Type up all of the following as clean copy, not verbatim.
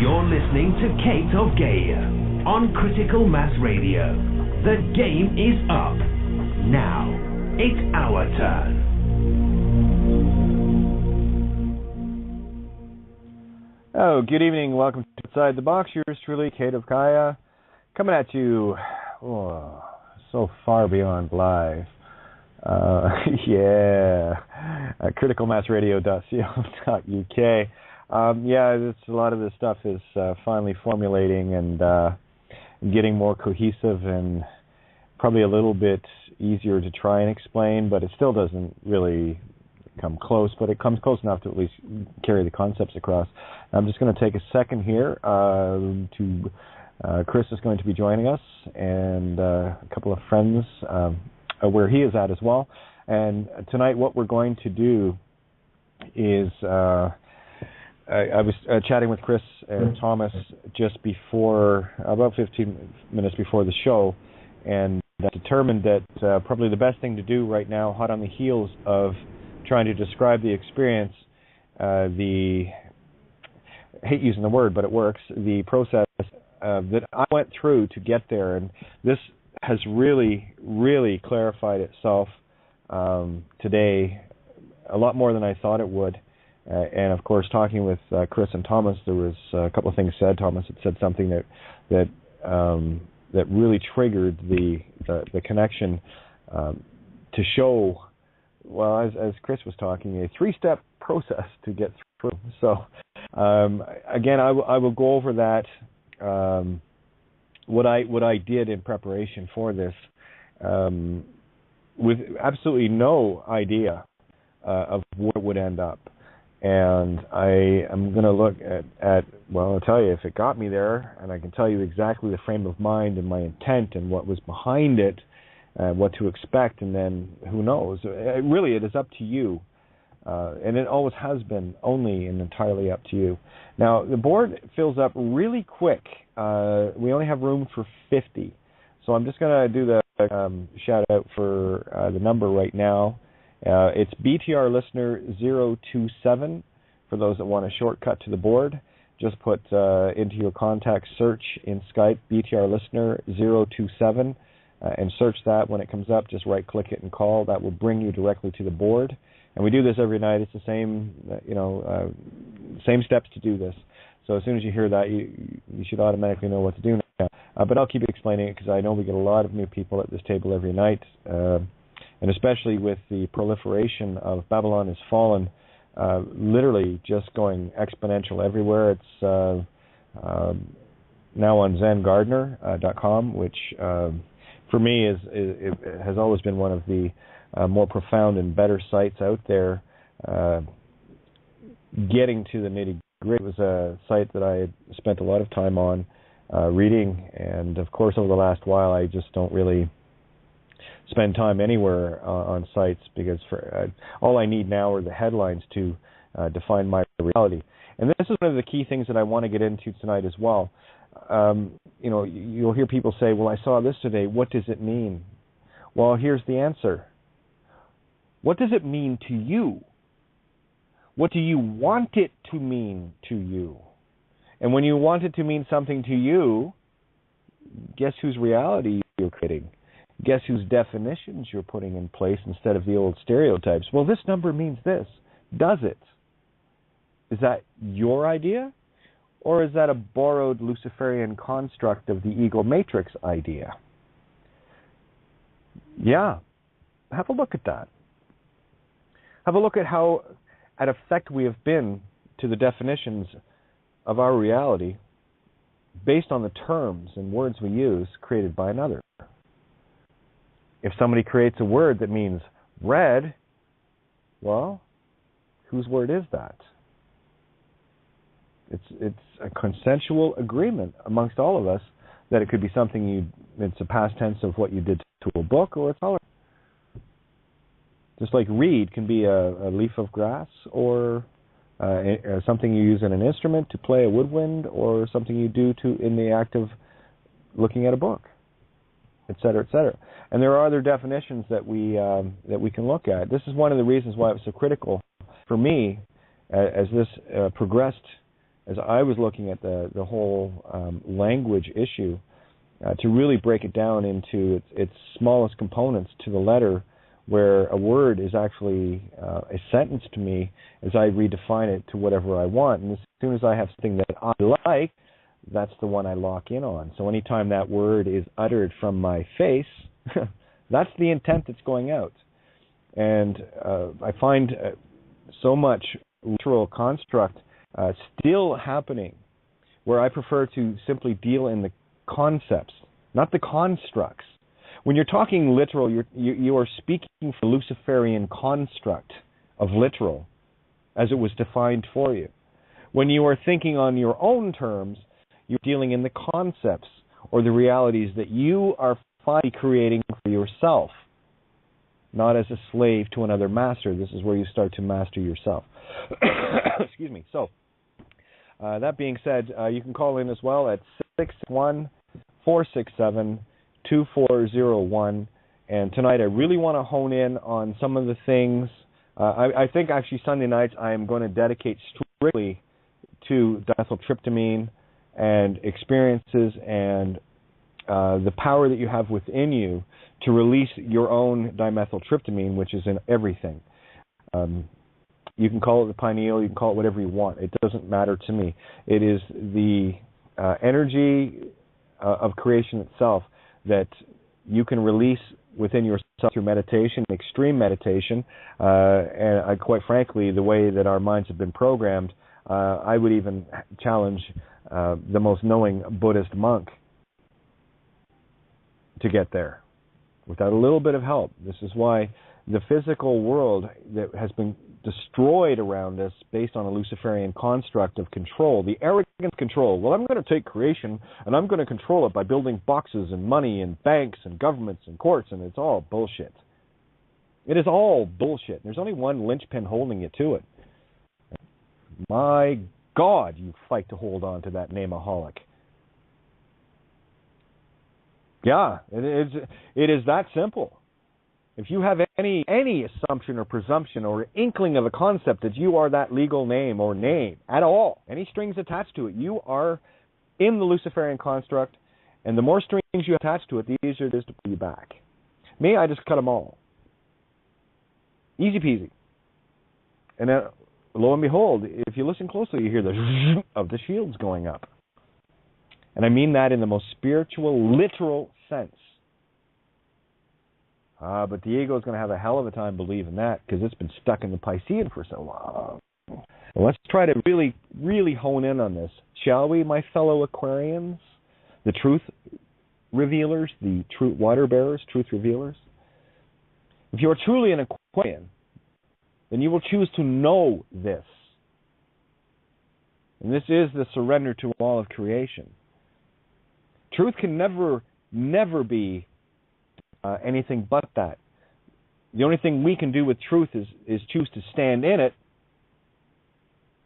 You're listening to Kate of Gaia on Critical Mass Radio. The game is up. Now, it's our turn. Oh, good evening. Welcome to Inside the Box. Yours truly, Kate of Gaia, coming at you so far beyond live. criticalmassradio.co.uk. It's a lot of this stuff is finally formulating and getting more cohesive and probably a little bit easier to try and explain, but it still doesn't really come close, but it comes close enough to at least carry the concepts across. I'm just going to take a second here Chris is going to be joining us, and a couple of friends where he is at as well. And tonight what we're going to do is I was chatting with Chris and Thomas just before, about 15 minutes before the show, and determined that probably the best thing to do right now, hot on the heels of trying to describe the experience, I hate using the word, but it works, the process that I went through to get there. And this has really, really clarified itself today a lot more than I thought it would. And, of course, talking with Chris and Thomas, there was a couple of things said. Thomas had said something that really triggered the connection to show, well, as Chris was talking, a three-step process to get through. So, again, I will go over that, what I did in preparation for this, with absolutely no idea of where it would end up. And I am going to look at, well, I'll tell you, if it got me there, and I can tell you exactly the frame of mind and my intent and what was behind it, what to expect, and then who knows. Really, it is up to you. And it always has been only and entirely up to you. Now, the board fills up really quick. We only have room for 50. So I'm just going to do the shout out for the number right now. It's BTR Listener 027 for those that want a shortcut to the board. Just put into your contact search in Skype BTR Listener 027 and search that. When it comes up, just right-click it and call. That will bring you directly to the board. And we do this every night. It's the same, same steps to do this. So as soon as you hear that, you should automatically know what to do now. But I'll keep explaining it because I know we get a lot of new people at this table every night. And especially with the proliferation of Babylon Has Fallen, literally just going exponential everywhere. It's now on ZenGardner.com, which for me it has always been one of the more profound and better sites out there. Getting to the nitty-gritty was a site that I had spent a lot of time on reading, and of course over the last while I just don't really spend time anywhere on sites because all I need now are the headlines to define my reality. And this is one of the key things that I want to get into tonight as well. You'll hear people say, well, I saw this today. What does it mean? Well, here's the answer. What does it mean to you? What do you want it to mean to you? And when you want it to mean something to you, guess whose reality you're creating? Guess whose definitions you're putting in place instead of the old stereotypes? Well, this number means this. Does it? Is that your idea? Or is that a borrowed Luciferian construct of the ego matrix idea? Yeah. Have a look at that. Have a look at how at effect we have been to the definitions of our reality based on the terms and words we use created by another. If somebody creates a word that means red, well, whose word is that? It's a consensual agreement amongst all of us that it could be something it's a past tense of what you did to a book, or it's color. Just like reed can be a leaf of grass, or something you use in an instrument to play a woodwind, or something you do in the act of looking at a book, et cetera, et cetera. And there are other definitions that we can look at. This is one of the reasons why it was so critical for me as this progressed as I was looking at the whole language issue, to really break it down into its smallest components to the letter, where a word is actually a sentence to me as I redefine it to whatever I want. And as soon as I have something that I like, that's the one I lock in on. So anytime that word is uttered from my face, that's the intent that's going out. And I find so much literal construct still happening, where I prefer to simply deal in the concepts, not the constructs. When you're talking literal, you are speaking for the Luciferian construct of literal as it was defined for you. When you are thinking on your own terms, you're dealing in the concepts or the realities that you are finally creating for yourself, not as a slave to another master. This is where you start to master yourself. Excuse me. So, that being said, you can call in as well at 661-467-2401. And tonight I really want to hone in on some of the things. I think actually Sunday nights I am going to dedicate strictly to dimethyltryptamine and experiences and the power that you have within you to release your own dimethyltryptamine, which is in everything. You can call it the pineal, you can call it whatever you want. It doesn't matter to me. It is the energy of creation itself that you can release within yourself through meditation, extreme meditation, and quite frankly, the way that our minds have been programmed, I would even challenge the most knowing Buddhist monk to get there without a little bit of help. This is why the physical world that has been destroyed around us based on a Luciferian construct of control, the arrogant control. Well, I'm going to take creation and I'm going to control it by building boxes and money and banks and governments and courts, and it's all bullshit. It is all bullshit. There's only one linchpin holding you to it. My God, you fight to hold on to that nameaholic. Yeah, it is that simple. If you have any assumption or presumption or inkling of a concept that you are that legal name or name at all, any strings attached to it, you are in the Luciferian construct, and the more strings you attach to it, the easier it is to pull you back. Me, I just cut them all. Easy peasy. And then, lo and behold, if you listen closely, you hear the zzz of the shields going up. And I mean that in the most spiritual, literal sense. But the ego is going to have a hell of a time believing that, because it's been stuck in the Piscean for so long. Well, let's try to really, really hone in on this, shall we, my fellow Aquarians? The truth revealers, the truth water bearers, truth revealers. If you are truly an Aquarian, then you will choose to know this. And this is the surrender to all of creation. Truth can never be anything but that. The only thing we can do with truth is choose to stand in it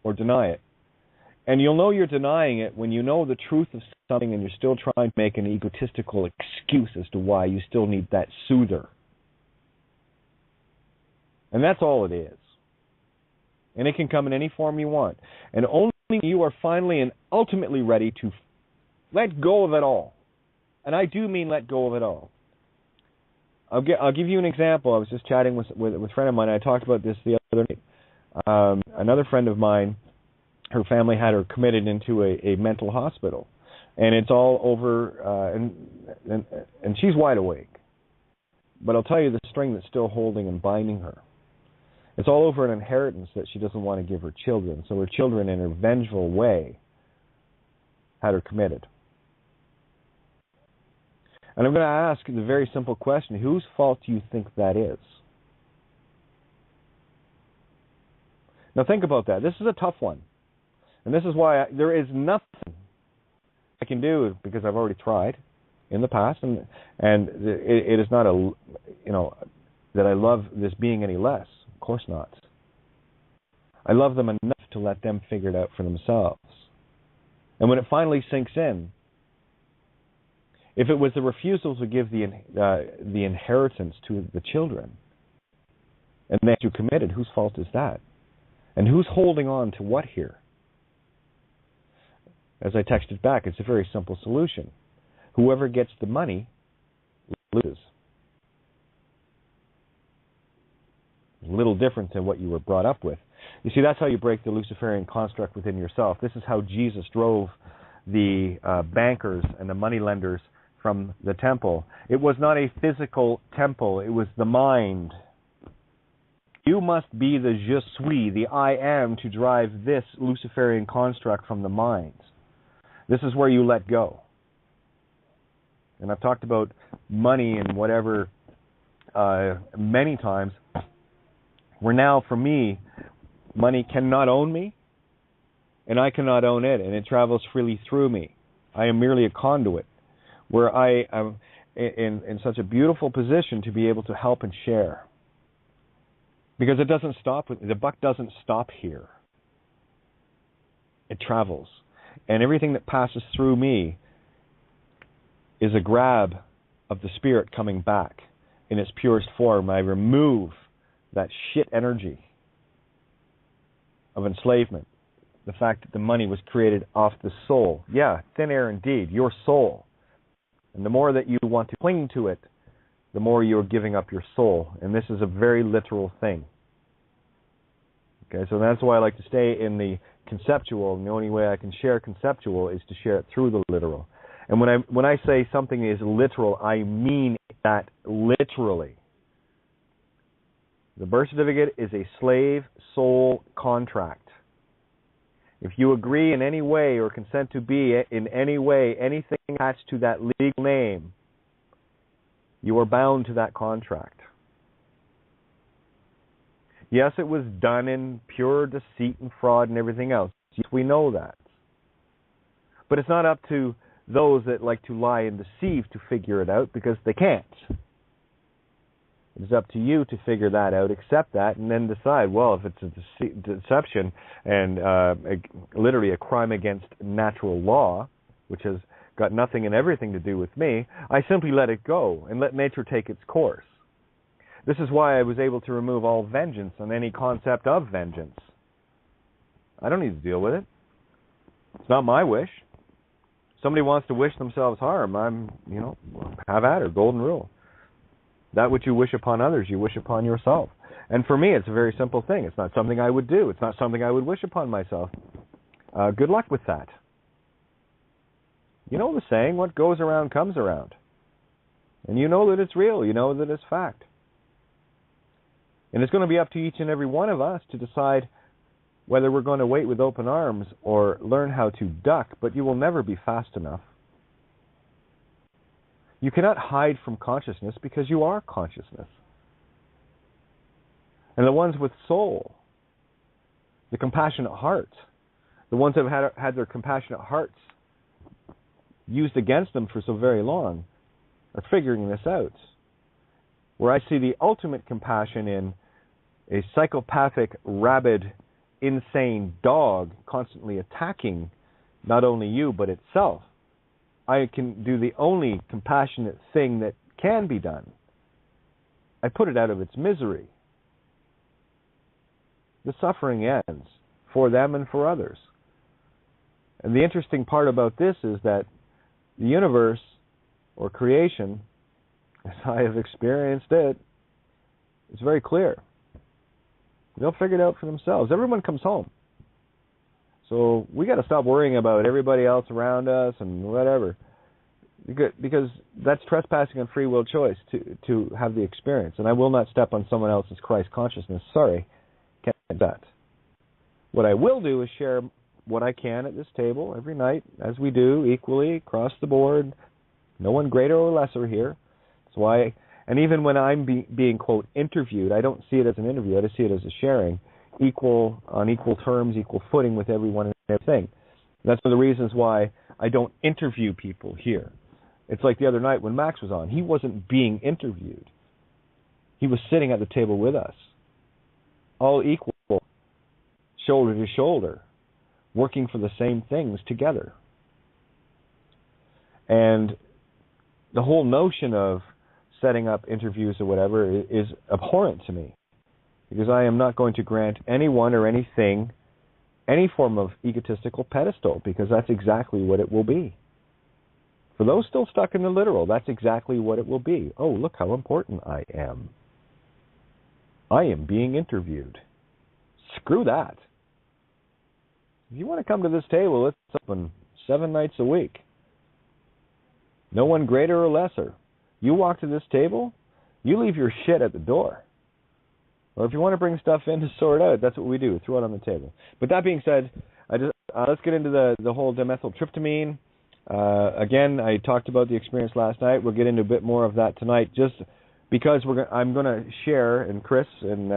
or deny it. And you'll know you're denying it when you know the truth of something and you're still trying to make an egotistical excuse as to why you still need that soother. And that's all it is. And it can come in any form you want. And only you are finally and ultimately ready to let go of it all. And I do mean let go of it all. I'll give you an example. I was just chatting with a friend of mine. I talked about this the other night. Another friend of mine, her family had her committed into a mental hospital, and it's all over. And she's wide awake, but I'll tell you the string that's still holding and binding her. It's all over an inheritance that she doesn't want to give her children. So her children, in a vengeful way, had her committed. And I'm going to ask the very simple question, whose fault do you think that is? Now think about that. This is a tough one. And this is why there is nothing I can do, because I've already tried in the past, and it is not that I love this being any less. Of course not. I love them enough to let them figure it out for themselves. And when it finally sinks in, if it was the refusal to give the inheritance to the children, and that you committed, whose fault is that? And who's holding on to what here? As I texted back, it's a very simple solution. Whoever gets the money loses. A little different than what you were brought up with. You see, that's how you break the Luciferian construct within yourself. This is how Jesus drove the bankers and the moneylenders from the temple. It was not a physical temple. It was the mind. You must be the je suis, the I am, to drive this Luciferian construct from the mind. This is where you let go. And I've talked about money and whatever many times. Where now, for me, money cannot own me, and I cannot own it, and it travels freely through me. I am merely a conduit, where I am in such a beautiful position to be able to help and share. Because it doesn't stop, the buck doesn't stop here. It travels. And everything that passes through me is a grab of the spirit coming back in its purest form. I remove that shit energy of enslavement. The fact that the money was created off the soul. Yeah, thin air indeed, your soul. And the more that you want to cling to it, the more you're giving up your soul. And this is a very literal thing. Okay, so that's why I like to stay in the conceptual, and the only way I can share conceptual is to share it through the literal. And when I say something is literal, I mean that literally. The birth certificate is a slave soul contract. If you agree in any way or consent to be in any way anything attached to that legal name, you are bound to that contract. Yes, it was done in pure deceit and fraud and everything else. Yes, we know that. But it's not up to those that like to lie and deceive to figure it out, because they can't. It's up to you to figure that out, accept that, and then decide, well, if it's a deception and literally a crime against natural law, which has got nothing and everything to do with me, I simply let it go and let nature take its course. This is why I was able to remove all vengeance and any concept of vengeance. I don't need to deal with it. It's not my wish. Somebody wants to wish themselves harm, have at her, golden rule. That which you wish upon others, you wish upon yourself. And for me, it's a very simple thing. It's not something I would do. It's not something I would wish upon myself. Good luck with that. You know the saying, what goes around comes around. And you know that it's real. You know that it's fact. And it's going to be up to each and every one of us to decide whether we're going to wait with open arms or learn how to duck, but you will never be fast enough. You cannot hide from consciousness because you are consciousness. And the ones with soul, the compassionate hearts, the ones that have had their compassionate hearts used against them for so very long, are figuring this out. Where I see the ultimate compassion in a psychopathic, rabid, insane dog constantly attacking not only you but itself, I can do the only compassionate thing that can be done. I put it out of its misery. The suffering ends for them and for others. And the interesting part about this is that the universe, or creation, as I have experienced it, is very clear. They'll figure it out for themselves. Everyone comes home. So we got to stop worrying about everybody else around us and whatever, because that's trespassing on free will choice to have the experience. And I will not step on someone else's Christ consciousness. Sorry, can't do that. What I will do is share what I can at this table every night, as we do, equally, across the board. No one greater or lesser here. That's why, and even when I'm being, quote, interviewed, I don't see it as an interview. I just see it as a sharing, on equal terms, equal footing with everyone and everything. And that's one of the reasons why I don't interview people here. It's like the other night when Max was on. He wasn't being interviewed. He was sitting at the table with us, all equal, shoulder to shoulder, working for the same things together. And the whole notion of setting up interviews or whatever is abhorrent to me, because I am not going to grant anyone or anything any form of egotistical pedestal, because that's exactly what it will be. For those still stuck in the literal, that's exactly what it will be. Oh, look how important I am. I am being interviewed. Screw that. If you want to come to this table, it's open 7 nights a week. No one greater or lesser. You walk to this table, you leave your shit at the door. Or if you want to bring stuff in to sort out, that's what we do. Throw it on the table. But that being said, let's get into the whole dimethyltryptamine. Again, I talked about the experience last night. We'll get into a bit more of that tonight, just because I'm going to share, and Chris and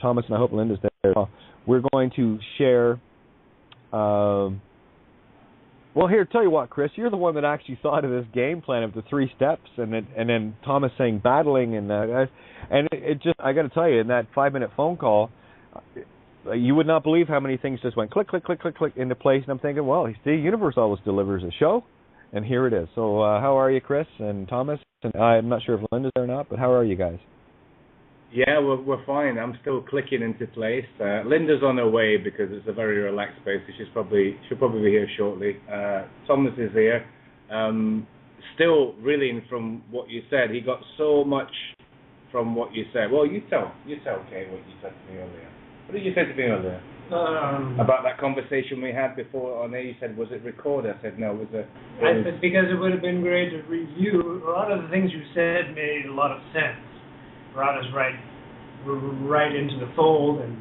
Thomas, and I hope Linda's there. We're going to share. Well, here, tell you what, Chris, you're the one that actually thought of this game plan of the 3 steps, and then Thomas saying battling, and it just, I got to tell you, in that 5-minute phone call, you would not believe how many things just went click, click, click, click, click into place, and I'm thinking, well, the universe always delivers a show, and here it is. So how are you, Chris and Thomas? And I'm not sure if Linda's there or not, but how are you guys? Yeah, we're fine. I'm still clicking into place. Linda's on her way because it's a very relaxed space, so she'll probably be here shortly. Thomas is here. Still reeling from what you said. He got so much from what you said. Well, you tell Kate what you said to me earlier. What did you say to me earlier? About that conversation we had before on air. You said, was it recorded? I said, no, it was I said, because it would have been great to review. A lot of the things you said made a lot of sense. Brought us right into the fold, and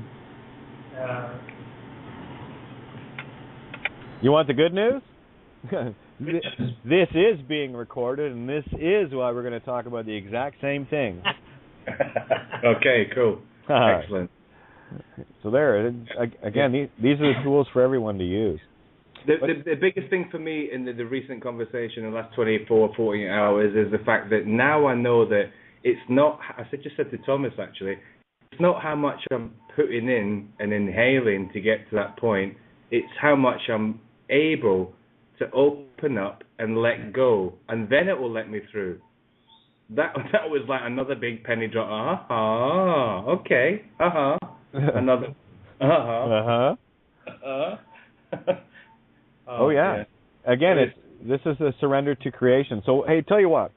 you want the good news? This is being recorded, and this is why we're going to talk about the exact same thing. Okay, cool. Excellent. So there, again, these are the tools for everyone to use. The biggest thing for me in the recent conversation in the last 24, 48 hours is the fact that now I know that it's not, just said to Thomas actually, it's not how much I'm putting in and inhaling to get to that point, it's how much I'm able to open up and let go, and then it will let me through. That was like another big penny drop. Okay. Another. Oh yeah. Again, this is a surrender to creation. So hey, tell you what.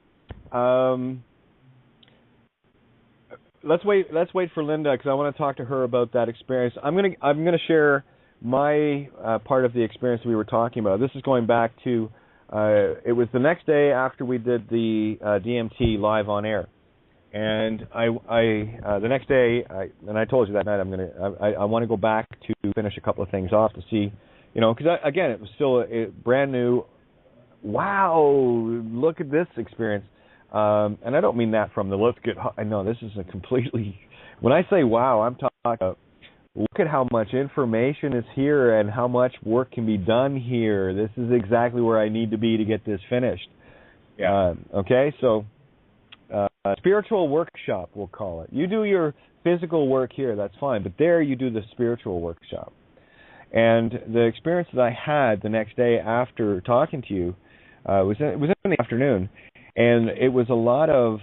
Let's wait for Linda, because I want to talk to her about that experience. I'm gonna share my part of the experience we were talking about. This is going back to it was the next day after we did the DMT live on air, and I the next day, I told you that night I want to go back to finish a couple of things off to see, because again it was still a brand new. Wow, look at this experience. And I don't mean that from the let's get high. No, this is a completely, when I say wow, I'm talking about look at how much information is here and how much work can be done here. This is exactly where I need to be to get this finished. Yeah. Okay, so spiritual workshop, we'll call it. You do your physical work here, that's fine, but there you do the spiritual workshop. And the experience that I had the next day after talking to you was in the afternoon. And it was a lot of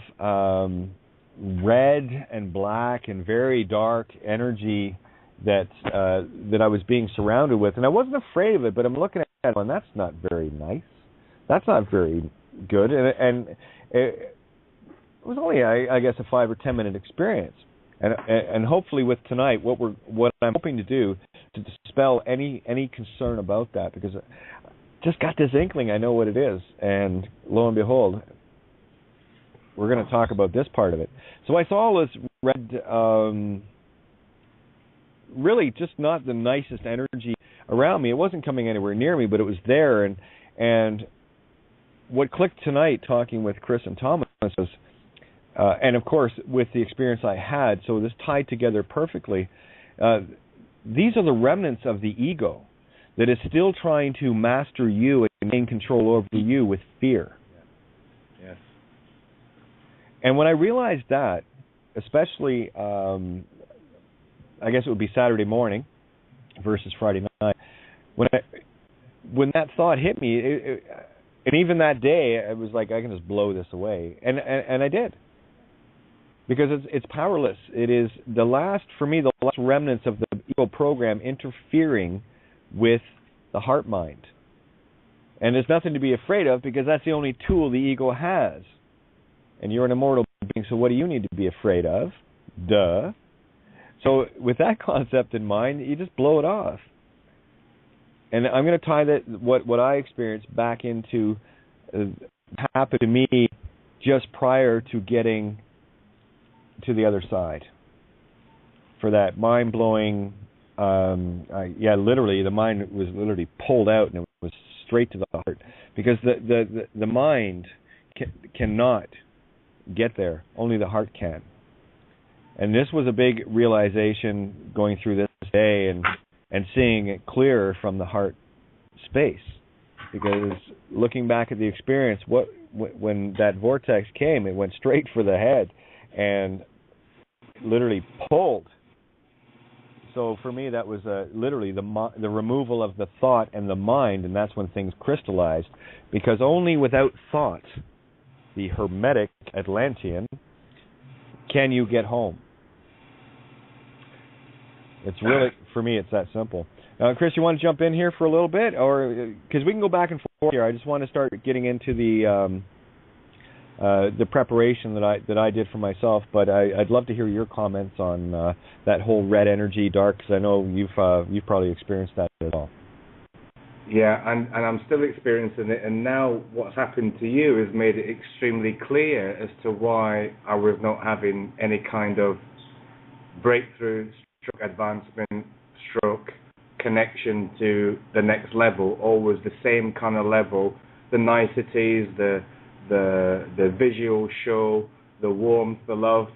red and black and very dark energy that I was being surrounded with. And I wasn't afraid of it, but I'm looking at it and that's not very nice. That's not very good. And it was only, I guess, a 5 or 10 minute experience. And hopefully with tonight, what I'm hoping to do to dispel any concern about that, because I just got this inkling, I know what it is. And lo and behold, we're going to talk about this part of it. So I saw all this red, really just not the nicest energy around me. It wasn't coming anywhere near me, but it was there. And what clicked tonight talking with Chris and Thomas was, and of course with the experience I had, so this tied together perfectly, these are the remnants of the ego that is still trying to master you and gain control over you with fear. Yes. And when I realized that, especially, I guess it would be Saturday morning versus Friday night, when that thought hit me, and even that day, I was like, I can just blow this away, and I did, because it's powerless. It is the last remnants of the ego program interfering with the heart mind. And there's nothing to be afraid of because that's the only tool the ego has. And you're an immortal being, so what do you need to be afraid of? Duh. So with that concept in mind, you just blow it off. And I'm going to tie that what I experienced back into happened to me just prior to getting to the other side. For that mind-blowing, literally, the mind was literally pulled out and it was straight to the heart. Because the mind cannot get there. Only the heart can. And this was a big realization going through this day and seeing it clearer from the heart space. Because looking back at the experience, when that vortex came, it went straight for the head and literally pulled. So for me, that was literally the removal of the thought and the mind, and that's when things crystallized. Because only without thought, the hermetic Atlantean, can you get home. It's really, for me, it's that simple. Chris, you want to jump in here for a little bit, or because we can go back and forth here. I just want to start getting into the preparation that I did for myself. But I'd love to hear your comments on that whole red energy, dark, because I know you've probably experienced that as well. Yeah, and I'm still experiencing it. And now what's happened to you has made it extremely clear as to why I was not having any kind of breakthrough, stroke advancement, stroke connection to the next level. Always the same kind of level, the niceties, the visual show, the warmth, the love,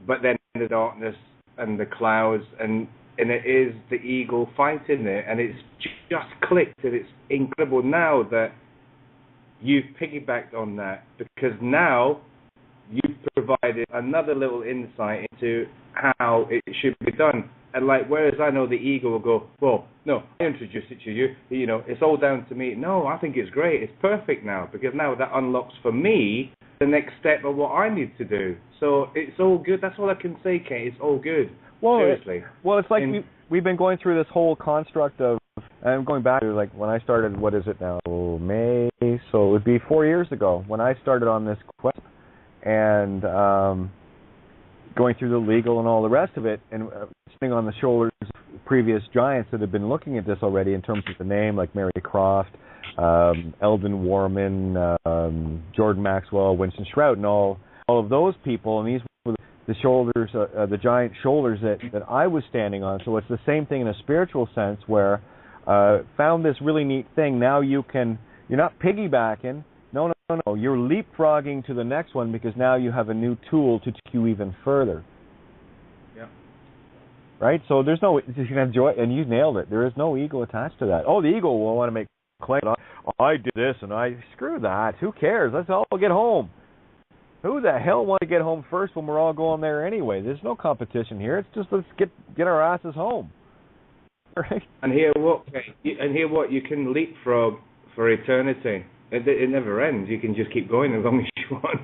but then the darkness and the clouds, and it is the ego fighting it, and it's just clicked, and it's incredible now that you've piggybacked on that, because now you've provided another little insight into how it should be done. And whereas I know the ego will go, well, no, I introduced it to you, it's all down to me. No, I think it's great. It's perfect now, because now that unlocks for me the next step of what I need to do. So it's all good. That's all I can say, Kate. It's all good. Well, seriously. It's like we've been going through this whole construct of, I'm going back to when I started, what is it now, May? So it would be 4 years ago when I started on this quest and going through the legal and all the rest of it, and sitting on the shoulders of previous giants that have been looking at this already in terms of the name, like Mary Croft, Eldon Warman, Jordan Maxwell, Winston Shrout, and all of those people, and these were the shoulders, the giant shoulders that I was standing on. So it's the same thing in a spiritual sense, where found this really neat thing. Now you're not piggybacking. No, you're leapfrogging to the next one, because now you have a new tool to take you even further. Yeah. Right? So there's no, you can enjoy, and you nailed it. There is no ego attached to that. Oh, the ego will want to make claim. I did this, and screw that. Who cares? Let's all get home. Who the hell want to get home first when we're all going there anyway? There's no competition here. It's just let's get our asses home. Right? And hear what you can leapfrog for eternity. It never ends. You can just keep going as long as you want.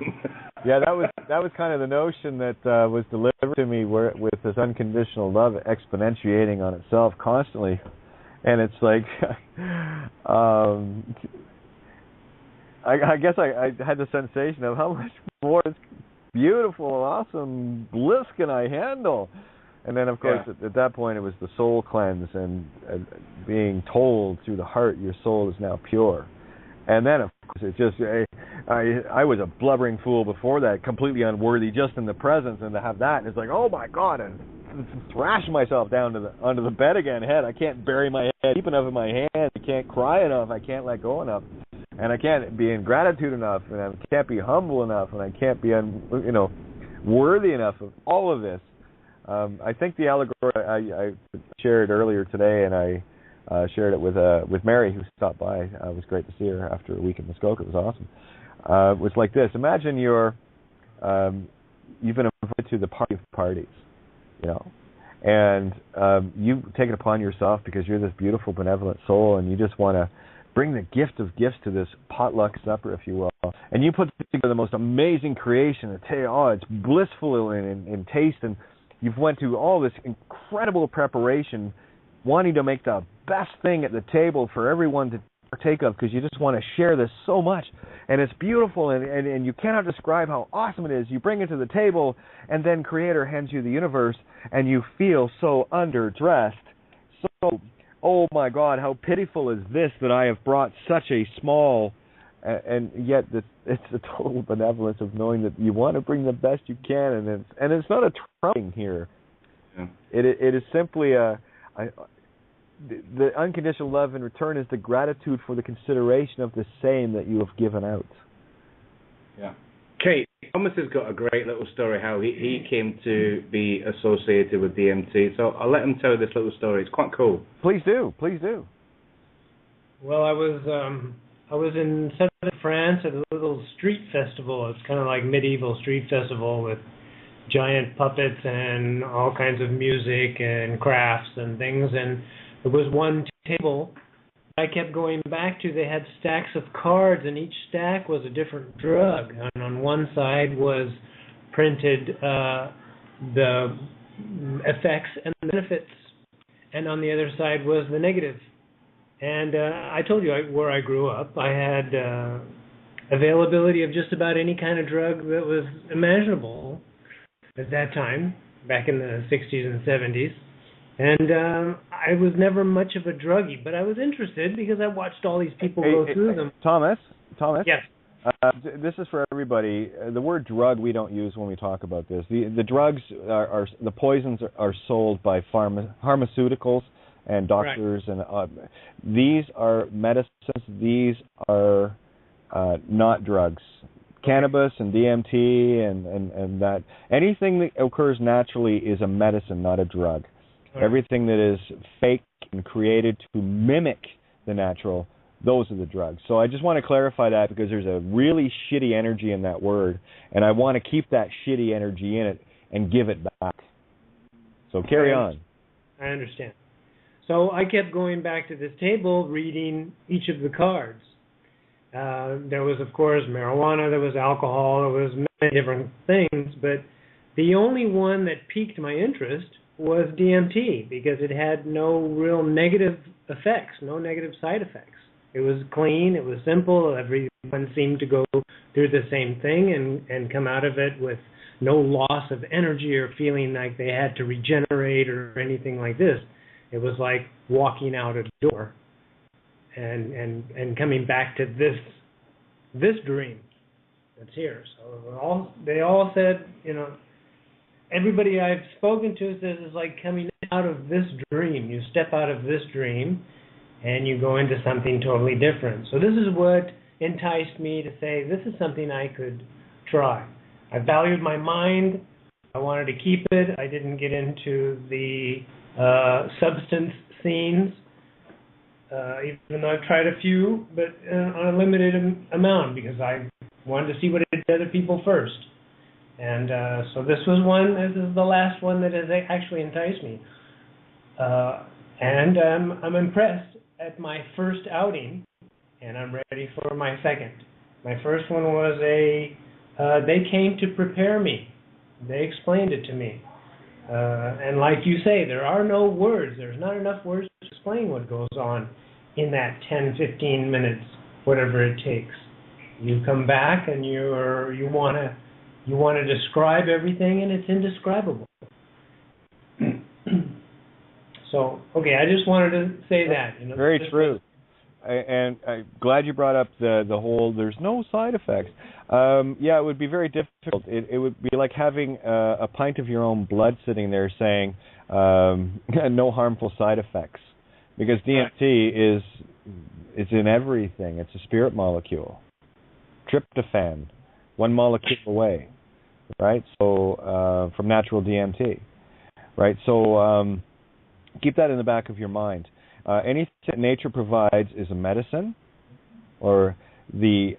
Yeah, that was kind of the notion that was delivered to me, with this unconditional love exponentiating on itself constantly, and it's like, I guess I had the sensation of how much more beautiful, awesome bliss can I handle. And then, of course, at that point, it was the soul cleanse and being told through the heart, your soul is now pure. And then, of course, it just, I was a blubbering fool before that, completely unworthy just in the presence, and to have that, and it's like, oh my God, and thrash myself down onto the bed again, I can't bury my head deep enough in my hand, I can't cry enough, I can't let go enough, and I can't be in gratitude enough, and I can't be humble enough, and I can't be, worthy enough of all of this. I think the allegory I shared earlier today, and I shared it with Mary, who stopped by. It was great to see her after a week in Muskoka. It was awesome. It was like this. Imagine you've been invited to the party of parties, and you take it upon yourself, because you're this beautiful, benevolent soul, and you just want to bring the gift of gifts to this potluck supper, if you will. And you put together the most amazing creation. It's blissful in taste, and you've went through all this incredible preparation, wanting to make the best thing at the table for everyone to partake of, because you just want to share this so much, and it's beautiful, and you cannot describe how awesome it is. You bring it to the table, and then Creator hands you the universe, and you feel so underdressed. So, oh my God, how pitiful is this, that I have brought such a small, and yet it's a total benevolence of knowing that you want to bring the best you can, and it's not a trumping here. Yeah. It is simply the unconditional love in return is the gratitude for the consideration of the same that you have given out. Yeah. Kate, Thomas has got a great little story how he came to be associated with DMT. So I'll let him tell this little story. It's quite cool. Please do. Please do. Well, I was in southern France at a little street festival. It's kind of like medieval street festival with giant puppets and all kinds of music and crafts and things. And there was one table I kept going back to. They had stacks of cards, and each stack was a different drug. And on one side was printed the effects and the benefits, and on the other side was the negative. And I told you where I grew up. I had availability of just about any kind of drug that was imaginable at that time, back in the 60s and 70s. And I was never much of a druggie, but I was interested because I watched all these people go through them. Thomas? Yes. This is for everybody. The word drug we don't use when we talk about this. The drugs are the poisons are sold by pharmaceuticals and doctors, right. And these are medicines. These are not drugs. Cannabis and DMT and that, anything that occurs naturally is a medicine, not a drug. Right. Everything that is fake and created to mimic the natural, those are the drugs. So I just want to clarify that, because there's a really shitty energy in that word, and I want to keep that shitty energy in it and give it back. So carry on. I understand. So I kept going back to this table, reading each of the cards. There was, of course, marijuana, there was alcohol, there was many different things, but the only one that piqued my interest was DMT, because it had no real negative effects, no negative side effects. It was clean, it was simple, everyone seemed to go through the same thing and come out of it with no loss of energy or feeling like they had to regenerate or anything like this. It was like walking out a door and coming back to this dream that's here. So they all said, everybody I've spoken to says it's like coming out of this dream. You step out of this dream and you go into something totally different. So this is what enticed me to say this is something I could try. I valued my mind. I wanted to keep it. I didn't get into the substance scenes, even though I've tried a few, but on a limited amount, because I wanted to see what it did to other people first. And so this was one. This is the last one that has actually enticed me. And I'm impressed at my first outing, and I'm ready for my second. My first one was they came to prepare me. They explained it to me. And like you say, there are no words. There's not enough words to explain what goes on in that 10, 15 minutes, whatever it takes. You come back and you want to describe everything, and it's indescribable. So, okay, I just wanted to say that. Very true. And I'm glad you brought up the whole there's no side effects. Yeah, it would be very difficult. It would be like having a pint of your own blood sitting there saying no harmful side effects. Because DMT is in everything. It's a spirit molecule. Tryptophan, one molecule away, right? So from natural DMT, right? So keep that in the back of your mind. Anything that nature provides is a medicine, or the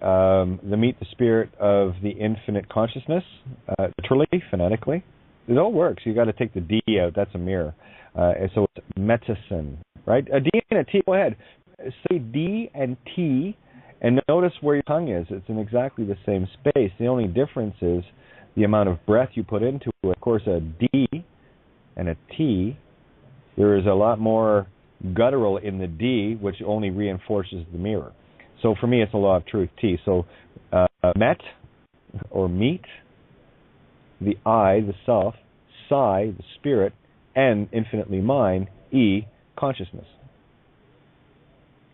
meet the spirit of the infinite consciousness, literally, phonetically. It all works. You got to take the D out. That's a mirror. So it's medicine, right? A D and a T. Go ahead. Say D and T, and notice where your tongue is. It's in exactly the same space. The only difference is the amount of breath you put into it. Of course, a D and a T, there is a lot more guttural in the D, which only reinforces the mirror. So for me, it's a law of truth, T. So met, or meet, the I, the self, psi, the spirit, N, infinitely mine, E, consciousness.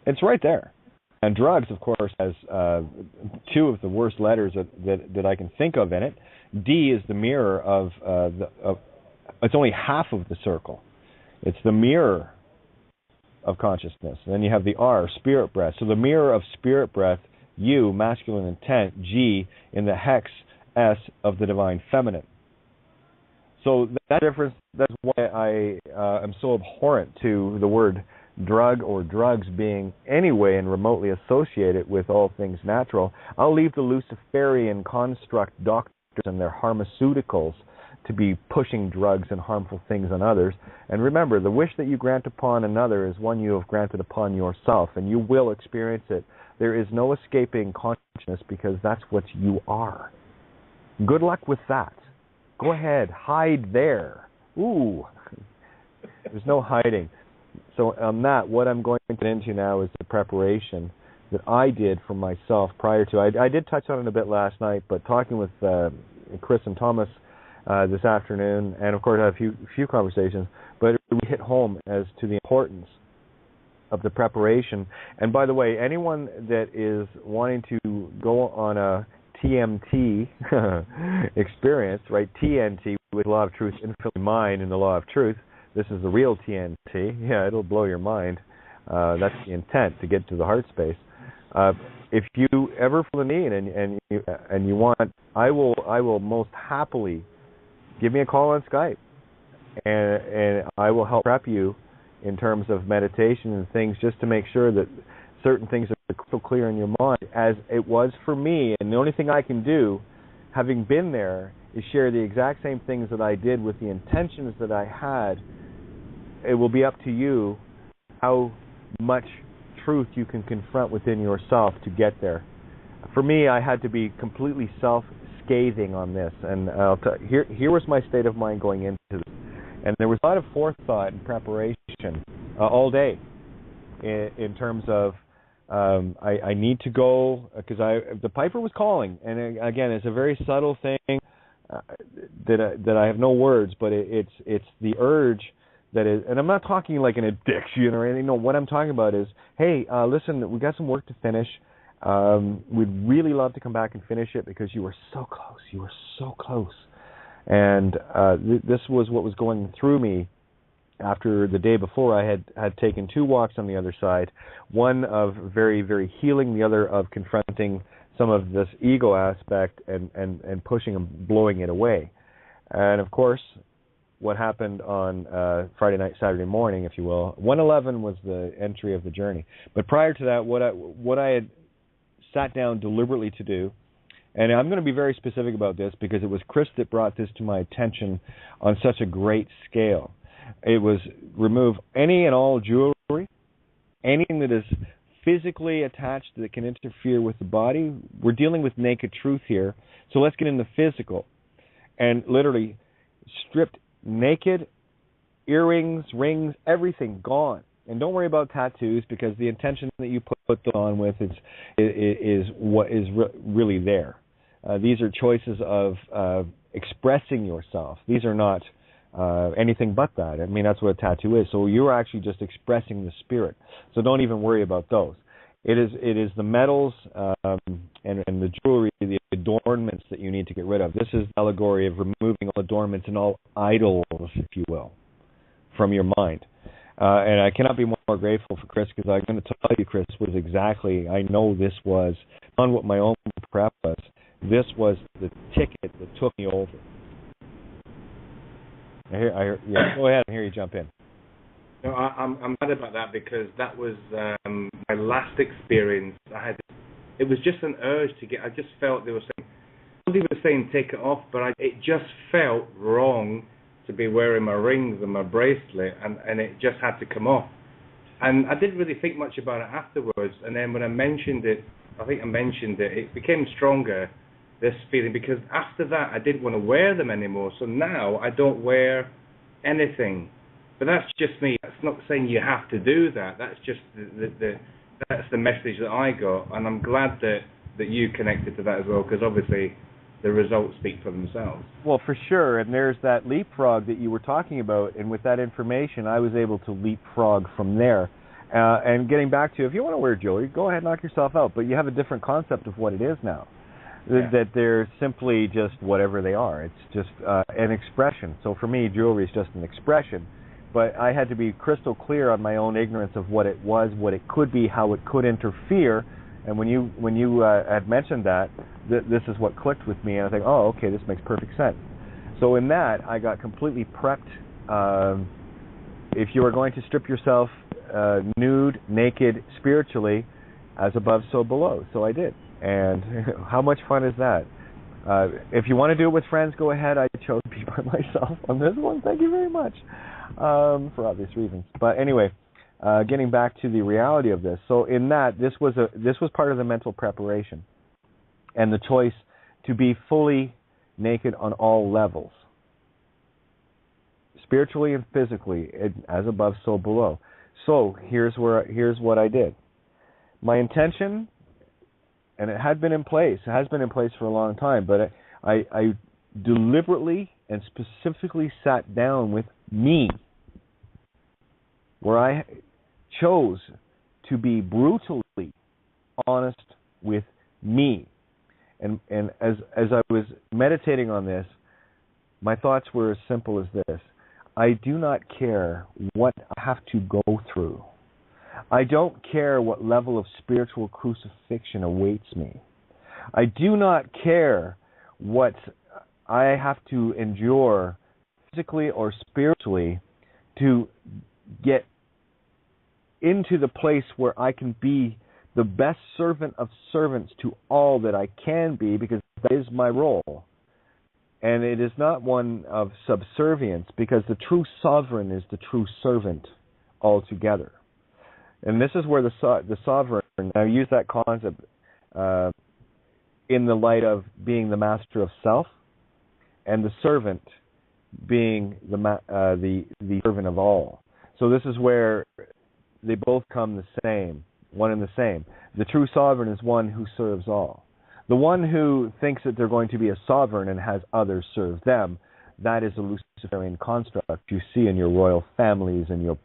It's right there. And drugs, of course, has two of the worst letters that I can think of in it. D is the mirror of it's only half of the circle. It's the mirror of consciousness. And then you have the R, spirit breath. So the mirror of spirit breath, U, masculine intent, G, in the hex, S, of the divine feminine. So that difference, that's why I am so abhorrent to the word drug or drugs being anyway and remotely associated with all things natural. I'll leave the Luciferian construct doctors and their pharmaceuticals to be pushing drugs and harmful things on others. And remember, the wish that you grant upon another is one you have granted upon yourself, and you will experience it. There is no escaping consciousness because that's what you are. Good luck with that. Go ahead, hide there. Ooh, there's no hiding. So on that, what I'm going to get into now is the preparation that I did for myself prior to. I did touch on it a bit last night, but talking with Chris and Thomas this afternoon, and of course I had a few conversations, but we hit home as to the importance of the preparation. And by the way, anyone that is wanting to go on a TMT experience, right? TNT, with law of truth, infinitely mind, and the law of truth. This is the real TNT. Yeah, it'll blow your mind. That's the intent, to get to the heart space. If you ever feel the need and you want, I will most happily give me a call on Skype, and I will help prep you in terms of meditation and things, just to make sure that certain things are so clear in your mind as it was for me. And the only thing I can do, having been there, is share the exact same things that I did with the intentions that I had. It will be up to you how much truth you can confront within yourself to get there. For me, I had to be completely self-scathing on this, and here was my state of mind going into this. And there was a lot of forethought and preparation all day in terms of I need to go, because the Piper was calling, and again, it's a very subtle thing that I have no words, but it's the urge that is, and I'm not talking like an addiction or anything. No, what I'm talking about is, hey, listen, we got some work to finish. We'd really love to come back and finish it because you were so close. You were so close. And this was what was going through me after the day before. I had taken 2 walks on the other side, one of very, very healing, the other of confronting some of this ego aspect and pushing and blowing it away. And of course, what happened on Friday night, Saturday morning, if you will, 111 was the entry of the journey. But prior to that, what I had sat down deliberately to do, and I'm going to be very specific about this because it was Chris that brought this to my attention on such a great scale. It was remove any and all jewelry, anything that is physically attached that can interfere with the body. We're dealing with naked truth here, so let's get into physical. And literally stripped naked, earrings, rings, everything gone. And don't worry about tattoos, because the intention that you put them on with is what is really there. These are choices of expressing yourself. These are not anything but that. I mean, that's what a tattoo is. So you're actually just expressing the spirit. So don't even worry about those. It is the metals and the jewelry, the adornments that you need to get rid of. This is the allegory of removing all adornments and all idols, if you will, from your mind. And I cannot be more grateful for Chris, because I'm going to tell you, Chris, was exactly, I know this was, on what my own prep was, this was the ticket that took me over. I hear, yeah, go ahead and hear you jump in. No, I'm glad about that, because that was my last experience. It was just an urge to get. I just felt they were saying, somebody was saying take it off, but it just felt wrong to be wearing my rings and my bracelet, and it just had to come off. And I didn't really think much about it afterwards. And then when I mentioned it, it became stronger, this feeling, because after that I didn't want to wear them anymore. So now I don't wear anything. But that's just me. That's not saying you have to do that. That's just that's the message that I got, and I'm glad that you connected to that as well, because obviously the results speak for themselves. Well, for sure, and there's that leapfrog that you were talking about, and with that information, I was able to leapfrog from there. And getting back to, if you want to wear jewelry, go ahead and knock yourself out, but you have a different concept of what it is now. Yeah. That they're simply just whatever they are. It's just an expression. So for me, jewelry is just an expression. But I had to be crystal clear on my own ignorance of what it was, what it could be, how it could interfere. And when you had mentioned that, this is what clicked with me, and I think, oh, okay, this makes perfect sense. So in that, I got completely prepped. If you are going to strip yourself nude, naked, spiritually, as above, so below. So I did. And how much fun is that? If you want to do it with friends, go ahead. I chose to be by myself on this one. Thank you very much, for obvious reasons. But anyway, getting back to the reality of this. So in that, this was part of the mental preparation and the choice to be fully naked on all levels, spiritually and physically, as above, so below. So here's what I did. My intention, and it had been in place. It has been in place for a long time, but I deliberately and specifically sat down with me, where I chose to be brutally honest with me. And as I was meditating on this, my thoughts were as simple as this. I do not care what I have to go through. I don't care what level of spiritual crucifixion awaits me. I do not care what I have to endure physically or spiritually to get into the place where I can be the best servant of servants to all that I can be, because that is my role. And it is not one of subservience, because the true sovereign is the true servant altogether. And this is where the sovereign, I use that concept in the light of being the master of self, and the servant being the servant of all. So this is where they both come the same, one and the same. The true sovereign is one who serves all. The one who thinks that they're going to be a sovereign and has others serve them, that is a Luciferian construct you see in your royal families and your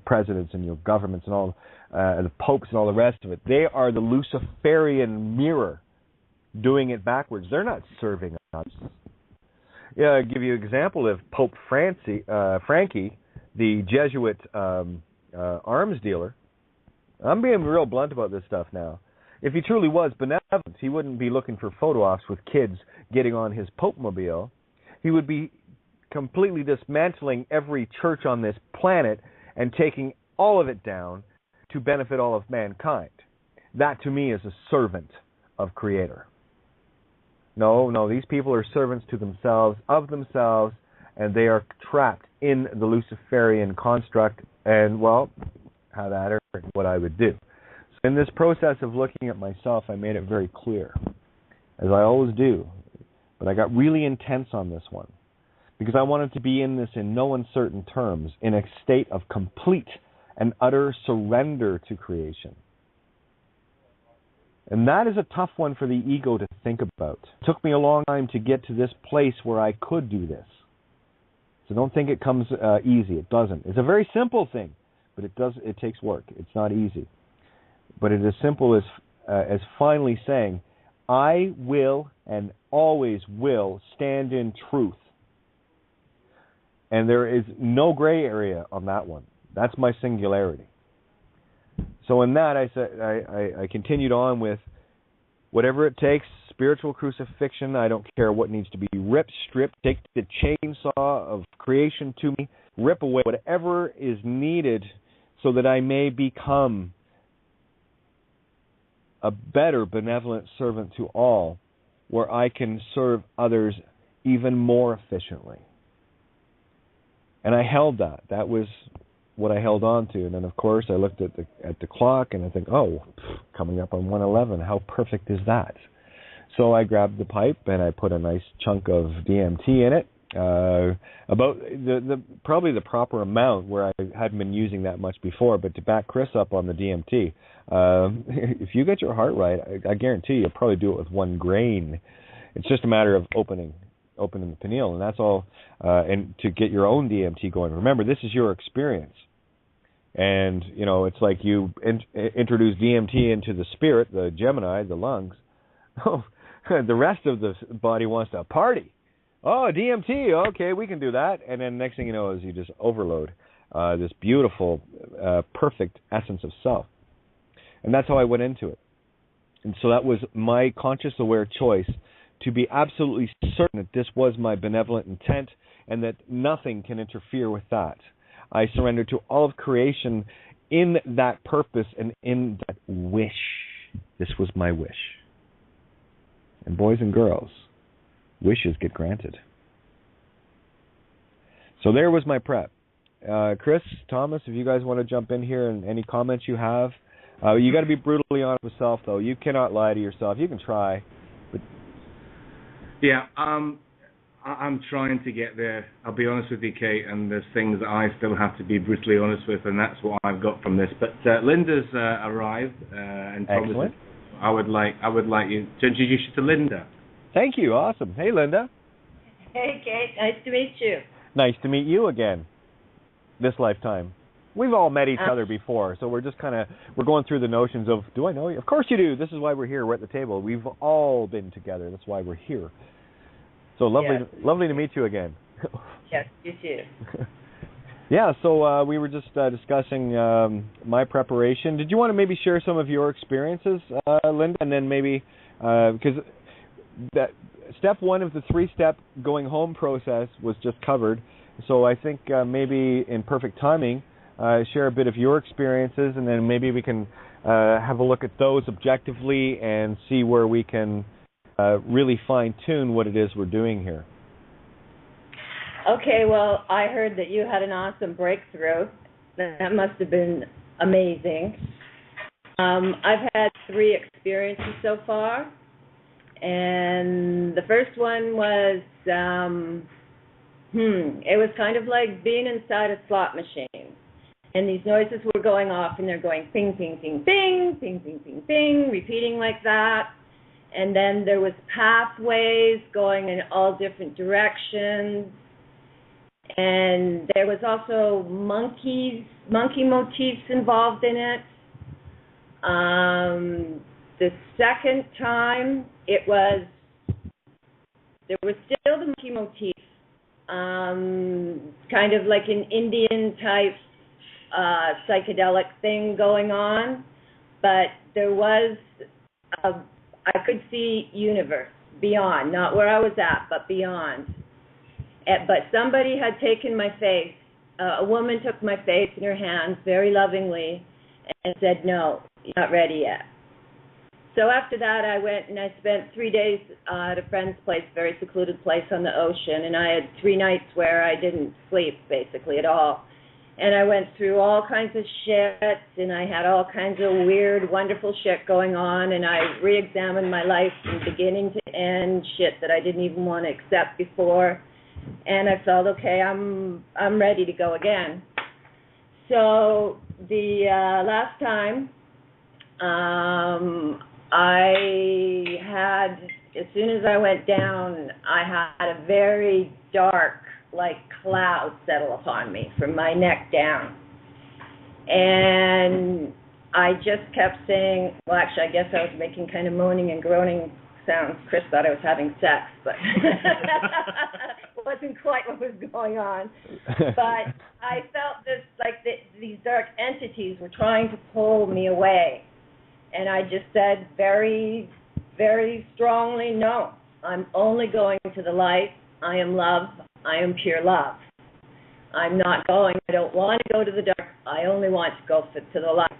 presidents and your governments and all, the popes and all the rest of it. They are the Luciferian mirror doing it backwards. They're not serving us. Yeah, I'll give you an example of Pope Frankie, the Jesuit arms dealer. I'm being real blunt about this stuff now. If he truly was benevolent, he wouldn't be looking for photo ops with kids getting on his Pope-mobile. He would be completely dismantling every church on this planet and taking all of it down to benefit all of mankind. That, to me, is a servant of Creator. No, these people are servants to themselves, of themselves, and they are trapped in the Luciferian construct, and, well, have at her, what I would do. So in this process of looking at myself, I made it very clear, as I always do, but I got really intense on this one, because I wanted to be in this in no uncertain terms, in a state of complete and utter surrender to creation. And that is a tough one for the ego to think about. It took me a long time to get to this place where I could do this. So don't think it comes easy. It doesn't. It's a very simple thing, but it takes work. It's not easy. But it is simple as finally saying, I will and always will stand in truth. And there is no gray area on that one. That's my singularity. So in that, I said, I continued on with whatever it takes, spiritual crucifixion. I don't care what needs to be ripped, stripped. Take the chainsaw of creation to me, rip away whatever is needed so that I may become a better benevolent servant to all, where I can serve others even more efficiently. And I held that. That was what I held on to. And then, of course, I looked at the clock, and I think, coming up on 1:11, how perfect is that? So I grabbed the pipe, and I put a nice chunk of DMT in it, about the probably the proper amount where I hadn't been using that much before. But to back Chris up on the DMT, if you get your heart right, I guarantee you'll probably do it with 1 grain. It's just a matter of opening the pineal, and that's all. And to get your own DMT going, remember, this is your experience. And, you know, it's like you introduce DMT into the spirit, the Gemini, the lungs. Oh, the rest of the body wants to party. Oh, DMT, okay, we can do that. And then next thing you know is you just overload this beautiful, perfect essence of self. And that's how I went into it. And so that was my conscious, aware choice to be absolutely certain that this was my benevolent intent and that nothing can interfere with that. I surrendered to all of creation in that purpose and in that wish. This was my wish. And boys and girls, wishes get granted. So there was my prep. Chris, Thomas, if you guys want to jump in here and any comments you have. You got to be brutally honest with yourself, though. You cannot lie to yourself. You can try. But yeah, I'm trying to get there. I'll be honest with you, Kate, and there's things that I still have to be brutally honest with, and that's what I've got from this. But Linda's arrived, and Thomas, excellent. I would like you to introduce you to Linda. Thank you. Awesome. Hey, Linda. Hey, Kate. Nice to meet you. Nice to meet you again. This lifetime. We've all met each other before, so we're just we're going through the notions of, do I know you? Of course you do. This is why we're here. We're at the table. We've all been together. That's why we're here. So lovely to meet you again. Yes, you too. Yeah, so we were just discussing my preparation. Did you want to maybe share some of your experiences, Linda? And then maybe, because that step 1 of the 3-step going home process was just covered. So I think maybe in perfect timing, share a bit of your experiences, and then maybe we can have a look at those objectively and see where we can really fine-tune what it is we're doing here. Okay, well, I heard that you had an awesome breakthrough. That must have been amazing. I've had 3 experiences so far, and the first one was, it was kind of like being inside a slot machine. And these noises were going off, and they're going ping, ping, ping, ping, ping, ping, ping, ping, repeating like that. And then there was pathways going in all different directions. And there was also monkey motifs involved in it. The second time, there was still the monkey motif, kind of like an Indian type psychedelic thing going on, but there was I could see universe beyond, not where I was at, but beyond. But somebody had taken my face. A woman took my face in her hands very lovingly and said, "No, you're not ready yet." So after that, I went and I spent 3 days at a friend's place, very secluded place on the ocean, and I had 3 nights where I didn't sleep basically at all. And I went through all kinds of shit, and I had all kinds of weird, wonderful shit going on, and I re-examined my life from beginning to end, shit that I didn't even want to accept before. And I felt, okay, I'm ready to go again. So the last time, I had, as soon as I went down, I had a very dark, like cloud settle upon me from my neck down. And I just kept saying, well, actually, I guess I was making kind of moaning and groaning sounds. Chris thought I was having sex, but it wasn't quite what was going on. But I felt this, like these dark entities were trying to pull me away. And I just said very, very strongly, no, I'm only going to the light. I am love. I am pure love. I'm not going, I don't want to go to the dark. I only want to go to the light.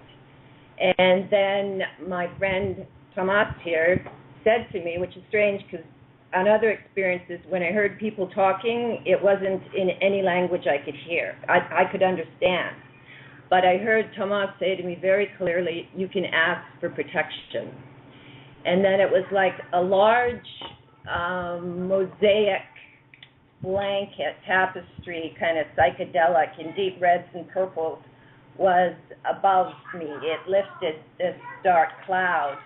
And then my friend Tomas here said to me, which is strange because on other experiences, when I heard people talking, it wasn't in any language I could hear. I could understand. But I heard Tomas say to me very clearly, you can ask for protection. And then it was like a large mosaic blanket tapestry, kind of psychedelic in deep reds and purples, was above me. It lifted this dark cloud.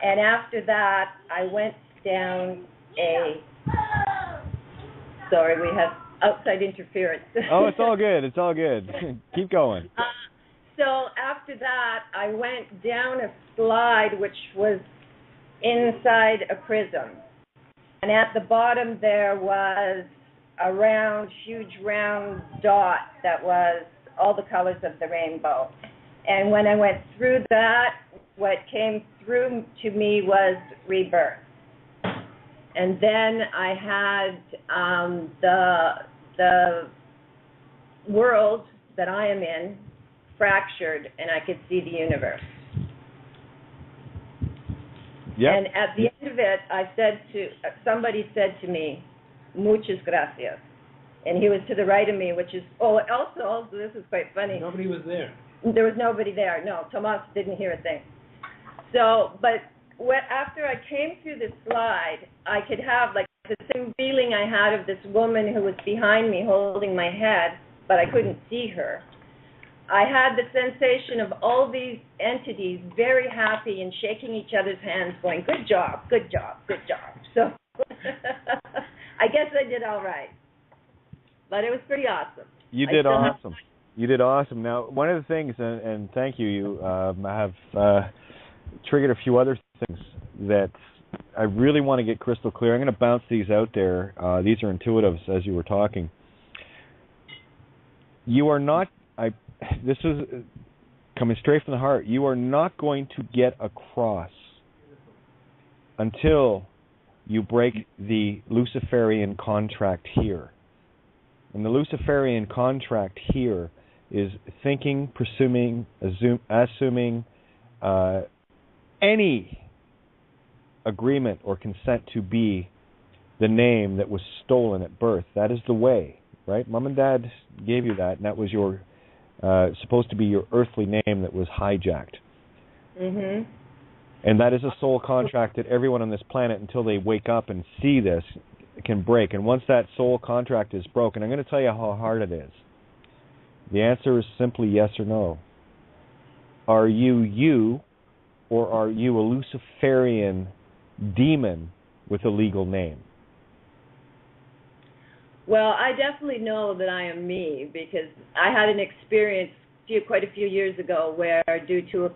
And after that, I went down sorry, we have outside interference. Oh, it's all good. It's all good. Keep going. So after that, I went down a slide which was inside a prism. And at the bottom there was a huge round dot that was all the colors of the rainbow. And when I went through that, what came through to me was rebirth. And then I had the world that I am in fractured, and I could see the universe. Yep. And at the end of it, somebody said to me, muchas gracias. And he was to the right of me, which is, also, this is quite funny. Nobody was there. There was nobody there. No, Tomas didn't hear a thing. So, but after I came through the slide, I could have like the same feeling I had of this woman who was behind me holding my head, but I couldn't see her. I had the sensation of all these entities very happy and shaking each other's hands, going, good job, good job, good job. So I guess I did all right. But it was pretty awesome. You did awesome. You did awesome. Now, one of the things, and thank you, you have triggered a few other things that I really want to get crystal clear. I'm going to bounce these out there. These are intuitives as you were talking. You are not, this is coming straight from the heart, you are not going to get across until you break the Luciferian contract here. And the Luciferian contract here is thinking, presuming, assuming any agreement or consent to be the name that was stolen at birth. That is the way, right? Mom and Dad gave you that, and that was your supposed to be your earthly name that was hijacked. Mm-hmm. And that is a soul contract that everyone on this planet, until they wake up and see this, can break. And once that soul contract is broken, I'm going to tell you how hard it is. The answer is simply yes or no. Are you, or are you a Luciferian demon with a legal name? Well, I definitely know that I am me, because I had an experience quite a few years ago where, due to a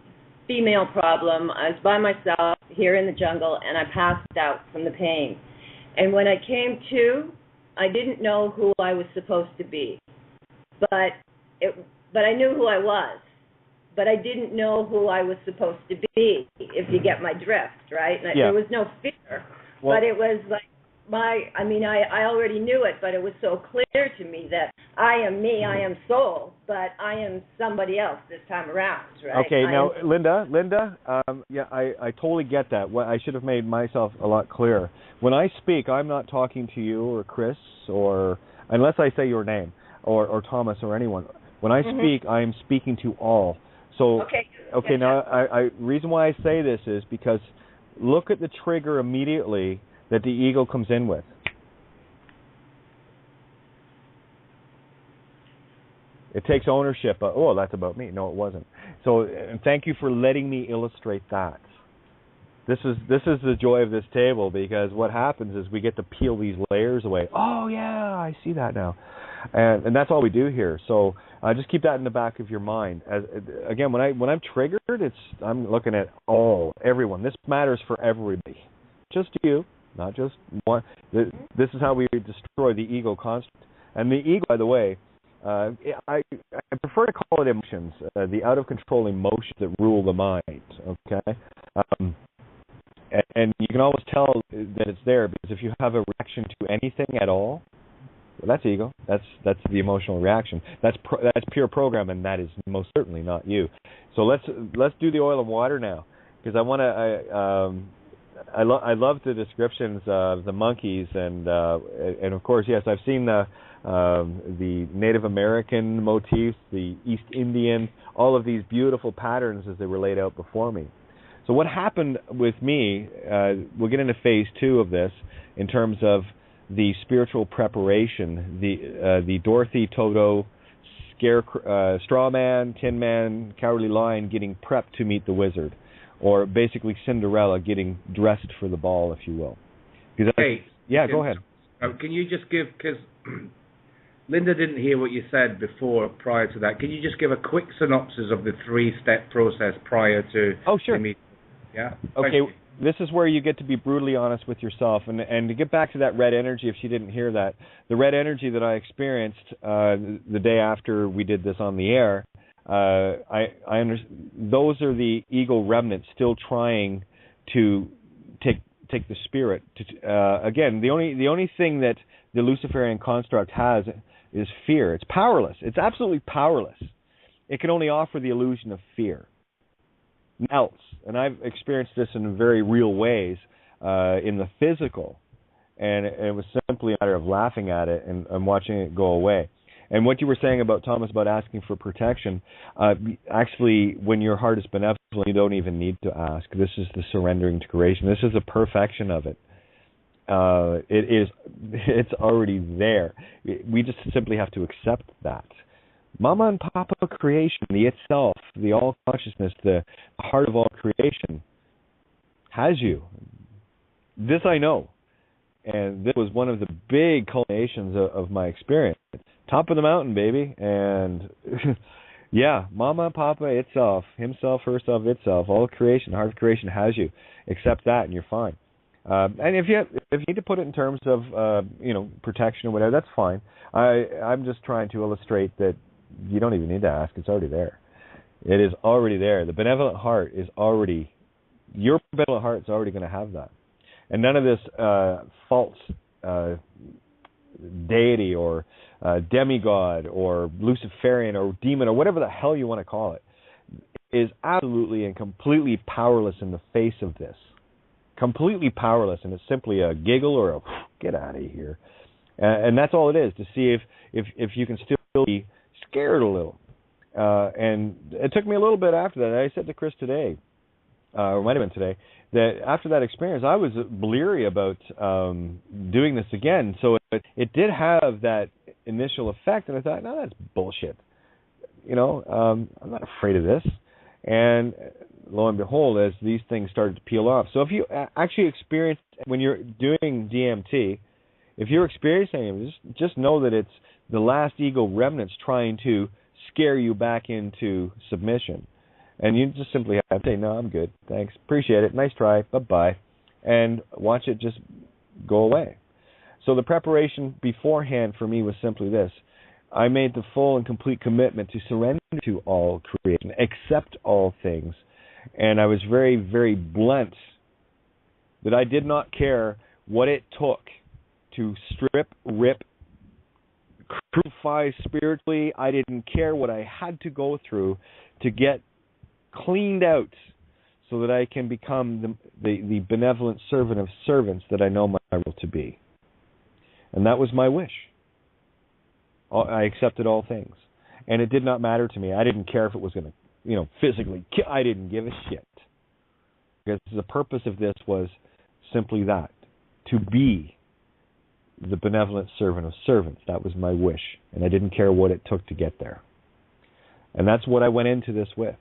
female problem, I was by myself here in the jungle and I passed out from the pain. And when I came to, I didn't know who I was supposed to be, but I knew who I was, but I didn't know who I was supposed to be, if you get my drift, right? And Yeah. there was no fear, but it was like I already knew it, but it was so clear to me that I am me, I am soul, but I am somebody else this time around, right? Okay, now, Linda, I totally get that. I should have made myself a lot clearer. When I speak, I'm not talking to you or Chris, or unless I say your name, or Thomas or anyone. When I speak, I am speaking to all. So, okay, now, I reason why I say this is because look at the trigger immediately that the ego comes in with. It takes ownership. That's about me. No, it wasn't. So, and thank you for letting me illustrate that. This is the joy of this table, because what happens is we get to peel these layers away. Oh yeah, I see that now, and that's all we do here. So just keep that in the back of your mind. Again, when I'm triggered, I'm looking at everyone. This matters for everybody, just you, not just one. This is how we destroy the ego construct. And the ego, by the way, I prefer to call it emotions, the out of control emotions that rule the mind. Okay. And you can always tell that it's there, because if you have a reaction to anything at all, well, that's ego. That's the emotional reaction. That's pure program, and that is most certainly not you. So let's do the oil and water now, because I want to. I love the descriptions of the monkeys, and of course, yes, I've seen the Native American motifs, the East Indian, all of these beautiful patterns as they were laid out before me. So what happened with me, we'll get into phase 2 of this, in terms of the spiritual preparation, the Dorothy Toto, Straw Man, Tin Man, Cowardly Lion getting prepped to meet the wizard, or basically Cinderella getting dressed for the ball, if you will. Hey, go ahead. Can you just give, because Linda didn't hear what you said before, prior to that. Can you just give a quick synopsis of the 3-step process prior to the meeting? Yeah. Okay. This is where you get to be brutally honest with yourself, and to get back to that red energy, if she didn't hear that, the red energy that I experienced the day after we did this on the air, I those are the ego remnants still trying to take the spirit. Again, the only thing that the Luciferian construct has is fear. It's powerless. It's absolutely powerless. It can only offer the illusion of fear. Else, and I've experienced this in very real ways in the physical, and it was simply a matter of laughing at it and watching it go away. And what you were saying about Thomas about asking for protection, actually, when your heart is benevolent, you don't even need to ask. This is the surrendering to creation. This is the perfection of it. It's already there. We just simply have to accept that. Mama and Papa creation, the itself, the all consciousness, the heart of all creation has you. This I know. And this was one of the big culminations of my experience. Top of the mountain, baby. And yeah, Mama, Papa, itself, himself, herself, itself, all creation, heart of creation has you. Accept that and you're fine. And if you need to put it in terms of protection or whatever, that's fine. I'm just trying to illustrate that you don't even need to ask. It's already there. It is already there. The benevolent heart is already, your benevolent heart is already going to have that. And none of this false deity or demigod or Luciferian or demon or whatever the hell you want to call it is absolutely and completely powerless in the face of this. Completely powerless, and it's simply a giggle or a get out of here. And that's all it is, to see if you can still be scared a little. And it took me a little bit after that. I said to Chris today, or it might have been today, that after that experience, I was bleary about doing this again. So it did have that initial effect, and I thought, no, that's bullshit. I'm not afraid of this. And lo and behold, as these things started to peel off. So if you actually experience, when you're doing DMT, if you're experiencing it, just know that it's the last ego remnants trying to scare you back into submission. And you just simply have to say, no, I'm good, thanks, appreciate it, nice try, bye-bye, and watch it just go away. So the preparation beforehand for me was simply this. I made the full and complete commitment to surrender to all creation, accept all things, and I was very, very blunt that I did not care what it took to strip, rip, crucify spiritually. I didn't care what I had to go through to get cleaned out so that I can become the benevolent servant of servants that I know my role to be. And that was my wish. I accepted all things. And it did not matter to me. I didn't care if it was going to, physically kill. I didn't give a shit. Because the purpose of this was simply that, to be the benevolent servant of servants. That was my wish. And I didn't care what it took to get there. And that's what I went into this with.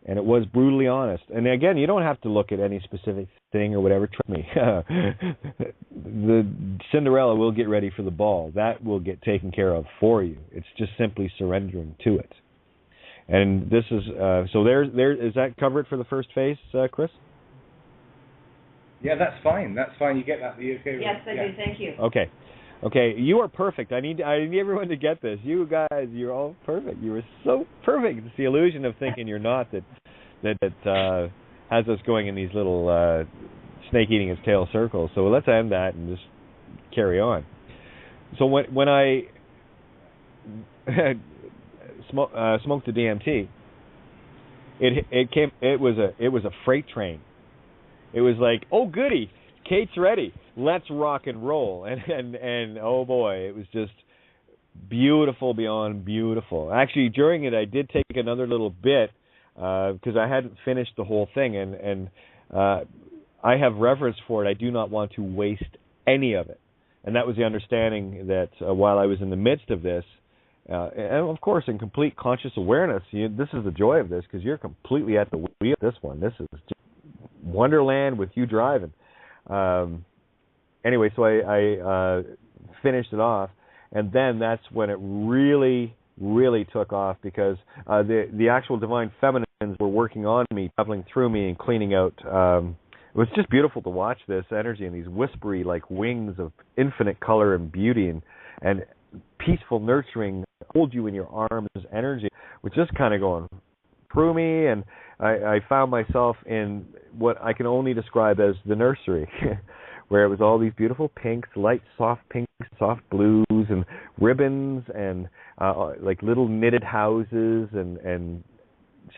And it was brutally honest. And again, you don't have to look at any specific thing or whatever. Trust me. The Cinderella will get ready for the ball. That will get taken care of for you. It's just simply surrendering to it. And this is, so there is that covered for the first phase, Chris? Yeah, that's fine. That's fine. You get that? You okay? Yes, I do. Thank you. Okay, you are perfect. I need everyone to get this. You guys, you're all perfect. You are so perfect. It's the illusion of thinking you're not that has us going in these little snake eating its tail circles. So let's end that and just carry on. So when I smoked the DMT, it was a freight train. It was like, oh goody, Kate's ready. Let's rock and roll. And oh boy, it was just beautiful beyond beautiful. Actually, during it, I did take another little bit because I hadn't finished the whole thing, and I have reverence for it. I do not want to waste any of it. And that was the understanding that while I was in the midst of this, and of course in complete conscious awareness, this is the joy of this, because you're completely at the wheel of this one. This is just Wonderland with you driving. Anyway, so I finished it off, and then that's when it really, really took off, because the actual divine feminines were working on me, traveling through me and cleaning out. It was just beautiful to watch this energy and these whispery like wings of infinite color and beauty and peaceful, nurturing, hold you in your arms energy, which just kind of going through me. And I found myself in what I can only describe as the nursery, where it was all these beautiful pinks, light, soft pinks, soft blues, and ribbons, and like little knitted houses and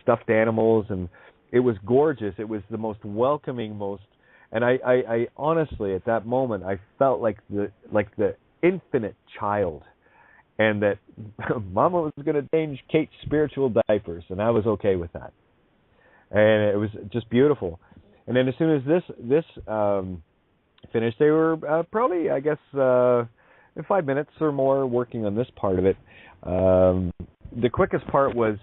stuffed animals, and it was gorgeous. It was the most welcoming, and I honestly at that moment I felt like the infinite child, and that Mama was going to change Kate's spiritual diapers, and I was okay with that. And it was just beautiful. And then as soon as this finished, they were probably, I guess, in 5 minutes or more working on this part of it. The quickest part was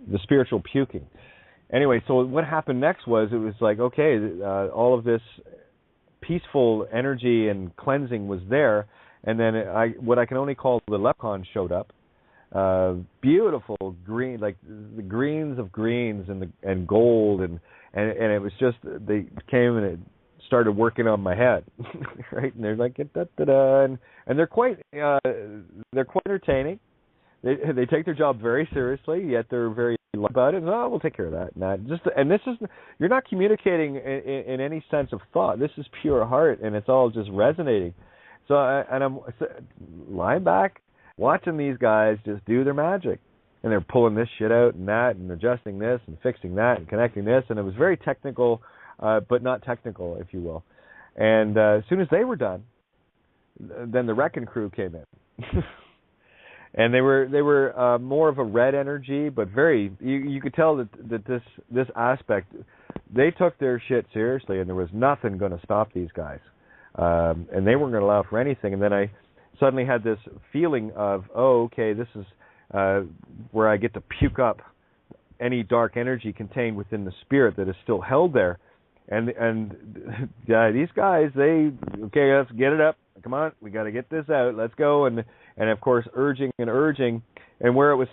the spiritual puking. Anyway, so what happened next was, it was like, okay, all of this peaceful energy and cleansing was there, and then what I can only call the leprechaun showed up. Beautiful green, like the greens of greens and gold, and it was just, they came and it started working on my head, right? And they're like da-da-da, and they're quite entertaining. They take their job very seriously, yet they're very about it. Oh, we'll take care of that. And this is, you're not communicating in any sense of thought. This is pure heart, and it's all just resonating. So I'm lying back, watching these guys just do their magic, and they're pulling this shit out and that, and adjusting this and fixing that and connecting this, and it was very technical, but not technical, if you will. And as soon as they were done, then the wrecking crew came in. And they were more of a red energy, but very, you could tell that this aspect, they took their shit seriously, and there was nothing going to stop these guys, and they weren't going to allow for anything. And then I suddenly had this feeling of, oh, okay, this is where I get to puke up any dark energy contained within the spirit that is still held there, and these guys, okay, let's get it up. Come on, we got to get this out. Let's go. And of course, urging, and where it was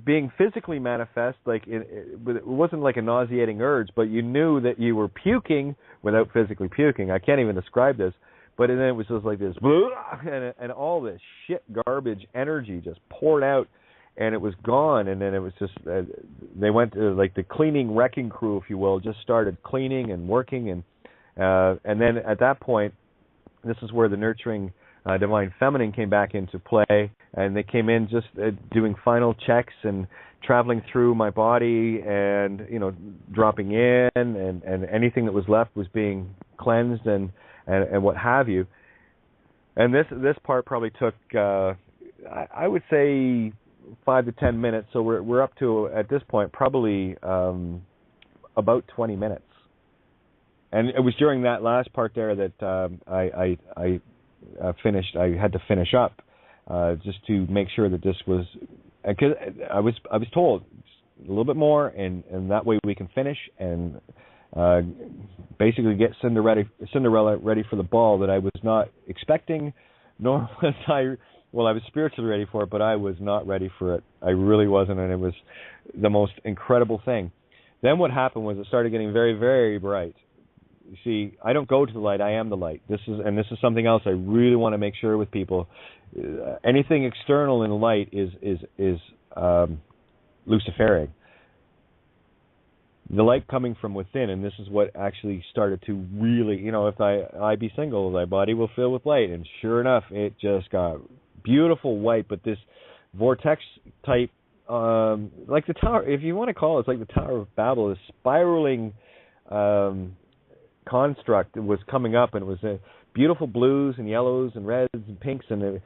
being physically manifest, like it wasn't like a nauseating urge, but you knew that you were puking without physically puking. I can't even describe this, but then it was just like this, and all this shit, garbage energy just poured out, and it was gone. And then it was just they went to, like, the cleaning wrecking crew, if you will, just started cleaning and working, and then at that point, this is where the nurturing divine feminine came back into play, and they came in just doing final checks and traveling through my body, and dropping in, and anything that was left was being cleansed and what have you. And this part probably took I would say 5 to 10 minutes. So we're up to, at this point, probably about 20 minutes. And it was during that last part there that I finished. I had to finish up just to make sure that this was, because I was told a little bit more, and that way we can finish and basically get Cinderella ready for the ball that I was not expecting, nor was I. Well, I was spiritually ready for it, but I was not ready for it. I really wasn't, and it was the most incredible thing. Then what happened was it started getting very, very bright. You see, I don't go to the light, I am the light. This is something else I really want to make sure with people. Anything external in light is Luciferic. The light coming from within, and this is what actually started to really, if I be single, thy body will fill with light. And sure enough, it just got beautiful white, but this vortex type, like the tower, if you want to call it, it's like the Tower of Babel, this spiraling construct was coming up, and it was beautiful blues and yellows and reds and pinks and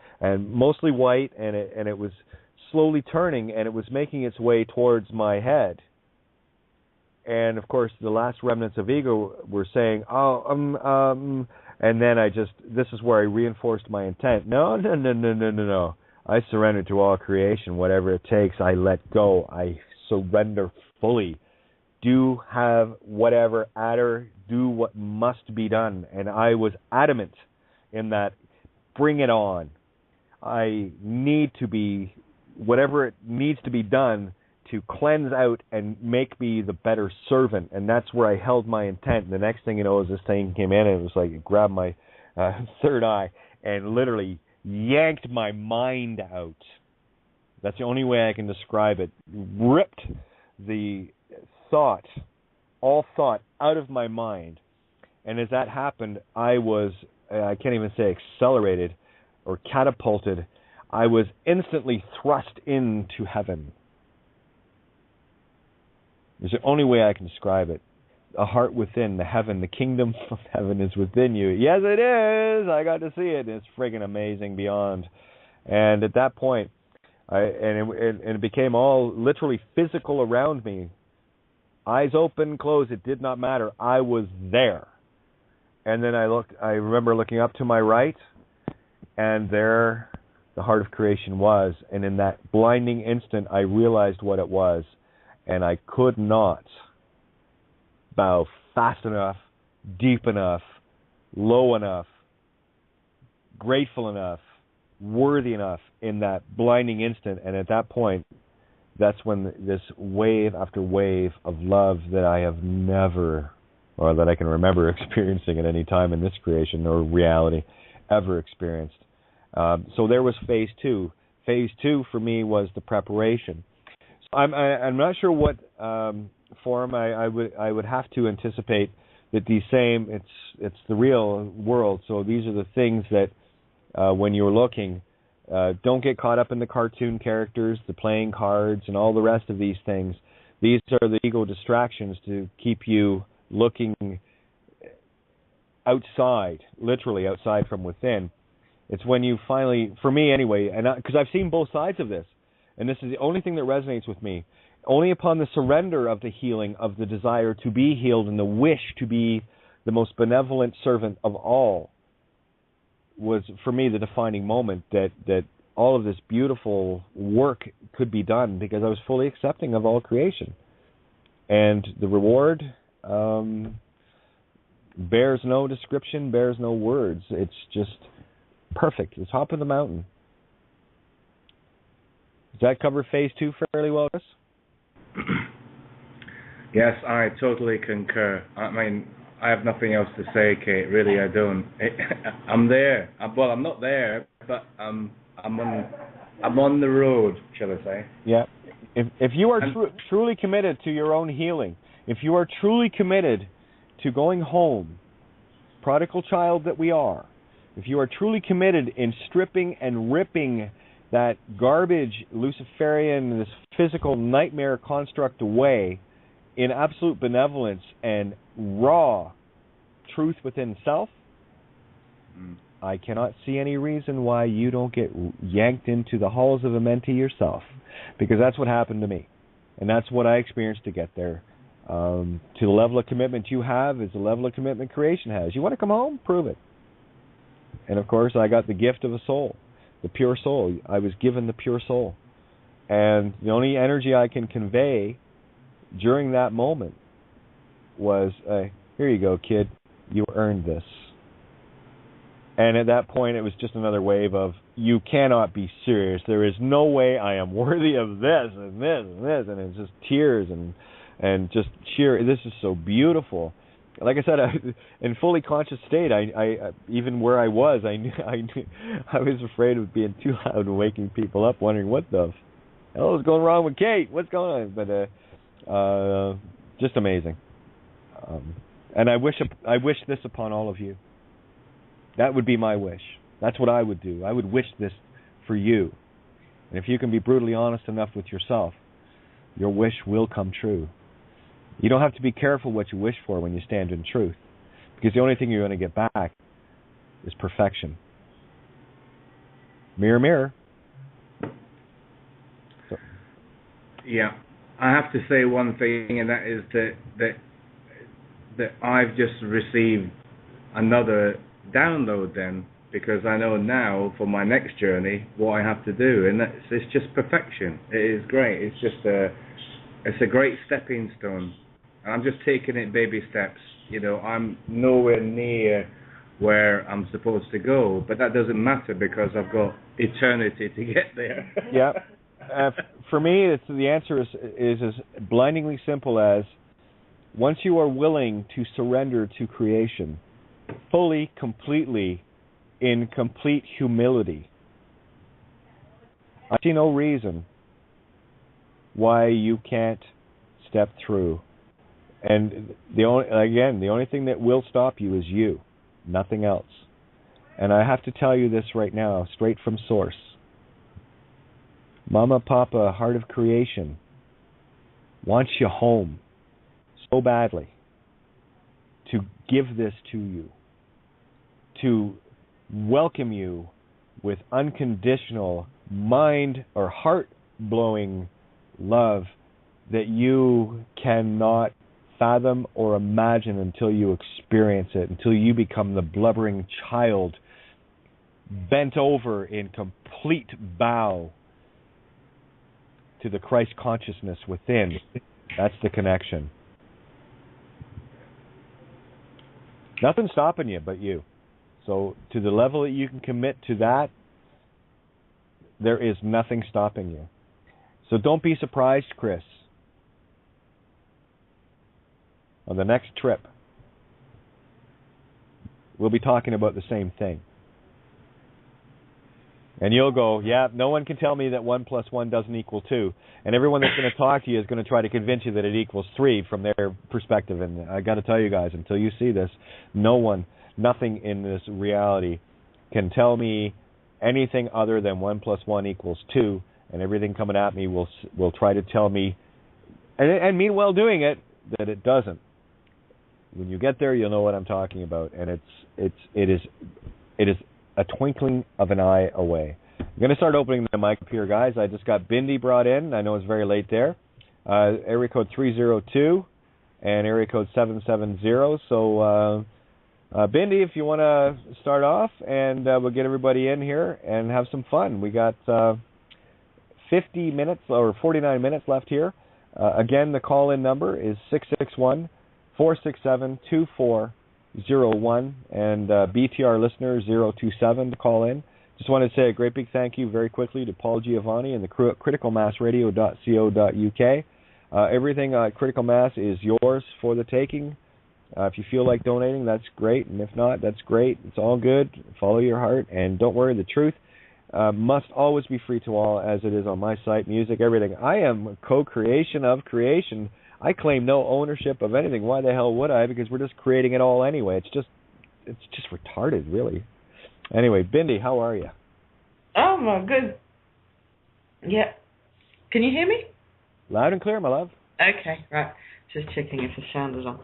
mostly white, and it was slowly turning, and it was making its way towards my head. And of course, the last remnants of ego were saying, and then this is where I reinforced my intent. No. I surrender to all creation, whatever it takes. I let go. I surrender fully. Do have whatever adder, do what must be done. And I was adamant in that, bring it on. I need to be, whatever it needs to be done to cleanse out and make me the better servant. And that's where I held my intent. And the next thing you know is this thing came in and it was like it grabbed my third eye and literally yanked my mind out. That's the only way I can describe it. Ripped the all thought out of my mind. And as that happened, I was, I can't even say accelerated or catapulted. I was instantly thrust into heaven. It's the only way I can describe it. A heart within, the heaven, the kingdom of heaven is within you. Yes, it is. I got to see it. It's friggin' amazing beyond. And at that point, it became all literally physical around me. Eyes open, closed, it did not matter. I was there. And then I remember looking up to my right, and there the heart of creation was. And in that blinding instant, I realized what it was. And I could not bow fast enough, deep enough, low enough, grateful enough, worthy enough in that blinding instant. And at that point, that's when this wave after wave of love that I have never, or that I can remember experiencing at any time in this creation or reality, ever experienced. So there was phase two. Phase two for me was the preparation. I'm not sure what form I would have to anticipate that these same, it's the real world. So these are the things that when you're looking, don't get caught up in the cartoon characters, the playing cards, and all the rest of these things. These are the ego distractions to keep you looking outside, literally outside from within. It's when you finally, for me anyway, and because I've seen both sides of this, and this is the only thing that resonates with me. Only upon the surrender of the healing, of the desire to be healed and the wish to be the most benevolent servant of all, was for me the defining moment that all of this beautiful work could be done, because I was fully accepting of all creation. And the reward bears no description, bears no words. It's just perfect. It's top of the mountain. Does that cover phase two fairly well, Chris? Yes, I totally concur. I mean, I have nothing else to say, Kate. Really, I don't. I'm there. Well, I'm not there, but I'm on the road, shall I say? Yeah. If you are truly committed to your own healing, if you are truly committed to going home, prodigal child that we are, if you are truly committed in stripping and ripping that garbage Luciferian, this physical nightmare construct away in absolute benevolence and raw truth within self, I cannot see any reason why you don't get yanked into the halls of Amenti yourself, because that's what happened to me, and that's what I experienced to get there. To the level of commitment you have is the level of commitment creation has. You want to come home? Prove it. And of course, I got the gift of a soul. The pure soul. I was given the pure soul. And the only energy I can convey during that moment was, here you go, kid. You earned this. And at that point, it was just another wave of, you cannot be serious. There is no way I am worthy of this and this and this. And it's just tears and just sheer, this is so beautiful. Like I said, in fully conscious state, I even where I was, I knew I was afraid of being too loud and waking people up, wondering what the hell is going wrong with Kate? What's going on? But just amazing. And I wish this upon all of you. That would be my wish. That's what I would do. I would wish this for you. And if you can be brutally honest enough with yourself, your wish will come true. You don't have to be careful what you wish for when you stand in truth, because the only thing you're going to get back is perfection. Mirror, mirror. So. Yeah, I have to say one thing, and that is that I've just received another download then, because I know now for my next journey what I have to do, and it's just perfection. It is great. It's just it's a great stepping stone. And I'm just taking it baby steps. You know, I'm nowhere near where I'm supposed to go, but that doesn't matter because I've got eternity to get there. Yeah. For me, the answer is as blindingly simple as, once you are willing to surrender to creation, fully, completely, in complete humility, I see no reason why you can't step through. And the only thing that will stop you is you, nothing else. And I have to tell you this right now, straight from source. Mama, Papa, Heart of Creation wants you home so badly to give this to you, to welcome you with unconditional, mind or heart-blowing love that you cannot fathom or imagine until you experience it, until you become the blubbering child bent over in complete bow to the Christ consciousness within. That's the connection. Nothing's stopping you but you. So to the level that you can commit to that, there is nothing stopping you. So don't be surprised, Chris, on the next trip, we'll be talking about the same thing. And you'll go, yeah, no one can tell me that 1 + 1 doesn't equal 2. And everyone that's going to talk to you is going to try to convince you that it equals 3 from their perspective. And I got to tell you guys, until you see this, nothing in this reality can tell me anything other than 1 + 1 = 2. And everything coming at me will try to tell me, and meanwhile doing it, that it doesn't. When you get there, you'll know what I'm talking about. And it is a twinkling of an eye away. I'm going to start opening the mic up here, guys. I just got Bindi brought in. I know it's very late there. Area code 302 and area code 770. So, Bindi, if you want to start off, and we'll get everybody in here and have some fun. We got 50 minutes or 49 minutes left here. Again, the call-in number is 661-467-2401, and BTR listener 027 to call in. Just wanted to say a great big thank you very quickly to Paul Giovanni and the criticalmassradio.co.uk. Everything at Critical Mass is yours for the taking. If you feel like donating, that's great, and if not, that's great. It's all good. Follow your heart, and don't worry, the truth must always be free to all, as it is on my site, music, everything. I am a co-creation of creation. I claim no ownership of anything. Why the hell would I? Because we're just creating it all anyway. It's just retarded, really. Anyway, Bindi, how are you? Oh, my good. Yeah. Can you hear me? Loud and clear, my love. Okay, right. Just checking if the sound is on.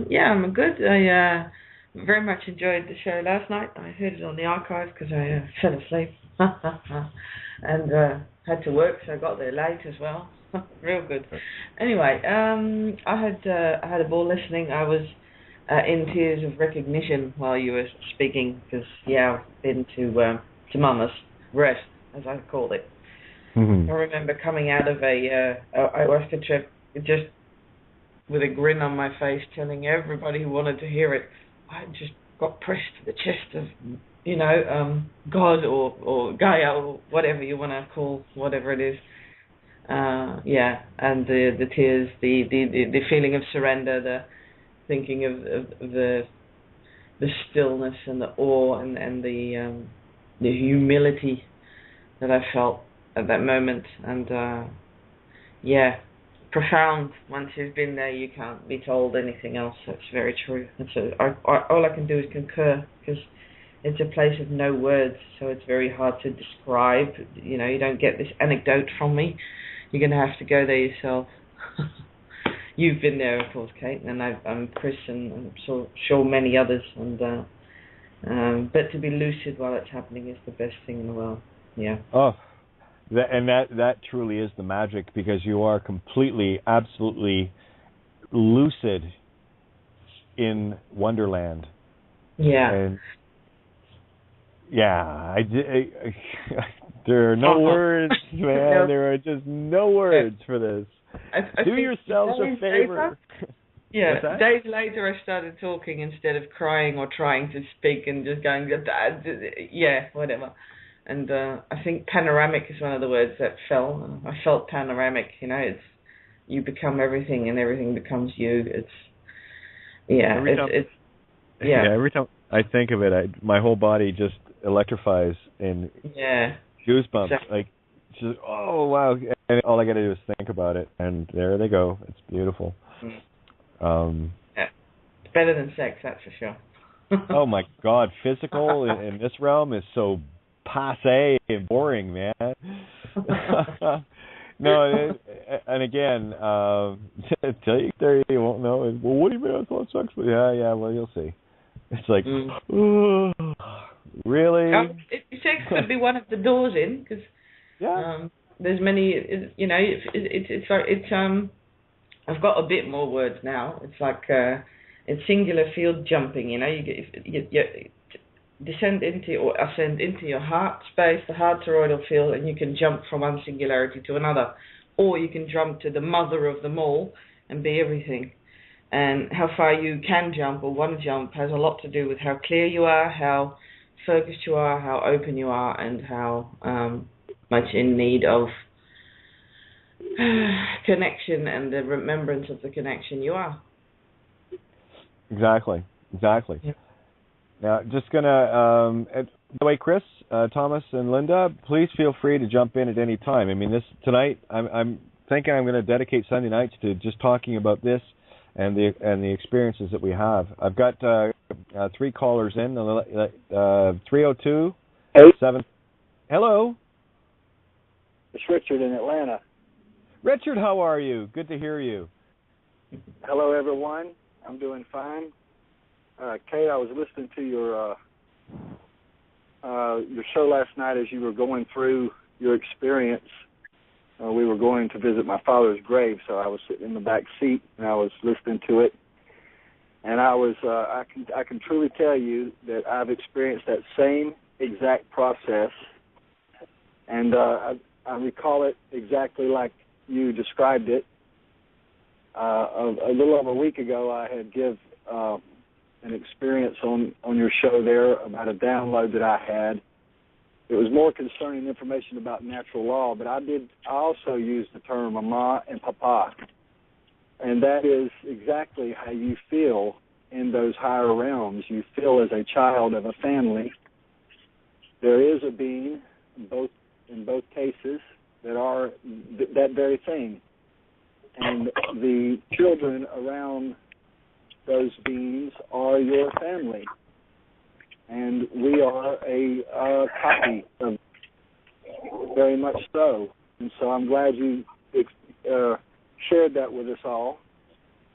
Yeah, I'm good. I very much enjoyed the show last night. I heard it on the archive because I fell asleep and had to work, so I got there late as well. Real good. Anyway, I had a ball listening. I was in tears of recognition while you were speaking because, yeah, I've been to Mama's Rest, as I called it. Mm-hmm. I remember coming out of a ayahuasca trip just with a grin on my face, telling everybody who wanted to hear it, I just got pressed to the chest of, God or Gaia or whatever you want to call whatever it is. Yeah, and the tears, the feeling of surrender, the thinking of the stillness and the awe and the humility that I felt at that moment, and yeah, profound. Once you've been there, you can't be told anything else. That's very true. And so all I can do is concur, because it's a place of no words, so it's very hard to describe. You don't get this anecdote from me. You're going to have to go there yourself. You've been there, of course, Kate, and I'm Chris, and I'm sure many others. And but to be lucid while it's happening is the best thing in the world. Yeah. Oh, That truly is the magic, because you are completely, absolutely lucid in Wonderland. Yeah. And yeah, there are no words, man. No. There are just no words for this. I Do yourselves a favor. Yeah, days later I started talking instead of crying or trying to speak and just going, yeah, whatever. And I think panoramic is one of the words that fell. I felt panoramic, it's you become everything and everything becomes you. Every time I think of it, my whole body just electrifies in goosebumps. Exactly. Like, just, oh, wow. And all I got to do is think about it, and there they go. It's beautiful. It's better than sex, that's for sure. Oh, my God. Physical in this realm is so passé and boring, man. No, and again, tell you there you won't know. Well, what do you mean I thought sex? Yeah, well, you'll see. It's like, really? Sex could be one of the doors in, because there's many, it's I've got a bit more words now. It's like it's singular field jumping. You descend into or ascend into your heart space, the heart toroidal field, and you can jump from one singularity to another, or you can jump to the mother of them all and be everything. And how far you can jump or want to jump has a lot to do with how clear you are, how focused you are, how open you are, and how much in need of connection and the remembrance of the connection you are. Exactly. Yeah. Now, just gonna. By the way, Chris, Thomas, and Linda, please feel free to jump in at any time. I mean, tonight, I'm thinking I'm going to dedicate Sunday nights to just talking about this and the experiences that we have. I've got 3 callers in. 302 7. Hello. It's Richard in Atlanta. Richard, how are you? Good to hear you. Hello, everyone. I'm doing fine. Kate, I was listening to your show last night as you were going through your experience. We were going to visit my father's grave, so I was sitting in the back seat and I was listening to it. And I can truly tell you that I've experienced that same exact process, and I recall it exactly like you described it. A little over a week ago, I had give an experience on your show there about a download that I had. It was more concerning information about natural law, but I also used the term mama and papa, and that is exactly how you feel in those higher realms. You feel as a child of a family. There is a being in both cases that are that very thing, and the children around those beings are your family, and we are a copy of, very much so. And so I'm glad you shared that with us all,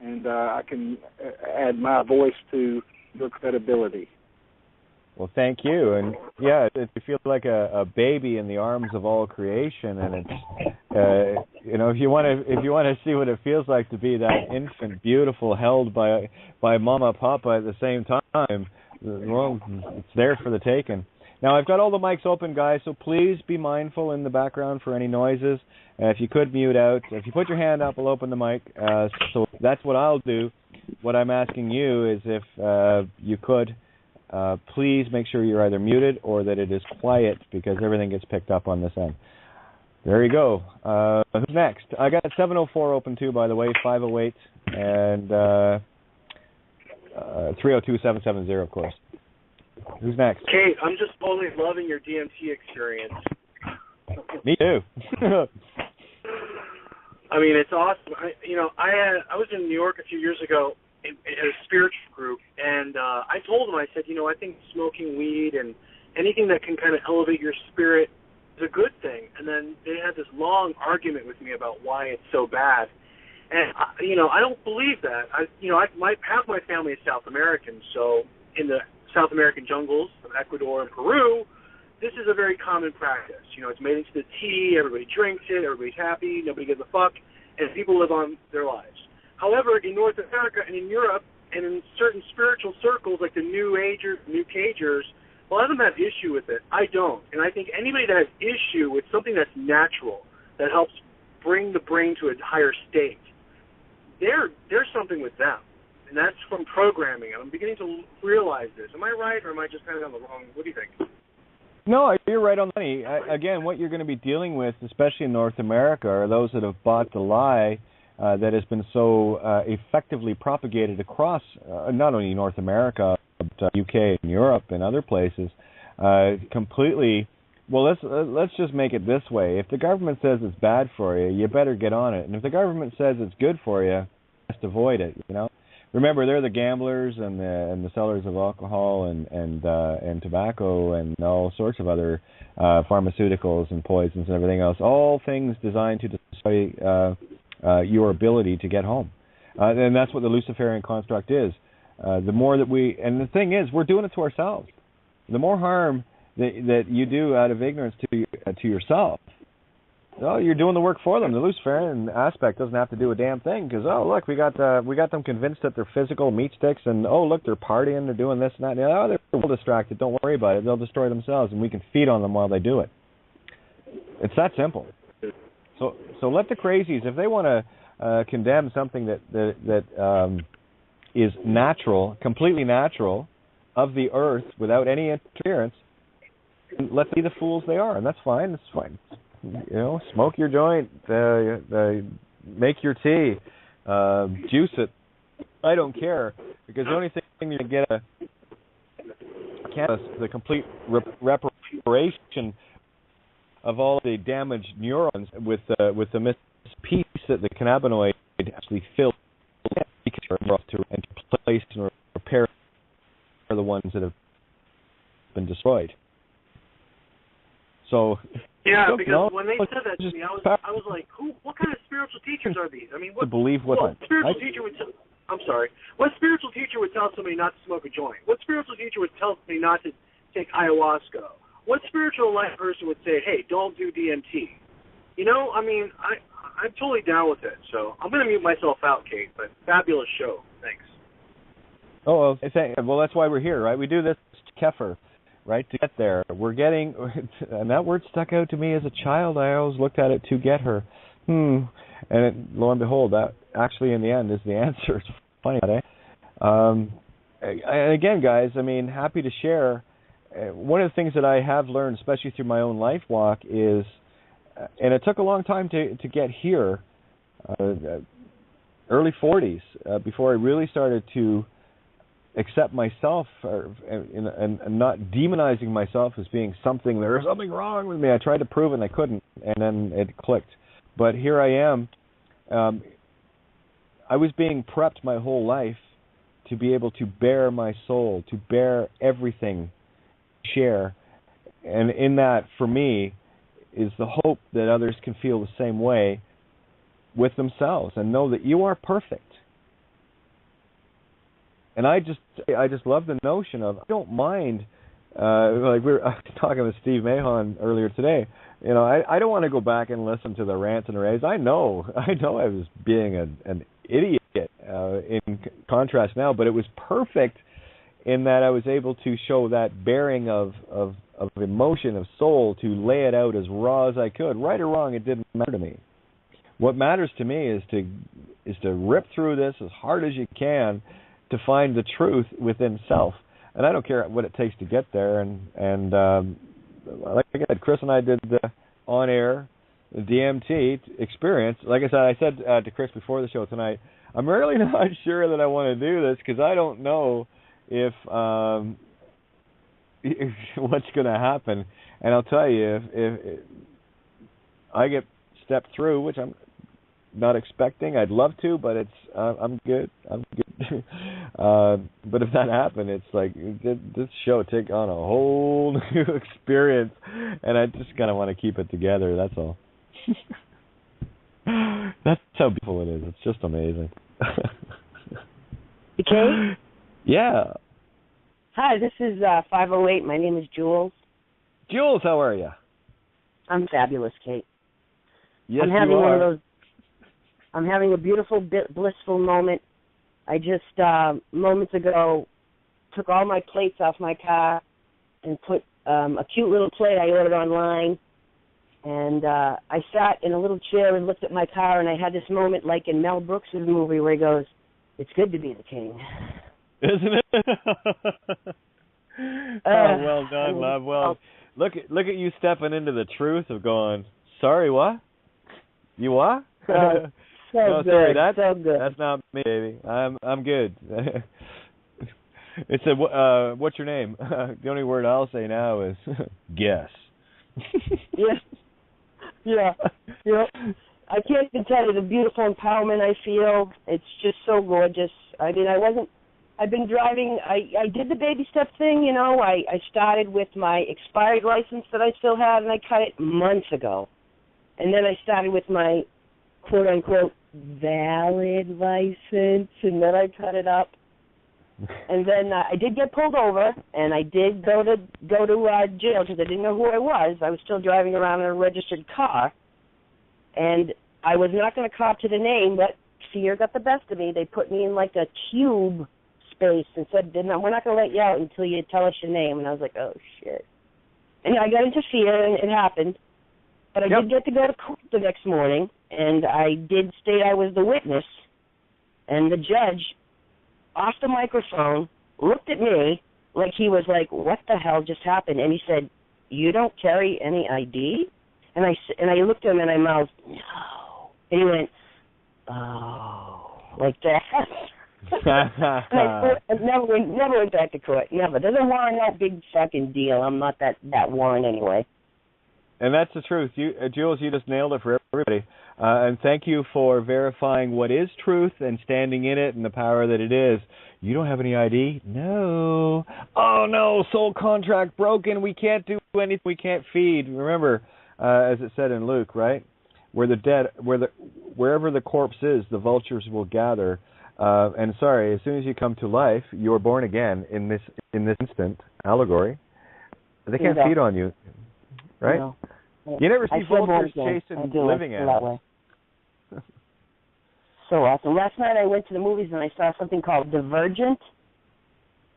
and I can add my voice to your credibility. Well, thank you. And yeah, you feel like a baby in the arms of all creation, and it's if you want to see what it feels like to be that infant, beautiful, held by mama, papa at the same time, well, it's there for the taking. Now, I've got all the mics open, guys, so please be mindful in the background for any noises. If you could mute out. If you put your hand up, I'll open the mic. So that's what I'll do. What I'm asking you is if you could, please make sure you're either muted or that it is quiet, because everything gets picked up on this end. There you go. Who's next? I got 704 open too, by the way, 508, and 302-770, of course. Who's next? Kate, I'm just totally loving your DMT experience. Me too. I mean, it's awesome. I was in New York a few years ago in a spiritual group, and I told them, I said, I think smoking weed and anything that can kind of elevate your spirit is a good thing. And then they had this long argument with me about why it's so bad. And, I don't believe that. Half my family is South American, so in the South American jungles of Ecuador and Peru, this is a very common practice. You know, it's made into the tea, everybody drinks it, everybody's happy, nobody gives a fuck, and people live on their lives. However, in North America and in Europe and in certain spiritual circles like the New Agers, New Cagers, a lot of them have issue with it. I don't. And I think anybody that has issue with something that's natural, that helps bring the brain to a higher state, there's something with them. And that's from programming. I'm beginning to realize this. Am I right, or am I just kind of on the wrong? What do you think? No, you're right on the money. Again, what you're going to be dealing with, especially in North America, are those that have bought the lie that has been so effectively propagated across not only North America, but UK and Europe and other places, completely. Well, let's just make it this way. If the government says it's bad for you, you better get on it. And if the government says it's good for you, just avoid it. You know. Remember, they're the gamblers and the sellers of alcohol and tobacco and all sorts of other pharmaceuticals and poisons and everything else. All things designed to destroy your ability to get home. And that's what the Luciferian construct is. The more that and the thing is, we're doing it to ourselves. The more harm that you do out of ignorance to yourself, well, you're doing the work for them. The Luciferian aspect doesn't have to do a damn thing because, oh, look, we got them convinced that they're physical meat sticks, and, oh, look, they're partying, they're doing this and that. And, oh, they're well distracted. Don't worry about it. They'll destroy themselves, and we can feed on them while they do it. It's that simple. So let the crazies, if they want to condemn something that is natural, completely natural, of the earth without any interference, let's be the fools they are, and that's fine. It's fine. You know, smoke your joint, make your tea, juice it. I don't care, because the only thing you can get the complete reparation of all the damaged neurons with the piece that the cannabinoid actually fills and place and repair the ones that have been destroyed. So. Yeah, because when they said that to me, I was like, what kind of spiritual teachers are these? I mean, what spiritual teacher would tell? I'm sorry. What spiritual teacher would tell somebody not to smoke a joint? What spiritual teacher would tell somebody not to take ayahuasca? What spiritual life person would say, hey, don't do DMT? You know, I mean, I'm totally down with it. So I'm going to mute myself out, Kate. But fabulous show. Thanks. Oh, well, that's why we're here, right? We do this kefir. Right, to get there. We're getting, and that word stuck out to me as a child. I always looked at it, to get her. And lo and behold, that actually in the end is the answer. It's funny, and again, guys, I mean, happy to share. One of the things that I have learned, especially through my own life walk, is, and it took a long time to get here, early 40s, before I really started to accept myself and not demonizing myself as being something, there's something wrong with me. I tried to prove it and I couldn't, and then it clicked. But here I am. I was being prepped my whole life to be able to bear my soul, to bear everything, share. And in that, for me, is the hope that others can feel the same way with themselves and know that you are perfect. And I just love the notion of, I don't mind, like we were talking with Steve Mahon earlier today, you know, I don't want to go back and listen to the rants and raves. I know I was being an idiot in contrast now, but it was perfect in that I was able to show that bearing of emotion, of soul, to lay it out as raw as I could. Right or wrong, it didn't matter to me. What matters to me is to rip through this as hard as you can, to find the truth within self. And I don't care what it takes to get there. And like I said, Chris and I did the on-air DMT experience. Like I said to Chris before the show tonight, I'm really not sure that I want to do this because I don't know if what's going to happen. And I'll tell you, if I get stepped through, which I'm not expecting, I'd love to, but I'm good. But if that happened, it's like this show take on a whole new experience, and I just kind of want to keep it together. That's all. That's how beautiful it is. It's just amazing. Okay. Yeah. Hi, this is 508. My name is Jules. Jules, how are you? I'm fabulous, Kate. Yes, I'm having you are. one of those. I'm having a beautiful, blissful moment. I just moments ago took all my plates off my car and put a cute little plate I ordered online. And I sat in a little chair and looked at my car, and I had this moment like in Mel Brooks' movie where he goes, "It's good to be the king." Isn't it? Oh, well done, love. Well, look at you stepping into the truth of going, sorry, what? You what? So no, good. sorry, So good. that's not me, baby. I'm good. It's a what's your name? The only word I'll say now is guess. Yeah. I can't even tell you the beautiful empowerment I feel. It's just so gorgeous. I mean, I've been driving. I did the baby step thing, you know. I started with my expired license that I still had, and I cut it months ago. And then I started with my quote-unquote valid license, and then I cut it up. And then I did get pulled over, and I did go to jail because I didn't know who I was. I was still driving around in a registered car, and I was not going to cop to the name, but fear got the best of me. They put me in like a cube space and said, "We're not going to let you out until you tell us your name." And I was like, "Oh shit!" And I got into fear, and it happened. But I did get to go to court the next morning, and I did state I was the witness, and the judge, off the microphone, looked at me like he was like, "What the hell just happened?" And he said, "You don't carry any ID?" And I looked at him and I mouthed, "No." And he went, "Oh," like that. And I never went back to court. Never. Doesn't warrant that big fucking deal. I'm not that warrant anyway. And that's the truth. Jules, you just nailed it for everybody. And thank you for verifying what is truth and standing in it and the power that it is. You don't have any ID? No. Oh, no, soul contract broken. We can't do anything. We can't feed. Remember, as it said in Luke, right? Wherever the corpse is, the vultures will gather. And sorry, as soon as you come to life, you're born again in this instant allegory. They can't feed on you, right? No. You never see vultures chasing living animals. So awesome. Last night I went to the movies and I saw something called Divergent.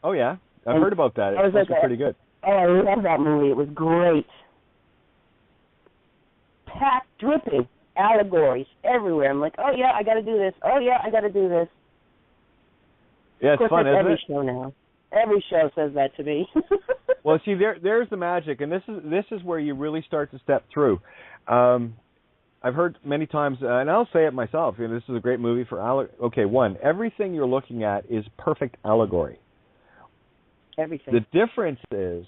Oh, yeah. I've heard about that. It was pretty good. Oh, I love that movie. It was great. Packed, dripping, allegories everywhere. I'm like, oh, yeah, I got to do this. Oh, yeah, I got to do this. Yeah, it's fun, isn't it? Every show now. Every show says that to me. Well, see, there's the magic, and this is where you really start to step through. I've heard many times, and I'll say it myself, this is a great movie for one, everything you're looking at is perfect allegory. Everything. The difference is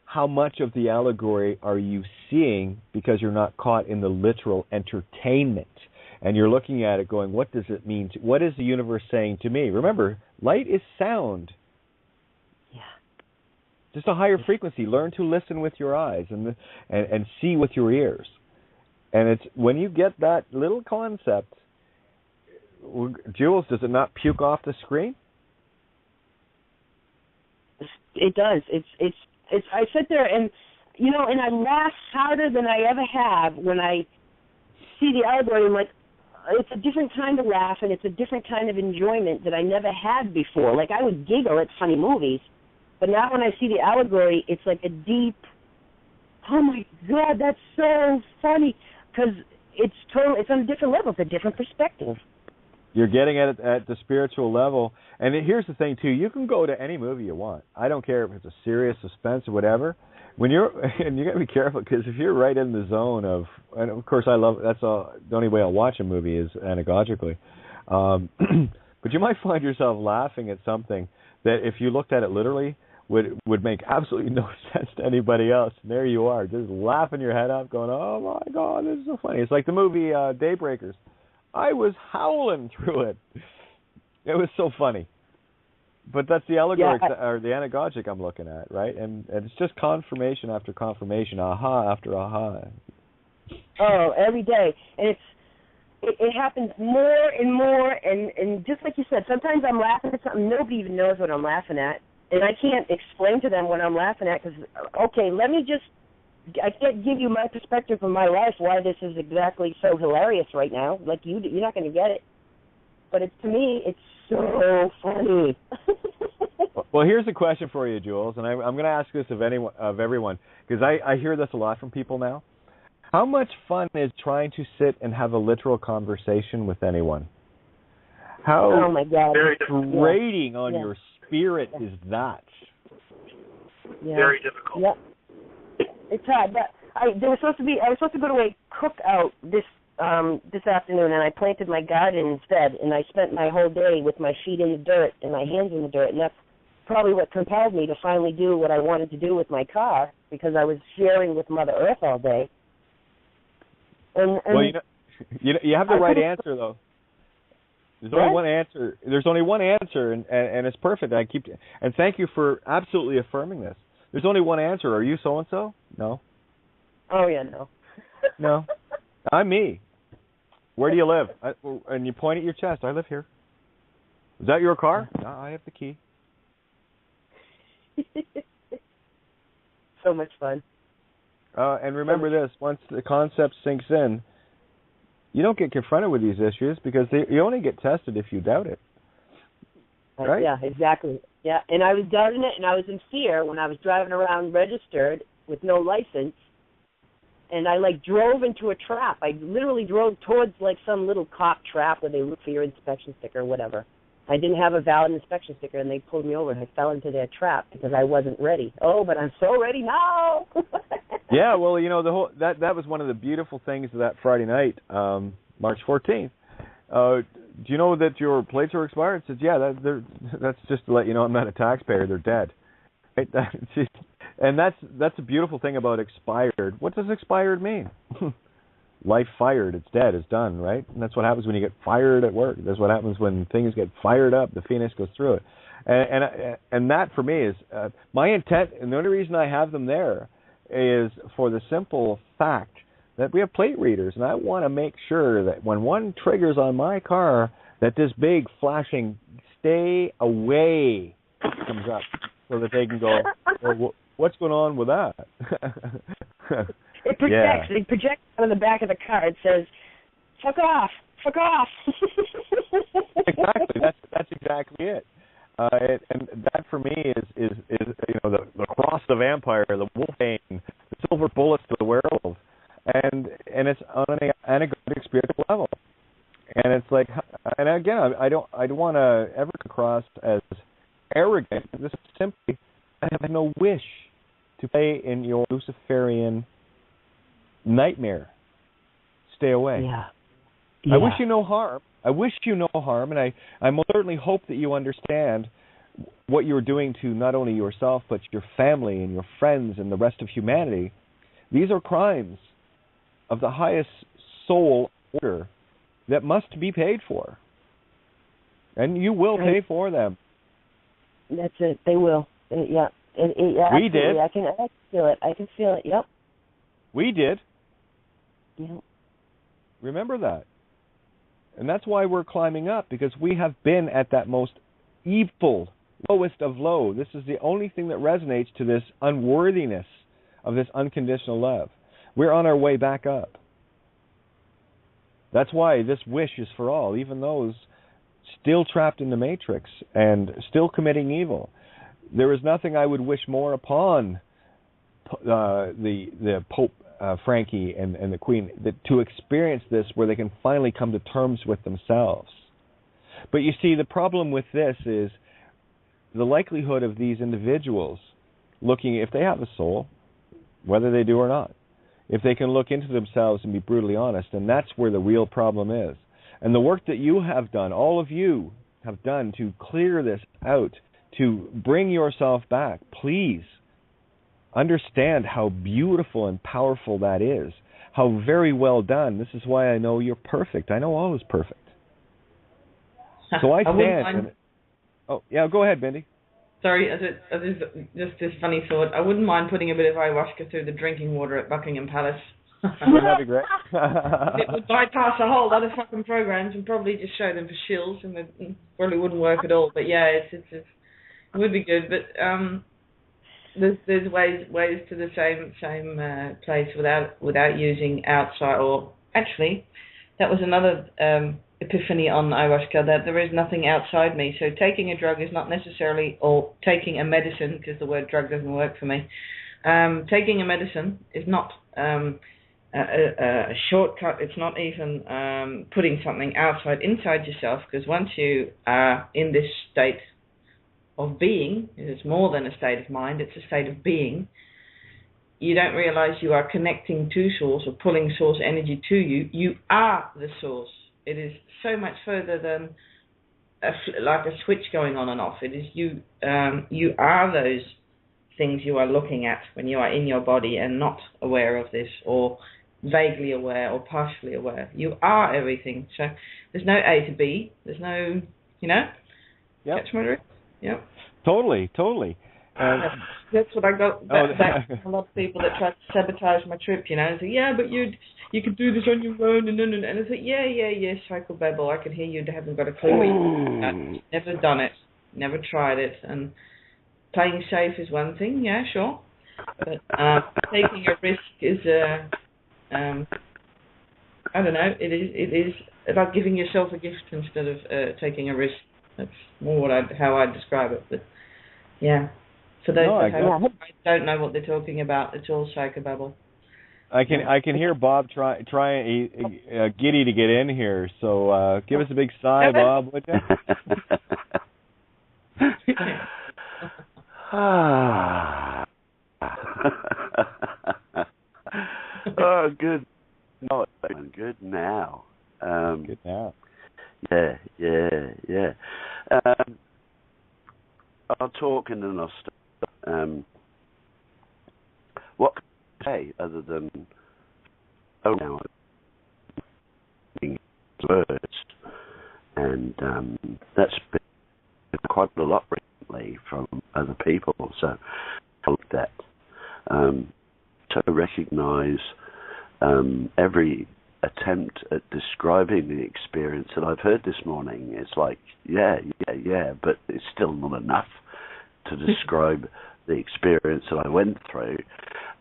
how much of the allegory are you seeing because you're not caught in the literal entertainment. And you're looking at it going, what does it mean? What is the universe saying to me? Remember, light is sound. Yeah. Just a higher frequency. Learn to listen with your eyes and see with your ears. And it's when you get that little concept, Jules, does it not puke off the screen? It does. It's. I sit there and I laugh harder than I ever have when I see the allegory. I'm like, it's a different kind of laugh and it's a different kind of enjoyment that I never had before. Like I would giggle at funny movies, but now when I see the allegory, it's like a deep, oh my God, that's so funny, because it's on a different level. It's a different perspective. You're getting at it at the spiritual level. And here's the thing, too. You can go to any movie you want. I don't care if it's a serious suspense or whatever. And you got to be careful, because if you're right in the zone of, and of course the only way I'll watch a movie is anagogically. But you might find yourself laughing at something that if you looked at it literally would make absolutely no sense to anybody else. And there you are, just laughing your head up, going, oh my God, this is so funny. It's like the movie Daybreakers. I was howling through it. It was so funny. But that's the allegory, or the anagogic I'm looking at, right? And it's just confirmation after confirmation, aha after aha. Oh, every day. And it happens more and more, and just like you said, sometimes I'm laughing at something, nobody even knows what I'm laughing at, and I can't explain to them what I'm laughing at, because, okay, let me just give you my perspective from my life why this is exactly so hilarious right now. Like you're not going to get it, but to me, it's so funny. Well, here's a question for you, Jules, and I'm going to ask this of everyone, because I hear this a lot from people now. How much fun is trying to sit and have a literal conversation with anyone? How oh my God, grating on your spirit is that? Yeah. Very difficult. Yeah. It's hard. But I was supposed to go to a cookout this afternoon, and I planted my garden instead, and I spent my whole day with my feet in the dirt and my hands in the dirt, and that's probably what compelled me to finally do what I wanted to do with my car, because I was sharing with Mother Earth all day. And well, you have the right answer though. There's only one answer. There's only one answer, and it's perfect. And thank you for absolutely affirming this. There's only one answer. Are you so and so? No. Oh yeah, no. No. I'm me. Where do you live? And you point at your chest. I live here. Is that your car? No, I have the key. So much fun. And remember this: once the concept sinks in, you don't get confronted with these issues because you only get tested if you doubt it. Right? Yeah, exactly. Yeah, and I was doubting it, and I was in fear when I was driving around registered with no license, and I drove into a trap. I literally drove towards some little cop trap where they look for your inspection sticker or whatever. I didn't have a valid inspection sticker, and they pulled me over, and I fell into their trap because I wasn't ready. Oh, but I'm so ready now. Yeah, well, that was one of the beautiful things of that Friday night, March 14th. Do you know that your plates are expired? I said, yeah, that's just to let you know I'm not a taxpayer. They're dead. Right? And that's a beautiful thing about expired. What does expired mean? Life fired. It's dead. It's done, right? And that's what happens when you get fired at work. That's what happens when things get fired up. The phoenix goes through it. And that, for me, is my intent. And the only reason I have them there is for the simple fact that we have plate readers, and I want to make sure that when one triggers on my car, that this big flashing "stay away" comes up, so that they can go, well, what's going on with that? It projects. Yeah. It projects on the back of the car. It says, "Fuck off, fuck off." Exactly. That's exactly it. And that for me is the cross of vampire, the wolfbane, the silver bullets to the werewolf, and it's on an anagogic spiritual level. And it's like, and again, I don't want to ever come across as arrogant. This is simply, I have no wish to play in your Luciferian nightmare. Stay away. Yeah. I wish you no harm. And I most certainly hope that you understand what you're doing to not only yourself, but your family and your friends and the rest of humanity. These are crimes of the highest soul order that must be paid for. And you will pay for them. That's it. They will. Yeah. We did. I can feel it. I can feel it. Yep. We did. Yep. Remember that. And that's why we're climbing up, because we have been at that most evil, lowest of low. This is the only thing that resonates to this unworthiness of this unconditional love. We're on our way back up. That's why this wish is for all, even those still trapped in the matrix and still committing evil. There is nothing I would wish more upon the Pope Frankie and the Queen, to experience this where they can finally come to terms with themselves. But you see, the problem with this is the likelihood of these individuals looking, if they have a soul, whether they do or not, if they can look into themselves and be brutally honest, and that's where the real problem is. And the work that you have done, all of you have done to clear this out, to bring yourself back, please understand how beautiful and powerful that is, how very well done. This is why I know you're perfect. I know all is perfect. So I stand. Oh, yeah, go ahead, Bindi. Sorry, just this funny thought. I wouldn't mind putting a bit of ayahuasca through the drinking water at Buckingham Palace. Wouldn't that be great? It would bypass a whole lot of fucking programs and probably just show them for shills, and it probably wouldn't work at all. But yeah, it would be good. But there's ways to the same place without using outside. Or actually, that was another epiphany on ayahuasca, that there is nothing outside me. So taking a drug is not necessarily, or taking a medicine, because the word drug doesn't work for me. Taking a medicine is not a shortcut. It's not even putting something inside yourself, because once you are in this state of being, it's more than a state of mind, it's a state of being, you don't realize you are connecting to source or pulling source energy to you. You are the source. It is so much further than like a switch going on and off. It is you. You are those things you are looking at when you are in your body and not aware of this, or vaguely aware or partially aware. You are everything. So there's no A to B. There's no, Yep. Catch my drift? Yep. Totally. That's what I got back from a lot of people that try to sabotage my trip, and say, yeah, but you can do this on your own, and I say, yeah, psychobabble. I can hear you haven't got a clue what you're doing. Never done it, never tried it, and playing safe is one thing, yeah, sure, but taking a risk is, I don't know, it is about giving yourself a gift instead of taking a risk. That's more how I describe it, but yeah. For those that don't know what they're talking about, it's all psychobabble. I can hear Bob trying giddy to get in here. So give us a big sigh, Bob, would you? Oh, good. No, good now. Good now. Yeah. I'll talk and then I'll stop. What can I say other than now words, and that's been quite a lot recently from other people. So I looked at to recognise every attempt at describing the experience that I've heard this morning. It's like, yeah, but it's still not enough to describe the experience that I went through.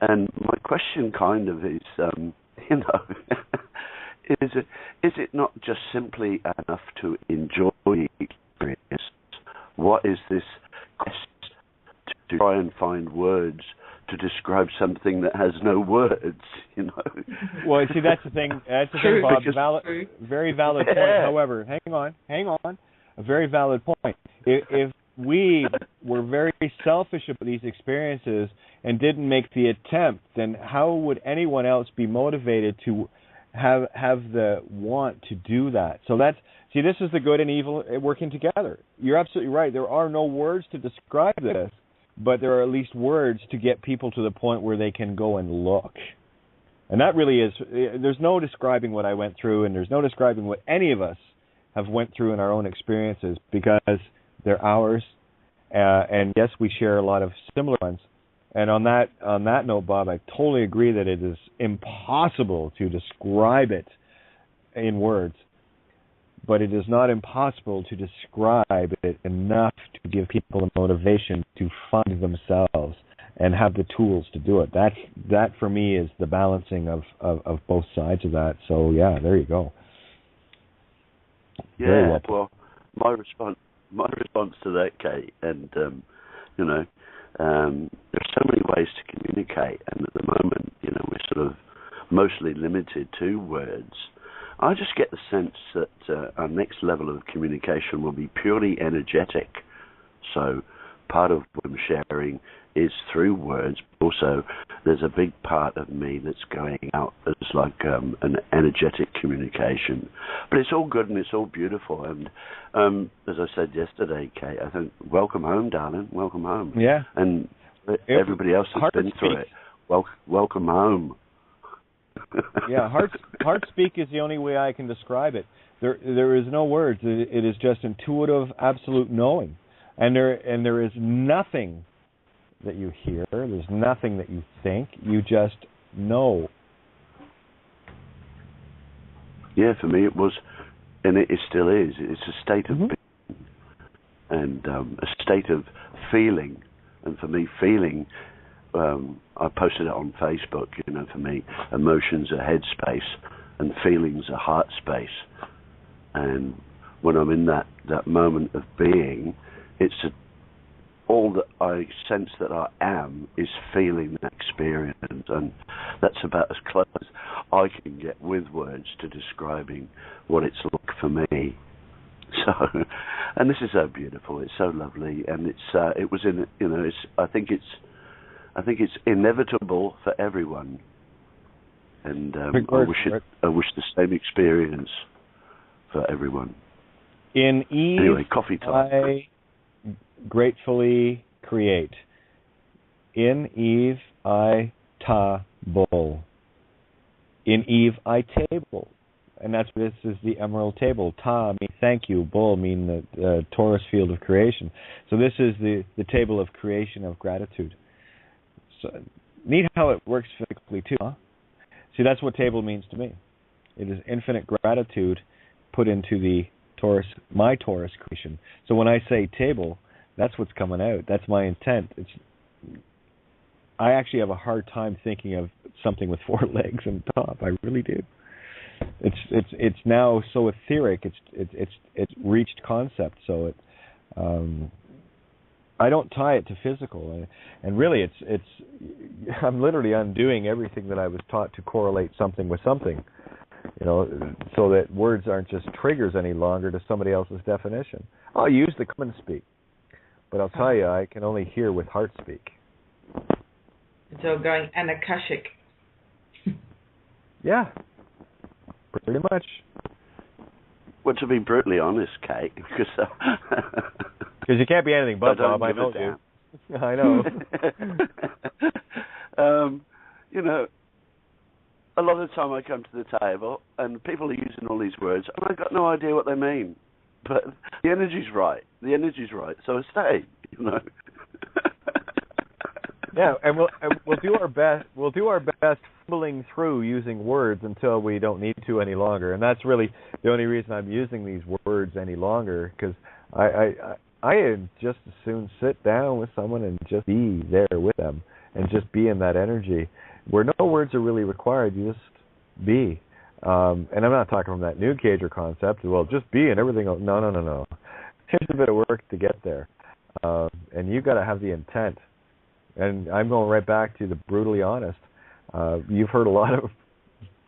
And my question kind of is, is it not just simply enough to enjoy the experience? What is this quest to try and find words to describe something that has no words, Well, see, that's the thing. That's the thing, Bob. Very valid point. However, hang on. A very valid point. If we were very selfish about these experiences and didn't make the attempt, then how would anyone else be motivated to have the want to do that? So this is the good and evil working together. You're absolutely right. There are no words to describe this, but there are at least words to get people to the point where they can go and look. And that really is, there's no describing what I went through, and there's no describing what any of us have went through in our own experiences, because they're ours. And yes, we share a lot of similar ones. And on that note, Bob, I totally agree that it is impossible to describe it in words. But it is not impossible to describe it enough to give people the motivation to find themselves and have the tools to do it. That for me is the balancing of both sides of that. So yeah, there you go. Yeah, well, my response to that, Kate, and there's so many ways to communicate, and at the moment, we're sort of mostly limited to words. I just get the sense that our next level of communication will be purely energetic. So part of what I'm sharing is through words. Also, there's a big part of me that's going out as like an energetic communication. But it's all good and it's all beautiful. And as I said yesterday, Kate, I think, welcome home, darling. Welcome home. Yeah. And everybody else has been through it. Welcome home. Yeah, heart speak is the only way I can describe it. There is no words. It is just intuitive, absolute knowing, and there is nothing that you hear. There's nothing that you think. You just know. Yeah, for me it was, and it still is. It's a state of being and a state of feeling And for me, feeling, I posted it on Facebook, for me, emotions are head space and feelings are heart space. And when I'm in that moment of being, it's all that I sense that I am is feeling that experience, and that's about as close as I can get with words to describing what it's like for me. So, and this is so beautiful. It's so lovely, and it was in I think it's inevitable for everyone, and I wish the same experience for everyone. In Eve, anyway, coffee time. I gratefully create. In Eve, I ta-bull. In Eve, I table. And this is the emerald table. Ta means thank you, bull mean the Taurus field of creation. So this is the table of creation of gratitude. So neat how it works physically too, huh? See, that's what table means to me. It is infinite gratitude put into the my Taurus creation. So when I say table, that's what's coming out. That's my intent. I actually have a hard time thinking of something with 4 legs and top. I really do. It's now so etheric. It's reached concept. So I don't tie it to physical. And really, I'm literally undoing everything that I was taught to correlate something with something. So that words aren't just triggers any longer to somebody else's definition. I'll use the common speak, but I'll tell you, I can only hear with heart speak. So going anakashic. Yeah, pretty much. Well, to be brutally honest, Kate, because you can't be anything but Bob. I know you. I know. A lot of the time I come to the table and people are using all these words and I've got no idea what they mean. But the energy's right. So I stay, Yeah, and we'll do our best. We'll do our best fumbling through using words until we don't need to any longer. And that's really the only reason I'm using these words any longer, because I just as soon sit down with someone and just be there with them and just be in that energy. Where no words are really required, you just be. And I'm not talking from that New Cager concept, well, just be and everything else. No. There's a bit of work to get there. And you got to have the intent. And I'm going right back to the brutally honest. You've heard a lot of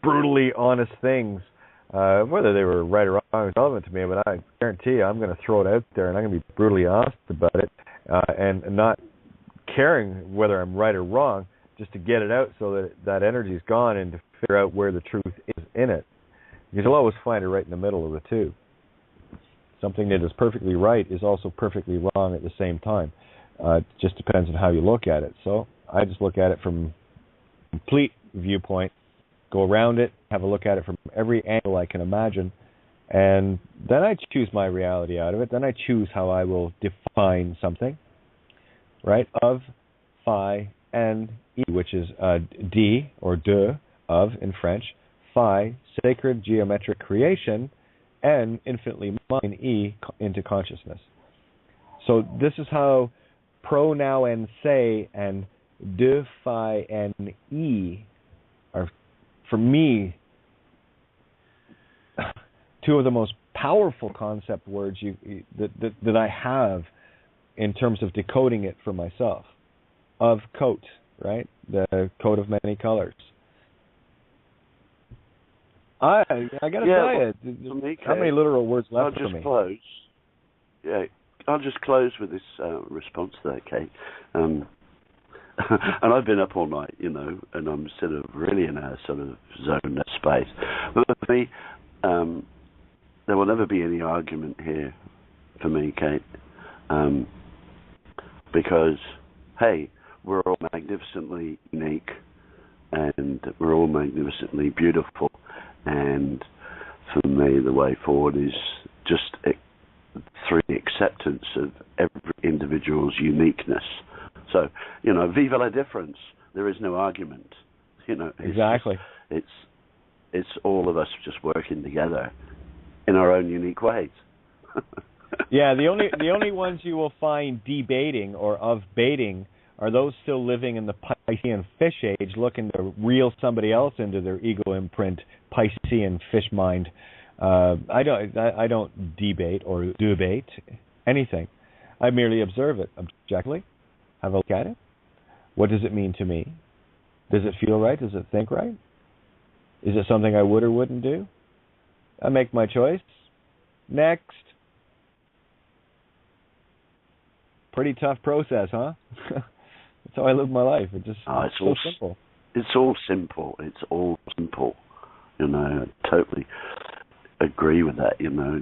brutally honest things, whether they were right or wrong is relevant to me, but I guarantee you I'm going to throw it out there and I'm going to be brutally honest about it, and not caring whether I'm right or wrong, just to get it out so that energy's gone and to figure out where the truth is in it. Because you'll always find it right in the middle of the two. Something that is perfectly right is also perfectly wrong at the same time. It just depends on how you look at it. So I just look at it from a complete viewpoint, go around it, have a look at it from every angle I can imagine, and then I choose my reality out of it. Then I choose how I will define something, right, of, phi, and E, which is D, or de, of in French, phi, sacred geometric creation, and infinitely mine, E, into consciousness. So this is how pro, now, and say, and de, phi, and E are, for me, two of the most powerful concept words that I have in terms of decoding it for myself. Of coat, right? The coat of many colors. I gotta tell you, how many literal words left for me? I'll just close with this response there, Kate. And I've been up all night, and I'm sort of really in a sort of zone, that space. But for me, there will never be any argument here for me, Kate, because, hey, we're all magnificently unique, and we're all magnificently beautiful. And for me, the way forward is just through the acceptance of every individual's uniqueness. So, viva la difference. There is no argument. Exactly. It's all of us just working together in our own unique ways. Yeah, the only ones you will find debating or of baiting are those still living in the Piscean fish age, looking to reel somebody else into their ego imprint, Piscean fish mind. I don't debate or debate anything. I merely observe it objectively, have a look at it. What does it mean to me? Does it feel right? Does it think right? Is it something I would or wouldn't do? I make my choice. Next. Pretty tough process, huh? That's how I live my life. It's just it's so simple. It's all simple. It's all simple. You know, I totally agree with that. You know,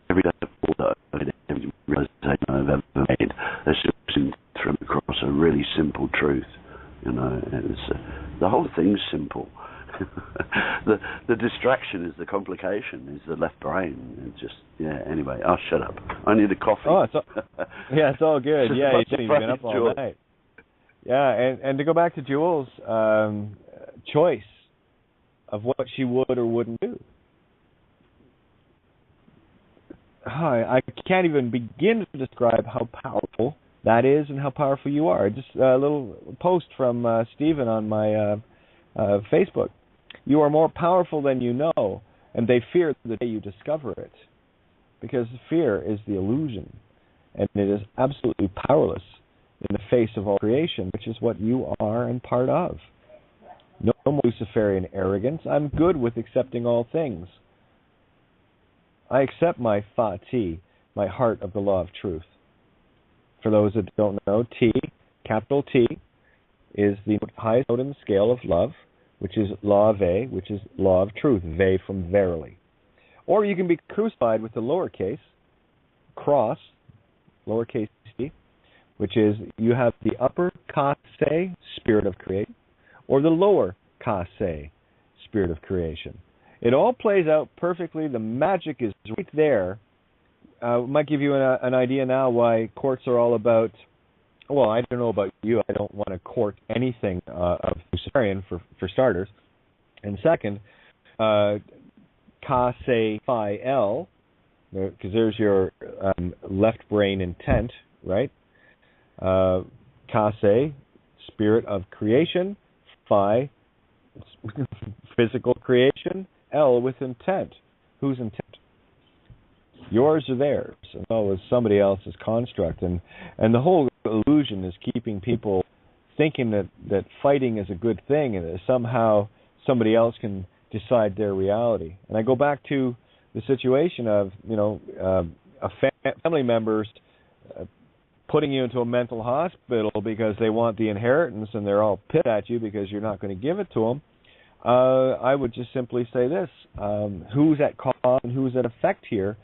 every day that every realization I've ever made has just been thrown across a really simple truth. You know, it's the whole thing's simple. the distraction is the complication, is the left brain. It's just, anyway, I'll shut up. I need a coffee. Oh, it's all good. Yeah, you've been up all night. Yeah, and to go back to Jules' choice of what she would or wouldn't do. I can't even begin to describe how powerful that is and how powerful you are. Just a little post from Stephen on my Facebook. You are more powerful than you know, and they fear the day you discover it. Because fear is the illusion, and it is absolutely powerless in the face of all creation, which is what you are and part of. No more Luciferian arrogance. I'm good with accepting all things. I accept my Fa-Ti, my heart of the law of truth. For those that don't know, T, capital T, is the highest note in the scale of love, which is law Ve, which is law of truth, Ve from verily. Or you can be crucified with the lowercase, cross, lowercase t, which is you have the upper Ka-Se, spirit of creation, or the lower Ka-Se, spirit of creation. It all plays out perfectly. The magic is right there. Might give you an idea now why courts are all about. Well, I don't know about you. I don't want to court anything of Luciferian for starters. And second, Ka-Se Phi L, because there's your left brain intent, right? Ka-Se, spirit of creation, Phi, physical creation, L with intent. Whose intent? Yours or theirs? And so is somebody else's construct. And the whole illusion is keeping people thinking that fighting is a good thing and that somehow somebody else can decide their reality. And I go back to the situation of, family members putting you into a mental hospital because they want the inheritance and they're all pissed at you because you're not going to give it to them. I would just simply say this, who's at cause and who's at effect here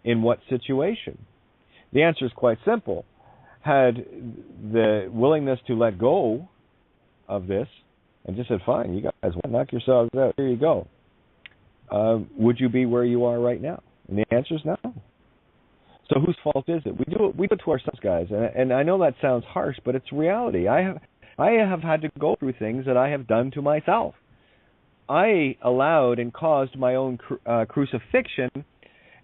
in what situation? The answer is quite simple. Had the willingness to let go of this and just said, fine, you guys want to knock yourselves out, here you go, would you be where you are right now? And the answer is no. So whose fault is it? We do it to ourselves, guys. And I know that sounds harsh, but it's reality. I have had to go through things that I have done to myself. I allowed and caused my own crucifixion,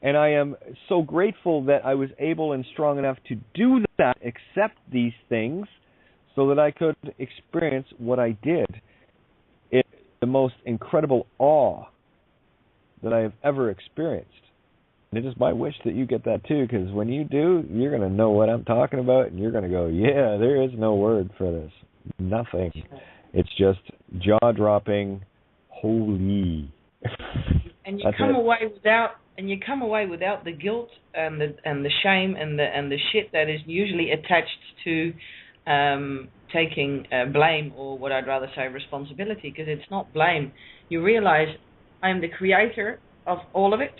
and I am so grateful that I was able and strong enough to do that, accept these things, so that I could experience what I did. It's the most incredible awe that I have ever experienced. And it is my wish that you get that too, because when you do, you're going to know what I'm talking about, and you're going to go, yeah, there is no word for this. Nothing. It's just jaw-dropping, holy. And you come away without the guilt and the shame and the shit that is usually attached to taking blame, or what I'd rather say responsibility, because it's not blame. You realize I'm the creator of all of it,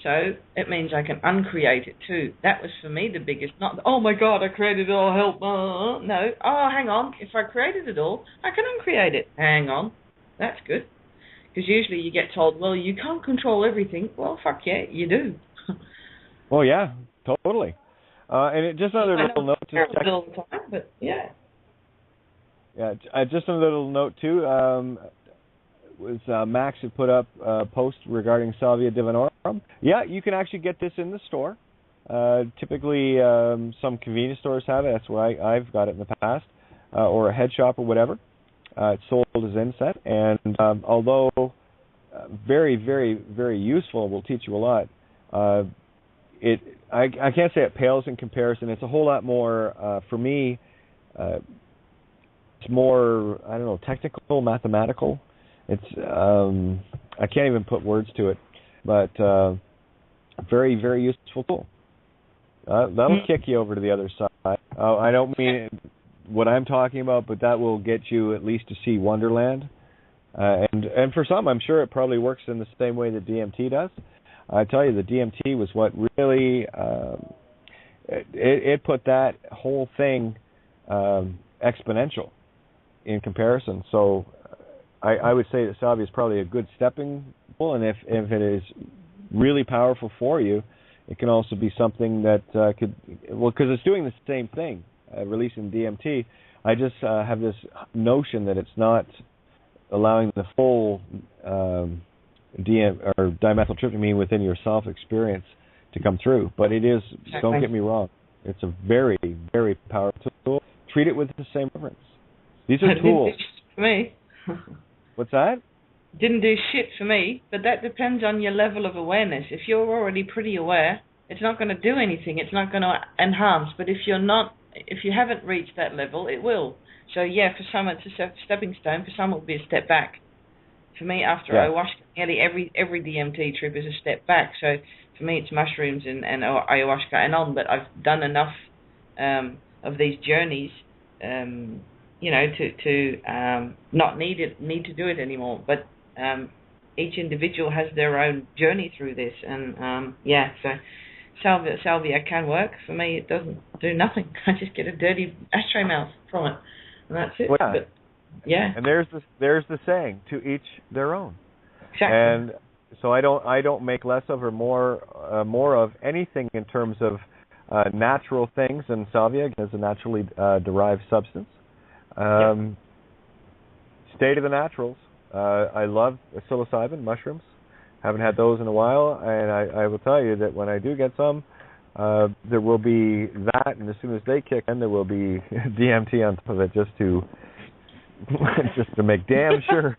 so it means I can uncreate it too. That was for me the biggest, not, oh my God, I created it all, help, no, oh hang on, if I created it all, I can uncreate it. Hang on, that's good. Because usually you get told, well, you can't control everything. Well, fuck yeah, you do. Well, yeah, totally. And just another little note to check. All the time, but yeah. Yeah, just a little note too. Was Max had put up a post regarding Salvia Divinorum. from. Yeah, you can actually get this in the store. Typically, some convenience stores have it. That's where I've got it in the past, or a head shop or whatever. It's sold as inset, and although very, very, very useful, will teach you a lot. I can't say it pales in comparison. It's a whole lot more for me. It's more, I don't know, technical, mathematical. It's I can't even put words to it, but very, very useful tool. That'll kick you over to the other side. I don't mean what I'm talking about, but that will get you at least to see Wonderland. And for some, I'm sure it probably works in the same way that DMT does. I tell you, the DMT was what really it put that whole thing exponential in comparison. So I would say that salvia is probably a good stepping stool, and if it is really powerful for you, it can also be something that because it's doing the same thing, releasing DMT. I just have this notion that it's not allowing the full dimethyltryptamine within your self experience to come through. But it is, don't get me wrong, it's a very, very powerful tool. Treat it with the same reverence. These are tools. For me. What's that? Didn't do shit for me, but that depends on your level of awareness. If you're already pretty aware, it's not going to do anything. It's not going to enhance. But if you haven't reached that level, it will. So yeah, for some it's a stepping stone. For some it will be a step back. For me, after ayahuasca, nearly every DMT trip is a step back. So for me, it's mushrooms and ayahuasca and on. But I've done enough of these journeys, to not need to do it anymore. But each individual has their own journey through this, and so salvia can work. For me, it doesn't do nothing. I just get a dirty ashtray mouth from it, and that's it. Well, yeah. But, yeah. And there's the saying, to each their own. Exactly. And so I don't make less of or more of anything in terms of natural things, and salvia is a naturally derived substance. State of the naturals. I love psilocybin mushrooms. Haven't had those in a while, and I will tell you that when I do get some, there will be that, and as soon as they kick in, there will be DMT on top of it, just to make damn sure.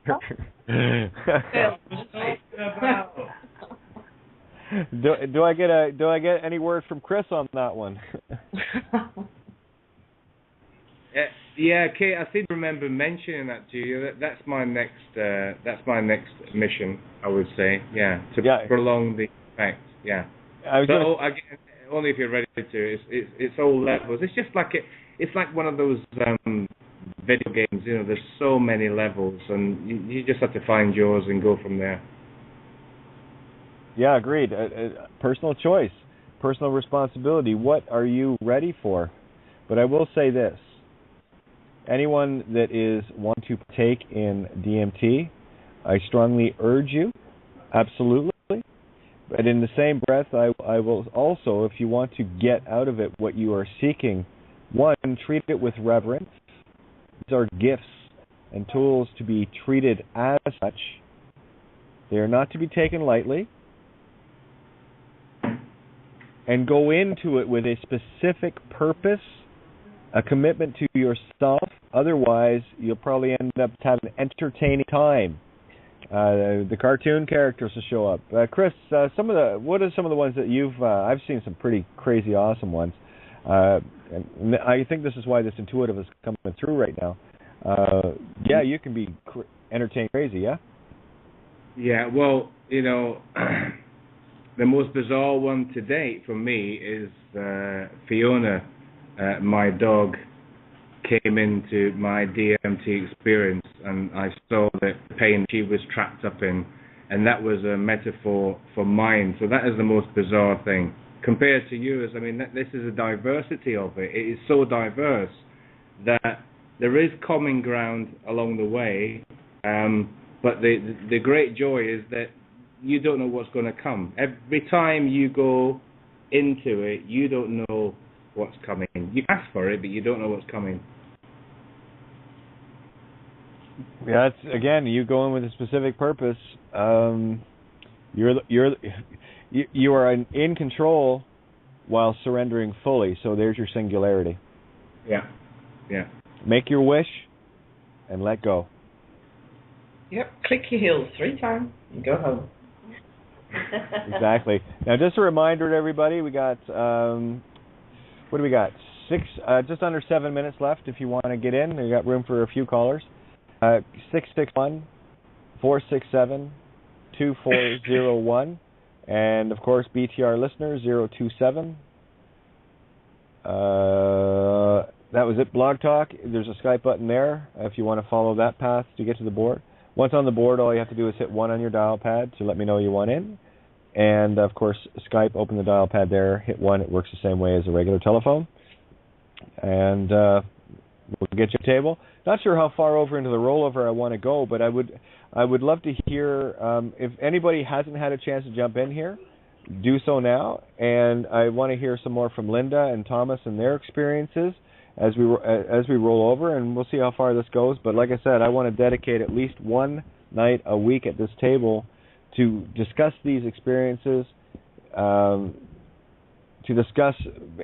Do I get any word from Chris on that one? Yeah, Kate, I seem to remember mentioning that to you. That's my next mission, I would say. Yeah, to prolong the effect. Yeah. Again, only if you're ready to. It's all levels. It's just like it's like one of those video games. There's so many levels, and you just have to find yours and go from there. Yeah, agreed. Personal choice, personal responsibility. What are you ready for? But I will say this. Anyone that want to partake in DMT, I strongly urge you, absolutely. But in the same breath, I will also, if you want to get out of it what you are seeking, one, treat it with reverence. These are gifts and tools to be treated as such. They are not to be taken lightly. And go into it with a specific purpose, a commitment to yourself. Otherwise, you'll probably end up having an entertaining time. The cartoon characters will show up. Chris, what are some of the ones that you've? I've seen some pretty crazy, awesome ones. And I think this is why this intuitive is coming through right now. You can be entertaining crazy, yeah. Yeah, well, the most bizarre one to date for me is Fiona. My dog came into my DMT experience, and I saw the pain she was trapped up in, and that was a metaphor for mine. So that is the most bizarre thing. Compared to yours, I mean, this is a diversity of it. It is so diverse that there is common ground along the way, but the great joy is that you don't know what's going to come. Every time you go into it, you don't know what's coming. You ask for it, but you don't know what's coming. Yeah, again, you go in with a specific purpose. You are in control while surrendering fully. So there's your singularity. Yeah. Make your wish and let go. Yep. Click your heels 3 times and go home. Exactly. Now, just a reminder to everybody, we got what do we got? Just under 7 minutes left. If you want to get in, we got room for a few callers. 661-467-2401, and of course BTR listener 027. That was it. Blog Talk. There's a Skype button there if you want to follow that path to get to the board. Once on the board, all you have to do is hit 1 on your dial pad to let me know you want in. And, of course, Skype, open the dial pad there, hit 1. It works the same way as a regular telephone. And we'll get you a table. Not sure how far over into the rollover I want to go, but I would love to hear, if anybody hasn't had a chance to jump in here, do so now. And I want to hear some more from Linda and Thomas and their experiences as we roll over, and we'll see how far this goes. But like I said, I want to dedicate at least one night a week at this table to discuss these experiences, to discuss,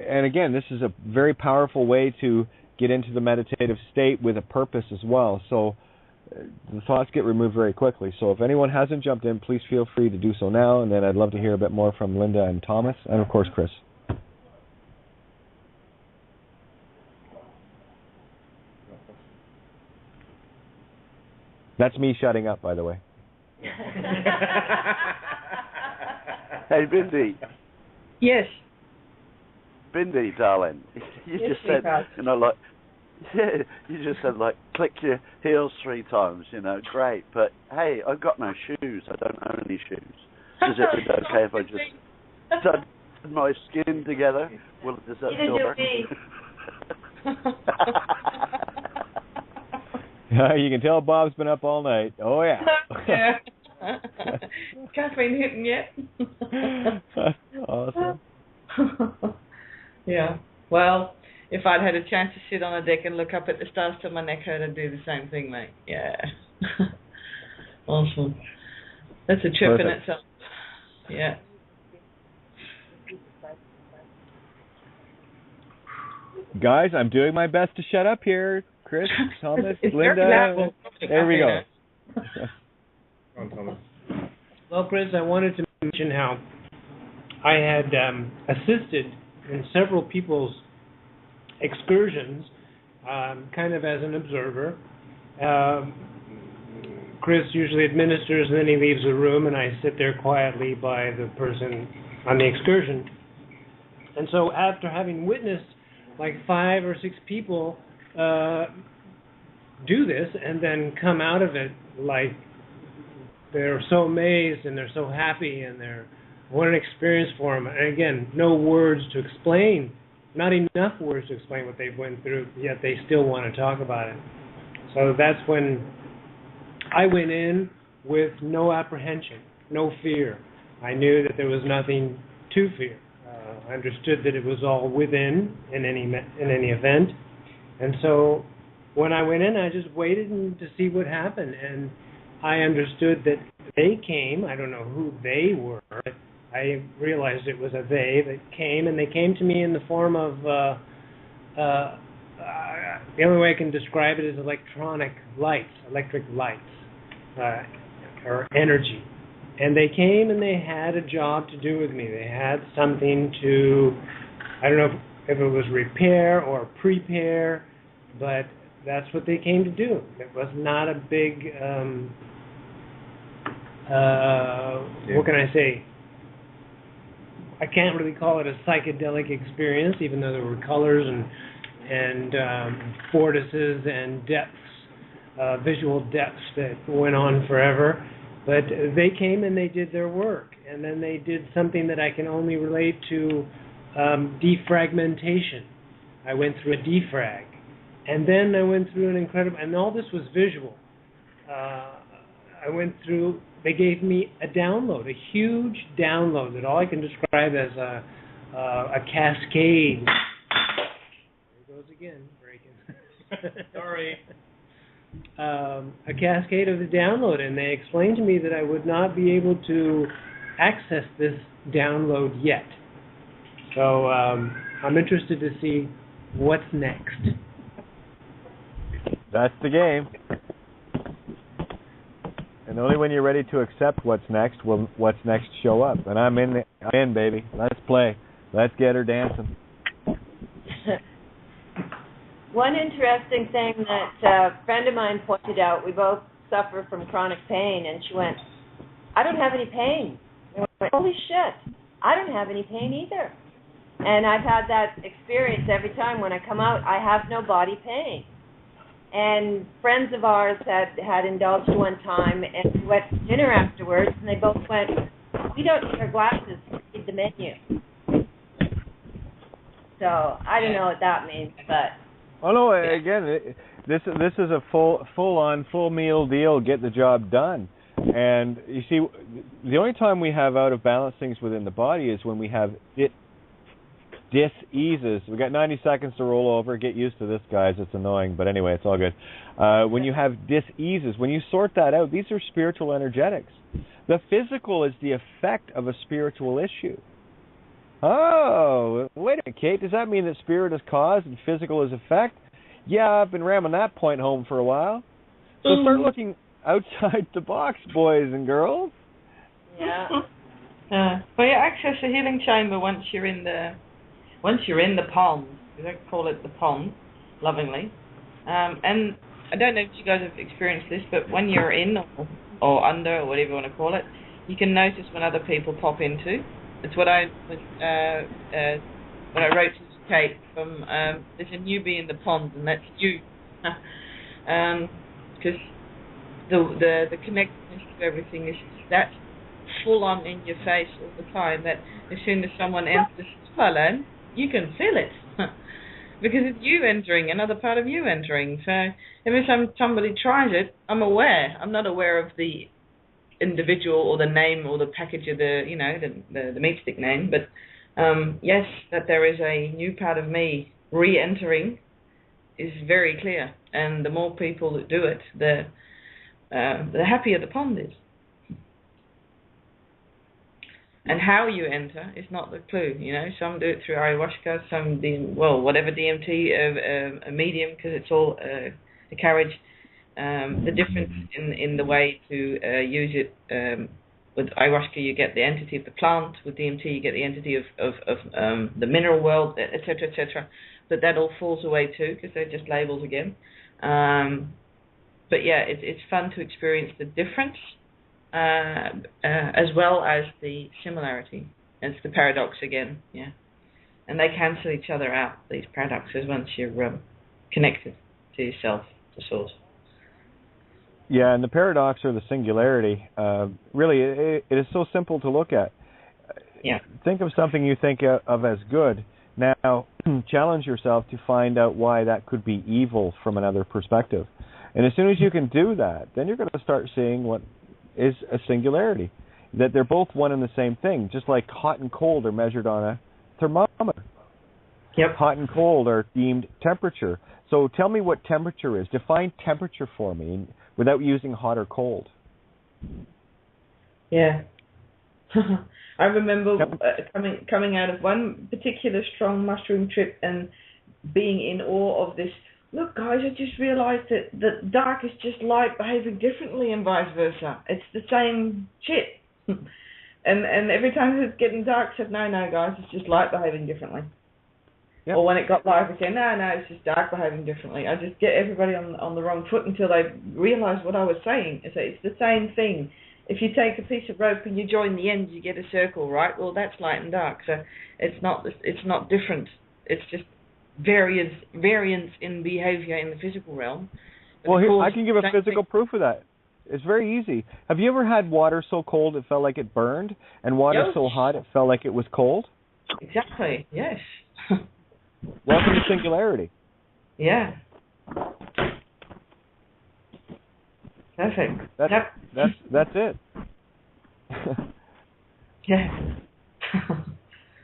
and again, this is a very powerful way to get into the meditative state with a purpose as well. So the thoughts get removed very quickly. So if anyone hasn't jumped in, please feel free to do so now, and then I'd love to hear a bit more from Linda and Thomas, and of course Chris. That's me shutting up, by the way. Hey, Bindi. Yes. Bindi, darling. You just said, you just said, click your heels 3 times, great. But, hey, I've got no shoes. I don't own any shoes. Is it okay if I just stud my skin together? Does that feel better? You can tell Bob's been up all night. Oh, yeah. Yeah. Caffeine hitting yet? Awesome. Yeah. Well, if I'd had a chance to sit on a deck and look up at the stars till my neck hurt, I'd do the same thing, mate. Yeah. Awesome. That's a trip in itself. Yeah. Guys, I'm doing my best to shut up here. Chris, Thomas, Linda. There we go. Well, Chris, I wanted to mention how I had assisted in several people's excursions, kind of as an observer. Chris usually administers, and then he leaves the room, and I sit there quietly by the person on the excursion. And so after having witnessed like 5 or 6 people do this and then come out of it like they're so amazed and they're so happy and what an experience for them. And again, no words to explain, not enough words to explain what they went through, yet they still want to talk about it. So that's when I went in with no apprehension, no fear. I knew that there was nothing to fear. I understood that it was all within in any event. And so when I went in, I just waited to see what happened. And I understood that they came. I don't know who they were. But I realized it was a they that came, and they came to me in the form of, the only way I can describe it is electric lights, or energy. And they came and they had a job to do with me. They had something to, I don't know if it was repair or prepare, but that's what they came to do. It was not a big, what can I say? I can't really call it a psychedelic experience, even though there were colors and vortices and depths, visual depths that went on forever. But they came and they did their work, and then they did something that I can only relate to defragmentation. I went through a defrag, and then I went through an incredible, and all this was visual. They gave me a download, a huge download that all I can describe as a cascade. There it goes again, breaking. Sorry. A cascade of the download, and they explained to me that I would not be able to access this download yet. So I'm interested to see what's next. That's the game. And only when you're ready to accept what's next will what's next show up. And I'm in, baby. Let's play. Let's get her dancing. One interesting thing that a friend of mine pointed out, we both suffer from chronic pain, and she went, I don't have any pain. And I went, holy shit, I don't have any pain either. And I've had that experience every time when I come out, I have no body pain. And friends of ours had indulged one time, and we went to dinner afterwards, and they both went, we don't need our glasses to read the menu. So I don't know what that means, but... Oh, no, again, this is a full-on, full-meal deal, get the job done. And you see, the only time we have out-of-balance things within the body is when we have dis-eases. We got 90 seconds to roll over. Get used to this, guys. It's annoying, but anyway, it's all good. When you have dis-eases, when you sort that out, these are spiritual energetics. The physical is the effect of a spiritual issue. Oh, wait a minute, Kate. Does that mean that spirit is cause and physical is effect? Yeah, I've been ramming that point home for a while. So start looking outside the box, boys and girls. Yeah. Well, you access the healing chamber once you're in the pond. I call it the pond, lovingly. And I don't know if you guys have experienced this, but when you're in or under or whatever you want to call it, you can notice when other people pop into. It's what I when I wrote to Kate from there's a newbie in the pond, and that's you, because the connectedness to everything is that full on in your face all the time that as soon as someone enters Thailand, you can feel it because it's you entering, another part of you entering. So every time somebody tries it, I'm aware. I'm not aware of the individual or the name or the package of the meat stick name, but yes, that there is a new part of me re-entering is very clear, and the more people that do it, the happier the pond is. And how you enter is not the clue. Some do it through ayahuasca, some whatever DMT, a medium, because it's all a carriage. The difference in the way to use it, with ayahuasca you get the entity of the plant, with DMT you get the entity of the mineral world, etc., etc. But that all falls away too, because they're just labels again. But yeah, it's fun to experience the difference as well as the similarity. It's the paradox again, yeah. And they cancel each other out, these paradoxes, once you're connected to yourself, to source. Yeah, and the paradox or the singularity, really, it is so simple to look at. Yeah. Think of something you think of as good. Now, challenge yourself to find out why that could be evil from another perspective. And as soon as you can do that, then you're going to start seeing what is a singularity, that they're both one and the same thing, just like hot and cold are measured on a thermometer. Yep. Hot and cold are deemed temperature. So tell me what temperature is. Define temperature for me without using hot or cold. Yeah. I remember coming out of one particular strong mushroom trip and being in awe of this. Look, guys, I just realized that dark is just light behaving differently and vice versa. It's the same shit. and every time it's getting dark, I said, no, guys, it's just light behaving differently. Yep. Or when it got light, I said, no, it's just dark behaving differently. I just get everybody on the wrong foot until they realize what I was saying. It's the same thing. If you take a piece of rope and you join the ends, you get a circle, right? Well, that's light and dark. So it's not different. It's just variance in behavior in the physical realm. But well, here, I can give a physical proof of that. It's very easy. Have you ever had water so cold it felt like it burned, and water so hot it felt like it was cold? Exactly. Yes. Welcome to singularity. Yeah. Perfect. That's it. Yeah.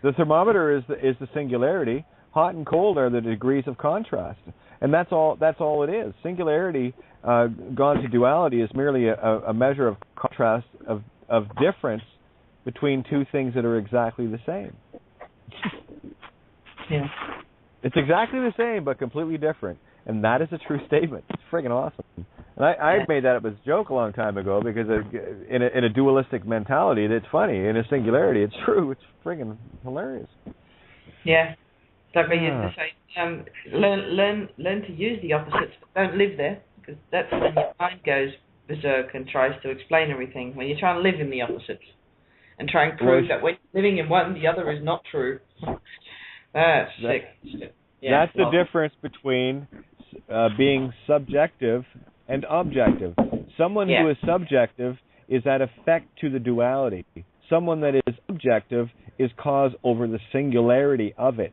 The thermometer is the singularity. Hot and cold are the degrees of contrast, and that's all it is. Singularity gone to duality is merely a measure of contrast of difference between two things that are exactly the same. Yeah. It's exactly the same, but completely different. And that is a true statement. It's friggin' awesome. And I made that up as a joke a long time ago because in a dualistic mentality, it's funny. In a singularity, it's true. It's friggin' hilarious. Yeah. It's like I used to say, learn to use the opposites, but don't live there, because that's when your mind goes berserk and tries to explain everything. When you're trying to live in the opposites and try and prove that when you're living in one, the other is not true. That's sick. Yeah, that's the difference between being subjective and objective. Someone who is subjective is at effect to the duality. Someone that is objective is cause over the singularity of it.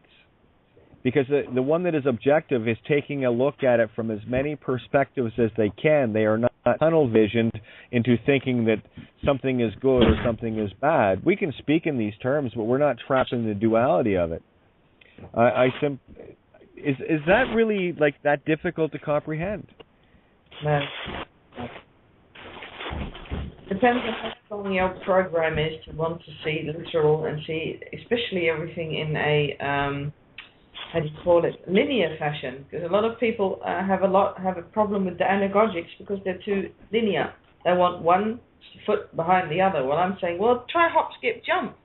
Because the one that is objective is taking a look at it from as many perspectives as they can. They are not tunnel visioned into thinking that something is good or something is bad. We can speak in these terms, but we're not trapped in the duality of it. Is that really like that difficult to comprehend? No. Depends on how strong your program is to want to see literal and see, especially everything in a how do you call it, linear fashion. Because a lot of people have a problem with the anagogics because they're too linear. They want one foot behind the other. Well, I'm saying, well, try hop, skip, jump.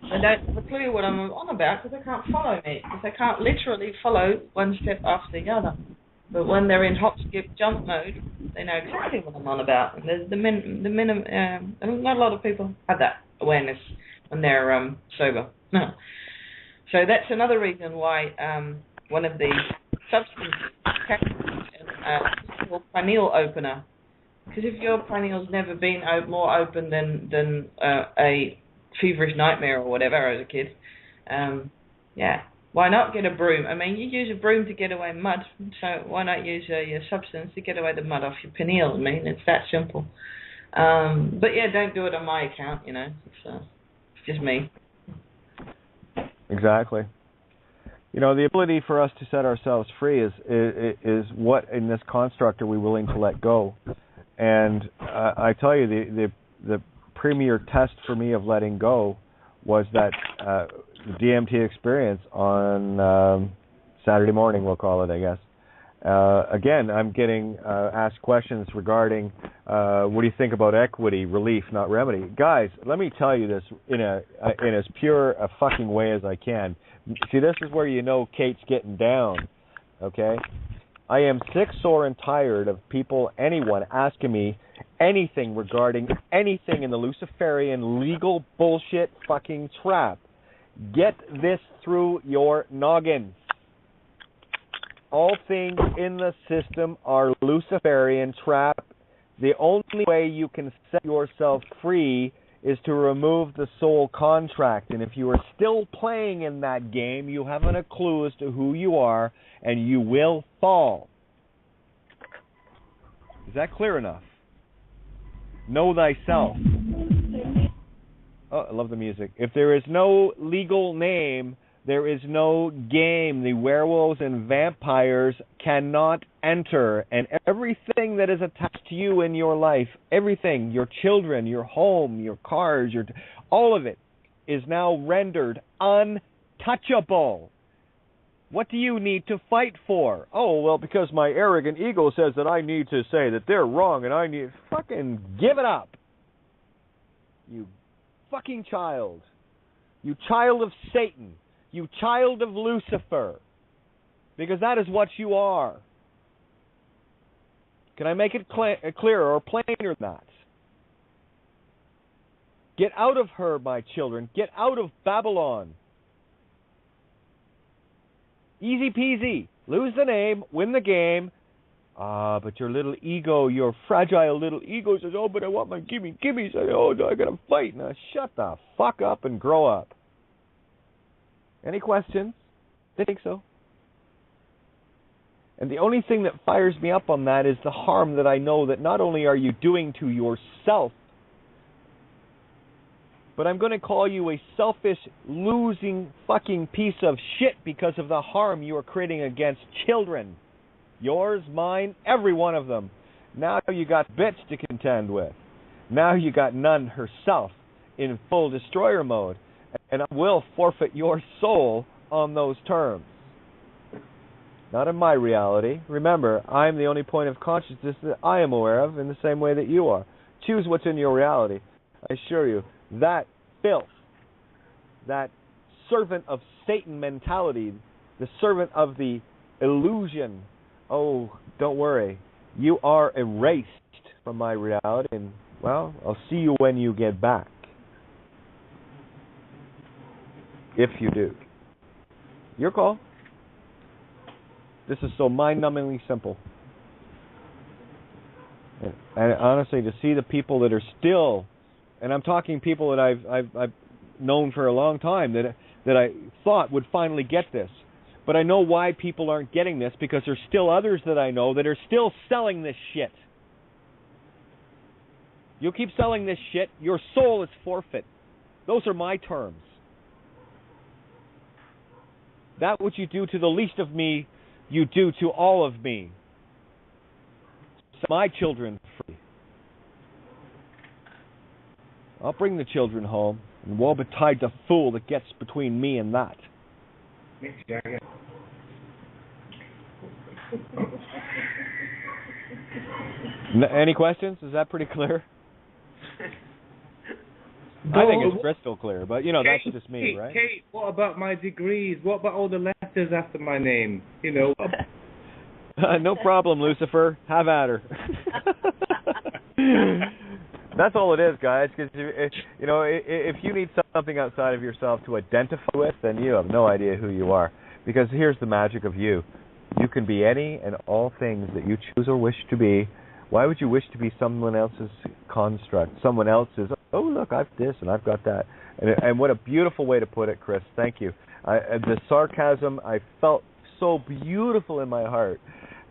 They don't have a clue what I'm on about because they can't follow me. Because they can't literally follow one step after the other. But when they're in hop, skip, jump mode, they know exactly what I'm on about. And there's not a lot of people have that awareness when they're sober. No. So that's another reason why one of the substances is called pineal opener. Because if your pineal's never been more open than a feverish nightmare or whatever as a kid, why not get a broom? I mean, you use a broom to get away mud, so why not use your substance to get away the mud off your pineal? I mean, it's that simple. But yeah, don't do it on my account, you know. It's just me. Exactly. You know, the ability for us to set ourselves free is what in this construct are we willing to let go? And I tell you, the premier test for me of letting go was that the DMT experience on Saturday morning, we'll call it, I guess. Again, I'm getting asked questions regarding what do you think about equity, relief, not remedy. Guys, let me tell you this in as pure a fucking way as I can. See, this is where you know Kate's getting down, okay? I am sick, sore, and tired of anyone asking me anything regarding anything in the Luciferian legal bullshit fucking trap. Get this through your noggin. All things in the system are Luciferian trap. The only way you can set yourself free is to remove the soul contract. And if you are still playing in that game, you haven't a clue as to who you are, and you will fall. Is that clear enough? Know thyself. Oh, I love the music. If there is no legal name, there is no game. The werewolves and vampires cannot enter. And everything that is attached to you in your life, everything, your children, your home, your cars, all of it is now rendered untouchable. What do you need to fight for? Oh, well, because my arrogant ego says that I need to say that they're wrong and I need... Fucking give it up. You fucking child. You child of Satan. You child of Lucifer. Because that is what you are. Can I make it clearer or plainer than that? Get out of her, my children. Get out of Babylon. Easy peasy. Lose the name, win the game. But your little ego, your fragile little ego says, oh, but I want my gimme. Says, oh, I gotta fight. Now shut the fuck up and grow up. Any questions? I think so. And the only thing that fires me up on that is the harm that I know that not only are you doing to yourself, but I'm going to call you a selfish, losing fucking piece of shit because of the harm you are creating against children. Yours, mine, every one of them. Now you got bitch to contend with. Now you got none herself in full destroyer mode, and I will forfeit your soul on those terms. Not in my reality. Remember, I'm the only point of consciousness that I am aware of in the same way that you are. Choose what's in your reality. I assure you, that filth, that servant of Satan mentality, the servant of the illusion, oh, don't worry. You are erased from my reality, and, well, I'll see you when you get back. If you do. Your call. This is so mind-numbingly simple. And honestly, to see the people that are still, and I'm talking people that I've known for a long time that I thought would finally get this. But I know why people aren't getting this, because there's still others that I know that are still selling this shit. You keep selling this shit, your soul is forfeit. Those are my terms. That which you do to the least of me, you do to all of me. Set my children free. I'll bring the children home, and woe betide the fool that gets between me and that. Any questions? Is that pretty clear? I think it's crystal clear, but Kate, that's just me, right? Kate, what about my degrees? What about all the letters after my name? No problem, Lucifer. Have at her. That's all it is, guys. Because if you need something outside of yourself to identify with, then you have no idea who you are. Because here's the magic of you: you can be any and all things that you choose or wish to be. Why would you wish to be someone else's construct? Someone else's, oh, look, I've this and I've got that. And what a beautiful way to put it, Chris. Thank you. The sarcasm, I felt so beautiful in my heart.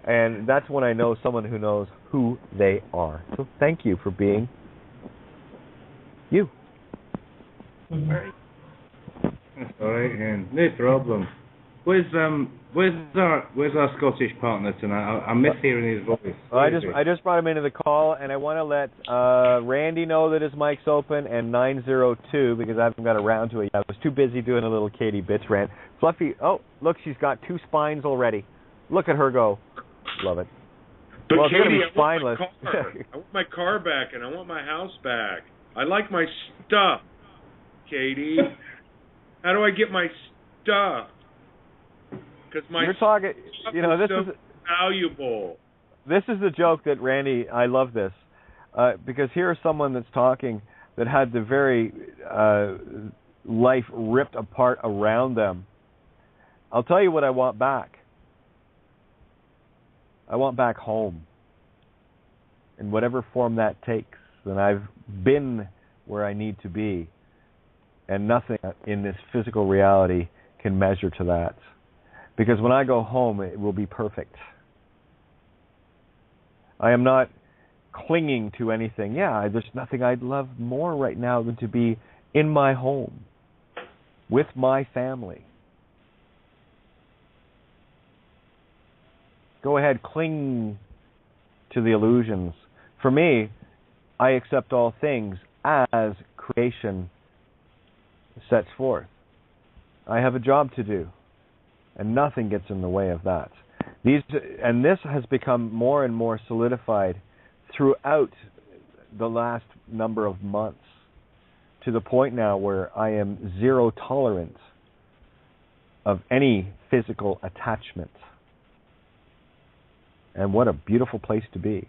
And that's when I know someone who knows who they are. So thank you for being you. That's all right, and no problem. Where's our Scottish partner tonight? I miss hearing his voice. I just brought him into the call, and I want to let Randy know that his mic's open, and 902, because I haven't got around to it yet. I was too busy doing a little Katie Bitch rant. Fluffy, oh, look, she's got 2 spines already. Look at her go. Love it. But well, Katie, it's going to be spineless. I want my car back, and I want my house back. I like my stuff, Katie. How do I get my stuff? Because my stuff this so is valuable. This is the joke that Randy. I love this because here's someone that's talking that had the very life ripped apart around them. I'll tell you what I want back. I want back home, in whatever form that takes. And I've been where I need to be, and nothing in this physical reality can measure to that. Because when I go home, it will be perfect. I am not clinging to anything. Yeah, there's nothing I'd love more right now than to be in my home with my family. Go ahead, cling to the illusions. For me, I accept all things as creation sets forth. I have a job to do, and nothing gets in the way of that. And this has become more and more solidified throughout the last number of months, to the point now where I am zero tolerant of any physical attachment. And what a beautiful place to be.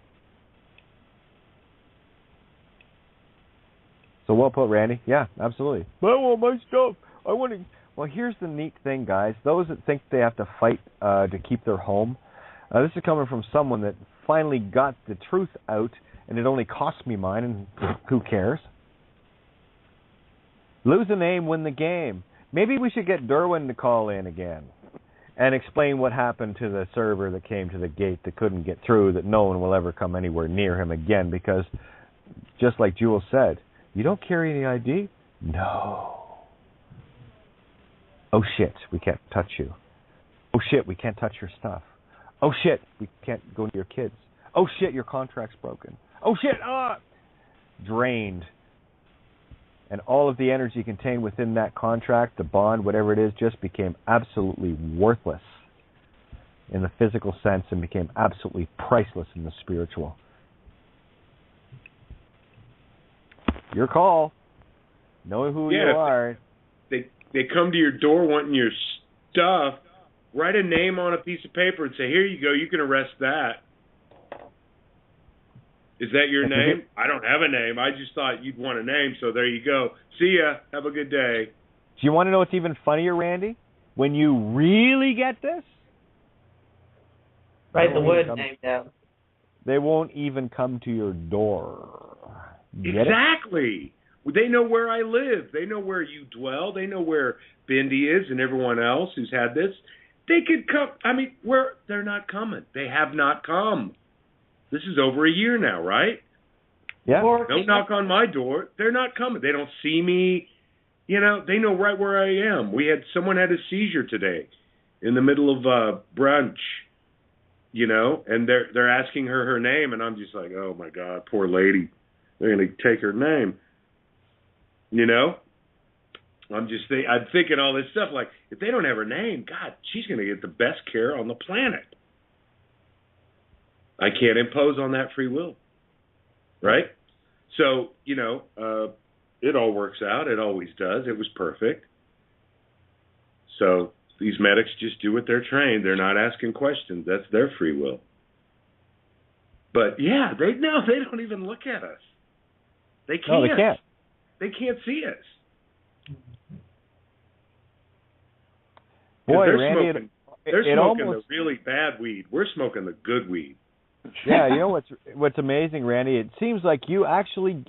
So well put, Randy. Yeah, absolutely. I want my stuff. I want to. Well, here's the neat thing, guys. Those that think they have to fight to keep their home, this is coming from someone that finally got the truth out, and it only cost me mine, and who cares? Lose the name, win the game. Maybe we should get Derwin to call in again and explain what happened to the server that came to the gate that couldn't get through, that no one will ever come anywhere near him again, because just like Jewel said, you don't carry any ID? No. Oh shit, we can't touch you. Oh shit, we can't touch your stuff. Oh shit, we can't go near your kids. Oh shit, your contract's broken. Oh shit, drained. and all of the energy contained within that contract, the bond, whatever it is, just became absolutely worthless in the physical sense and became absolutely priceless in the spiritual. Your call. Know who you are. They come to your door wanting your stuff. Write a name on a piece of paper and say, here you go, you can arrest that. Is that your name? I don't have a name. I just thought you'd want a name, so there you go. See ya. Have a good day. Do you want to know what's even funnier, Randy? When you really get this? Write the word name down. They won't even come to your door. Exactly. They know where I live. They know where you dwell. They know where Bindi is and everyone else who's had this. They could come. I mean, they're not coming. They have not come. This is over a year now, right? Yeah. Don't knock on my door. They're not coming. They don't see me. You know, they know right where I am. Someone had a seizure today in the middle of brunch, you know, and they're asking her name, and I'm just like, oh my God, poor lady. They're going to take her name. You know? I'm thinking all this stuff, like, if they don't have her name, God, she's going to get the best care on the planet. I can't impose on that free will. Right? So, you know, it all works out. It always does. It was perfect. So these medics just do what they're trained. They're not asking questions. That's their free will. But, yeah, they don't even look at us. They can't. No, they can't. They can't see us. Boy, they're Randy, smoking almost, the really bad weed. We're smoking the good weed. Yeah, you know what's amazing, Randy? It seems like you actually,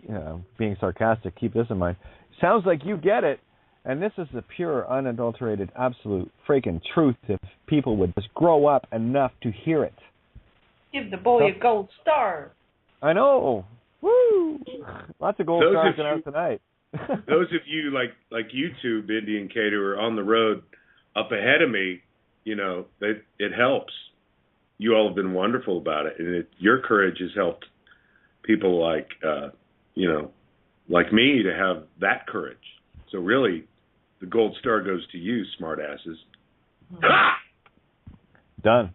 being sarcastic, keep this in mind, sounds like you get it, and this is the pure, unadulterated, absolute freaking truth if people would just grow up enough to hear it. Give the boy a gold star. I know. Woo! Lots of gold stars out tonight. Those of you like you two, Bindi and Kate, who are on the road up ahead of me, you know, it helps. You all have been wonderful about it, and your courage has helped people like, you know, like me to have that courage. So really, the gold star goes to you, smart asses. Done.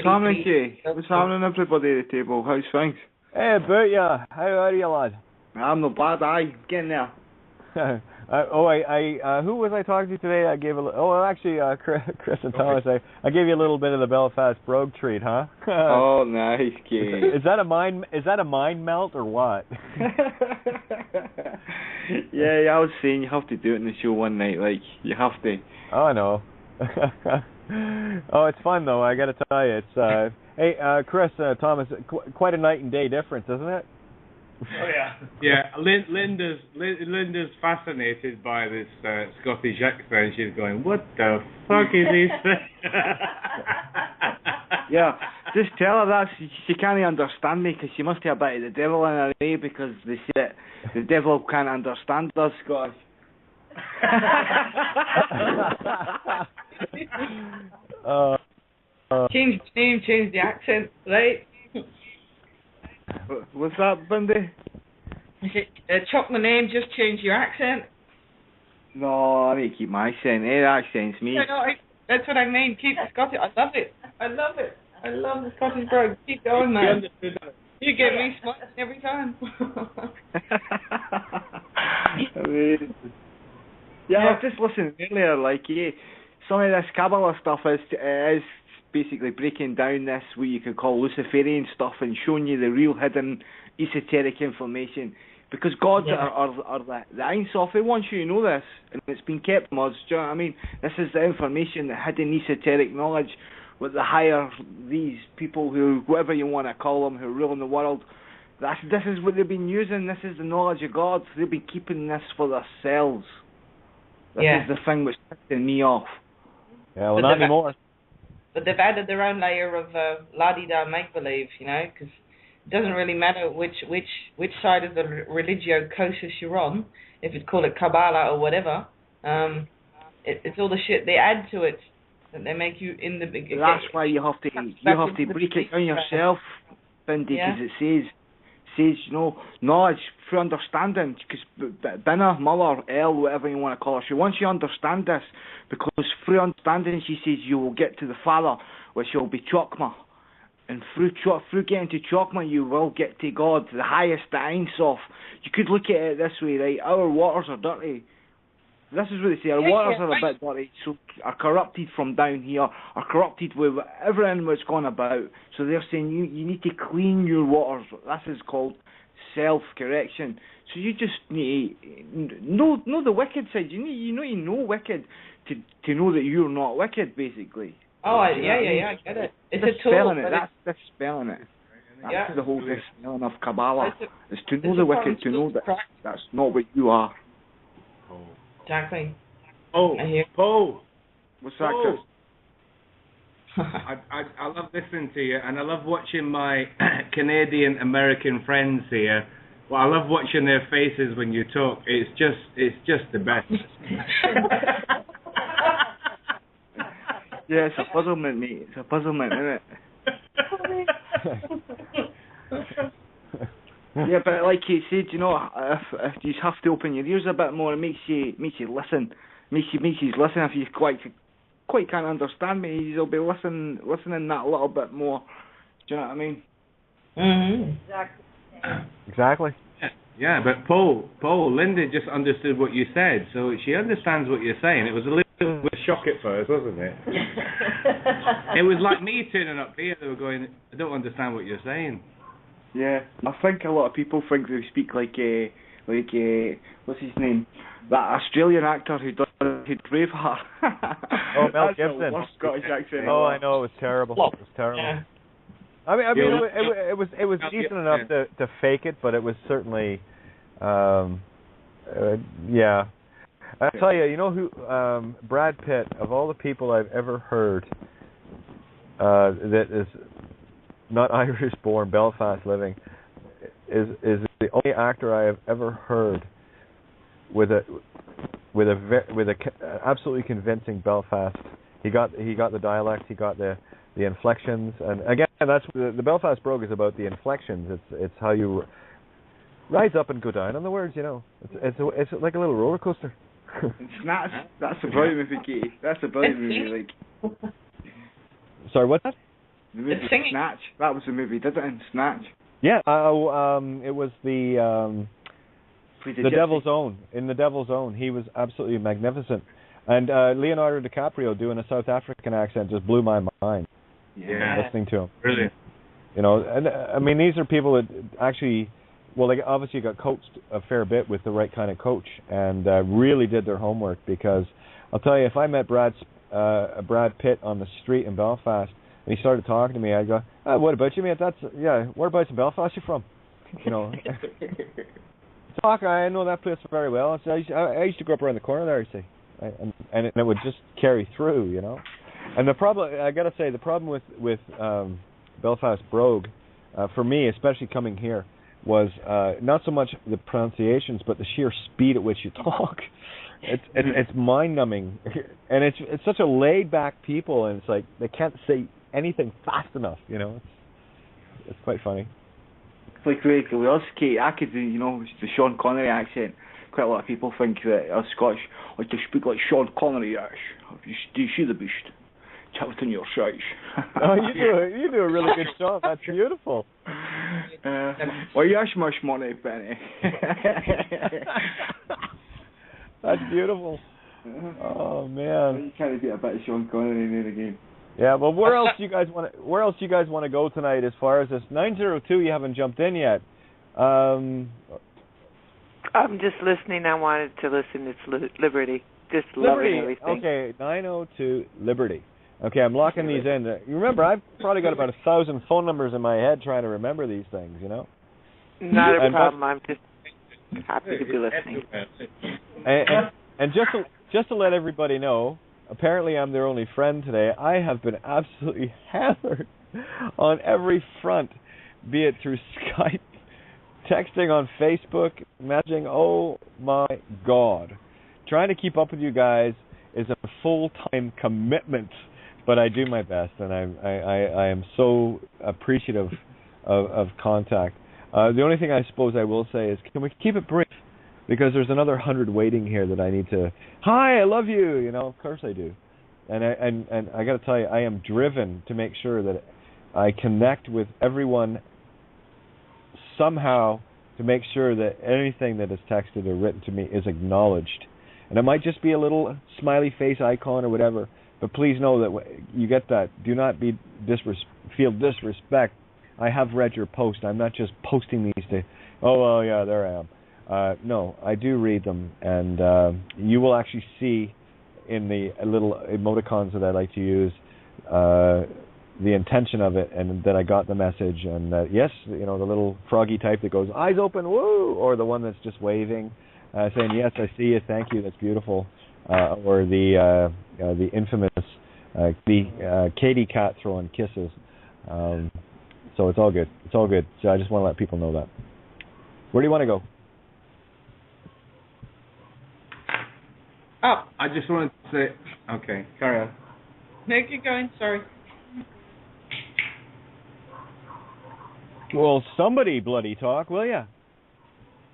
Tom and Kay, what's happening, everybody at the table? How's things? Hey, Bert, yeah. How are you, lad? I'm not bad, getting there. Who was I talking to today? I gave Chris and Thomas. I gave you a little bit of the Belfast Brogue treat, huh? Oh, nice, Kay. Is that a mind melt or what? Yeah, I was saying you have to do it in the show one night, like you have to. Oh, I know. Oh, it's fun though. I got to tell you, it's hey, Chris, Thomas, quite a night and day difference, isn't it? Oh yeah. Yeah, Linda's fascinated by this Scottish accent. She's going, "What the fuck is he saying?" Yeah, just tell her that she can't understand me because she must have a bit of the devil in her, because they say that the devil can't understand us Scottish. Change the name, change the accent, right? What's that, Bindi? Chop the name, just change your accent. No, I need to keep my accent. That accent's me. No, that's what I mean. Keep the Scottish. I love it. I love the Scottish brogue. Keep going, man. You get me smiling every time. I mean, yeah, I was just listening earlier. Like, some of this Kabbalah stuff is basically breaking down this, what you could call Luciferian stuff, and showing you the real hidden esoteric information. Because gods are the Ein Sof. They want you to know this, and it's been kept from us. Do you know what I mean? This is the information, the hidden esoteric knowledge, with the higher, these people who, whatever you want to call them, who rule in the world. This is what they've been using. This is the knowledge of God. They've been keeping this for themselves. This is the thing which pissing me off. Yeah, well, not anymore. But they've added their own layer of la-di-da make-believe, you know, because it doesn't really matter which side of the religio cosus you're on, if you call it Kabbalah or whatever. It's all the shit they add to it that they make you in the big. That's why you have to break it down yourself. Bindi, because it says, you know, knowledge through understanding, because Binna, Mother, El, whatever you want to call her, she wants you to understand this, because through understanding, she says, you will get to the Father, which will be Chokma. And through getting to Chokma, you will get to God, the highest, the Ein Sof. You could look at it this way, right? Our waters are dirty. This is what they say, our waters are a bit dirty, so are corrupted from down here, are corrupted with everything that's gone about. So they're saying you need to clean your waters. This is called self-correction. So you just need to know the wicked side. You need to know wicked to know that you're not wicked, basically. Oh, I get it. It's a tool. Spelling it. That's dispelling it. That's the whole dispelling of Kabbalah. Is to know the wicked, to know that that's not what you are. Exactly. Paul. What's that, Chris? I love listening to you, and I love watching my Canadian American friends here. Well, I love watching their faces when you talk. It's just the best. Yeah, it's a puzzlement, mate. It's a puzzlement, isn't it? Yeah, but like you said, you know, if you have to open your ears a bit more, it makes you listen. Makes you listen. If you quite can't understand me, you'll be listening that a little bit more. Do you know what I mean? Exactly. Yeah, but Paul, Linda just understood what you said, so she understands what you're saying. It was a little bit of a shock at first, wasn't it? It was like me turning up here. They were going, I don't understand what you're saying. Yeah, I think a lot of people think they speak like what's his name? That Australian actor who did Braveheart. Oh, Mel Gibson. The worst Scottish accent. Oh, I know, it was terrible. It was terrible. Yeah. I mean, it was decent enough to fake it, but it was certainly, yeah. I tell you, you know who, Brad Pitt, of all the people I've ever heard, that is not Irish born, Belfast living, is the only actor I have ever heard with a absolutely convincing Belfast. He got the dialect, he got the inflections, and again, that's the Belfast brogue is about the inflections. It's how you rise up and go down on the words. You know, it's like a little roller coaster. Snatch. That's a brilliant movie, Katie. That's a brilliant movie. Like. Sorry, what's that? The movie Snatch. That was the movie, did it? In Snatch. Yeah. It was the Devil's Own. In the Devil's Own, he was absolutely magnificent. And Leonardo DiCaprio doing a South African accent just blew my mind. Yeah. Listening to him. Brilliant. You know, and I mean, these are people that actually, well, they obviously got coached a fair bit with the right kind of coach, and really did their homework. Because I'll tell you, if I met Brad Pitt on the street in Belfast and he started talking to me, I'd go, "What about you, mate? Whereabouts in Belfast you from?" You know. Talk. I know that place very well. So I used to go up around the corner there, you see. And it would just carry through, you know. And the problem, I got to say, the problem with Belfast brogue, for me, especially coming here, was not so much the pronunciations, but the sheer speed at which you talk. It's mind-numbing, and it's such a laid-back people, and it's like they can't say anything fast enough, you know. It's quite funny. It's like with us, Kate, I could do, you know, the Sean Connery accent. Quite a lot of people think that us Scottish like to speak like Sean Connery. Yes, do you see the beast? Chout in your size. Oh, you do a really good job. That's beautiful. Well, yes, much money, Penny. That's beautiful. Oh man. You kind of get a bit of Sean Connery in there again. Yeah, well, where else do you guys want to go tonight? As far as this 902, you haven't jumped in yet. I'm just listening. I wanted to listen. It's Liberty. Just loving everything. Okay, 902 Liberty. Okay, I'm locking these in. You remember, I've probably got about 1,000 phone numbers in my head trying to remember these things, you know? Not a problem. I'm just happy to be listening. And just to let everybody know, apparently I'm their only friend today. I have been absolutely hammered on every front, be it through Skype, texting on Facebook, messaging. Oh my God. Trying to keep up with you guys is a full-time commitment, but I do my best, and I am so appreciative of contact. The only thing I suppose I will say is, can we keep it brief? Because there's another 100 waiting here that I need to. Hi, I love you. You know, of course I do. And I got to tell you, I am driven to make sure that I connect with everyone somehow to make sure that anything that is texted or written to me is acknowledged. And it might just be a little smiley face icon or whatever, but please know that you get that. Do not be feel disrespect. I have read your post. I'm not just posting these to, oh, well, yeah, there I am. No, I do read them, and you will actually see in the little emoticons that I like to use the intention of it, and that I got the message, and that, yes, you know, the little froggy type that goes, eyes open, woo, or the one that's just waving, saying, yes, I see you, thank you, that's beautiful, or the infamous Katie cat throwing kisses. So it's all good. It's all good. So I just want to let people know that. Where do you want to go? Up. I just wanted to say, okay, carry on. No, keep going, sorry. Well, somebody bloody talk, will ya?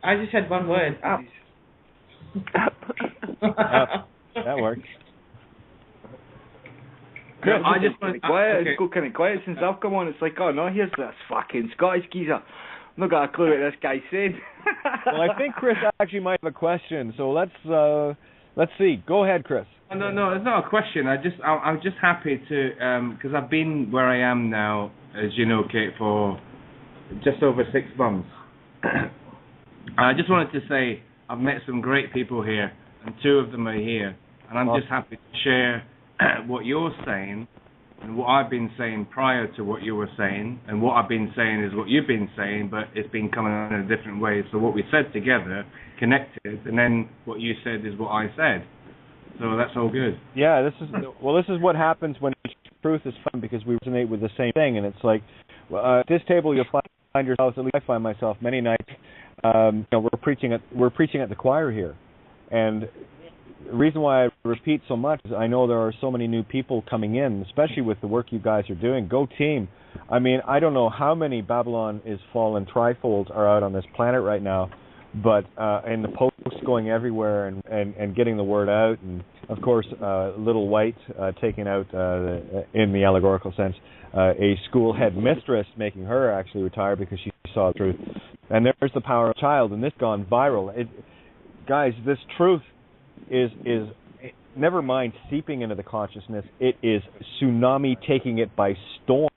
I just had one word, up. That works. Yeah, I just want it's got kind of quiet since I've come on. It's like, oh no, here's this fucking Scottish geezer. I've not got a clue what this guy's saying. Well, I think Chris actually might have a question, so let's see. Go ahead, Chris. No, it's not a question. I'm just happy to, because I've been where I am now, as you know, Kate, for just over 6 months. I just wanted to say I've met some great people here, and 2 of them are here, and I'm just happy to share what you're saying and what I've been saying prior to what you were saying, and what I've been saying is what you've been saying, but it's been coming out in a different way. So what we said together connected, and then what you said is what I said. So that's all good. Yeah, this is what happens when truth is fun, because we resonate with the same thing, and it's like at this table you'll find yourselves, at least I find myself many nights. We're preaching at the choir here, and the reason why I repeat so much is I know there are so many new people coming in, especially with the work you guys are doing. Go team! I mean, I don't know how many Babylon is Fallen trifolds are out on this planet right now, but and the posts going everywhere and getting the word out, and of course Little White taking out in the allegorical sense a school headmistress, making her actually retire because she saw the truth. And there's the power of child, and this gone viral. Guys, this truth is never mind seeping into the consciousness. It is tsunami taking it by storm.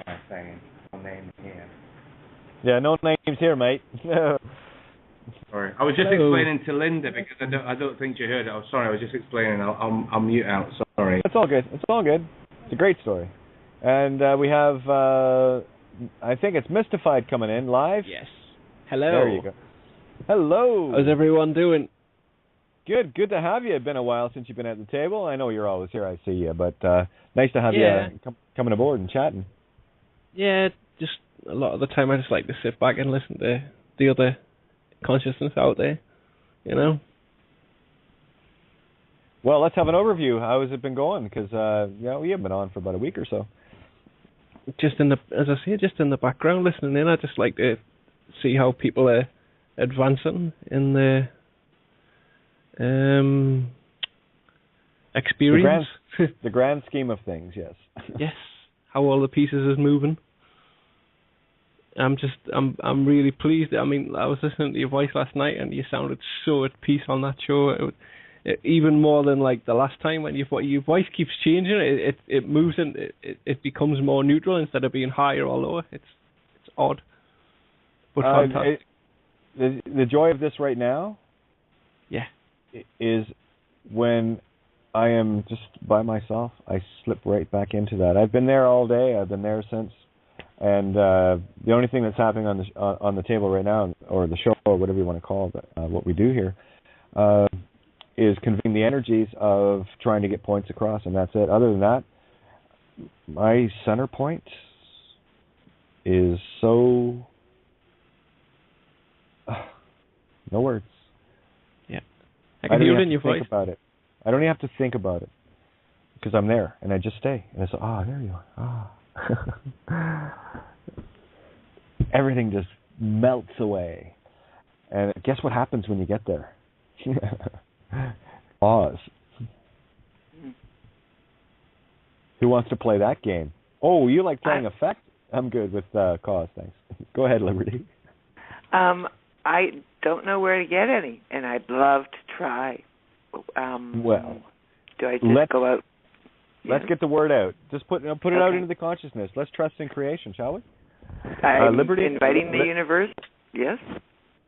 I'm saying no name here. Yeah, no names here, mate. Sorry, I was just explaining to Linda because I don't think you heard it. I'm sorry, I was just explaining. I'll mute out. Sorry. It's all good. It's all good. It's a great story, and we have I think it's Mystified coming in live. Yes. Hello. There you go. Hello. How's everyone doing? Good to have you. It's been a while since you've been at the table. I know you're always here. I see you, but nice to have you coming aboard and chatting. Yeah, just a lot of the time I just like to sit back and listen to the other consciousness out there, you know. Well, let's have an overview. How has it been going? Because we haven't been on for about a week or so. Just in the background listening in. I just like to see how people are advancing in their experience. The grand scheme of things, yes. Yes, how all the pieces is moving. I'm really pleased. I mean, I was listening to your voice last night, and you sounded so at peace on that show. Even more than like the last time, when your voice keeps changing. It moves and it becomes more neutral instead of being higher or lower. It's odd, but fantastic. The joy of this right now, is when I am just by myself. I slip right back into that. I've been there all day. I've been there since. And the only thing that's happening on the table right now, or the show, or whatever you want to call it, what we do here, is conveying the energies of trying to get points across, and that's it. Other than that, my center point is so... no words. Yeah. I can hear it in your voice. Think about it. I don't even have to think about it, because I'm there, and I just stay. And I say, there you are. everything just melts away. And guess what happens when you get there? Pause. Who wants to play that game? Oh, you like playing effect? I'm good with cause, thanks. Go ahead, Liberty. I don't know where to get any, and I'd love to try. Well, do I just go out? Let's get the word out. Just put it out into the consciousness. Let's trust in creation, shall we? Liberty, inviting the universe. Yes.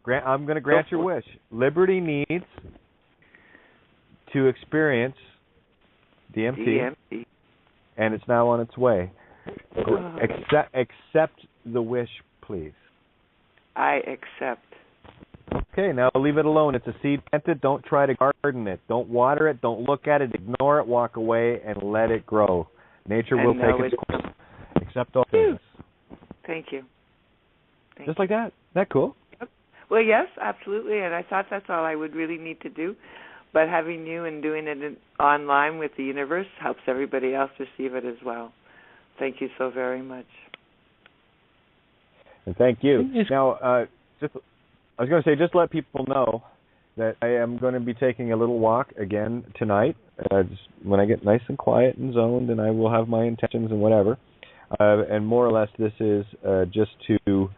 I'm going to grant your wish. Liberty needs to experience DMT, and it's now on its way. Accept the wish, please. I accept. Okay, now leave it alone. It's a seed planted. Don't try to garden it. Don't water it. Don't look at it. Ignore it. Walk away and let it grow. Nature will take its course. Accept all things. Thank you. Just like that. Isn't that cool? Yep. Well, yes, absolutely. And I thought that's all I would really need to do. But having you and doing it online with the universe helps everybody else receive it as well. Thank you so very much. And thank you. Now, I was going to say, just let people know that I am going to be taking a little walk again tonight, just when I get nice and quiet and zoned, and I will have my intentions and whatever. And more or less, this is just to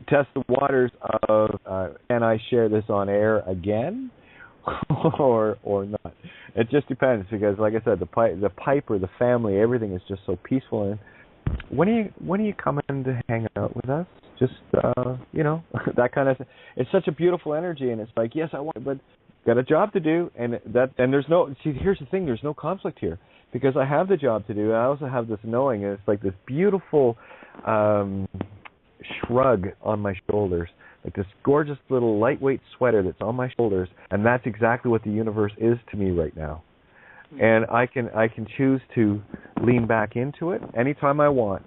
test the waters of can I share this on air again or not. It just depends, because like I said, the pipe or the family, everything is just so peaceful. And when are you coming to hang out with us? Just that kind of. It's such a beautiful energy, and it's like, yes, I want, but got a job to do, and there's no. See, here's the thing: there's no conflict here, because I have the job to do. I also have this knowing, and it's like this beautiful shrug on my shoulders, like this gorgeous little lightweight sweater that's on my shoulders, and that's exactly what the universe is to me right now. And I can choose to lean back into it anytime I want,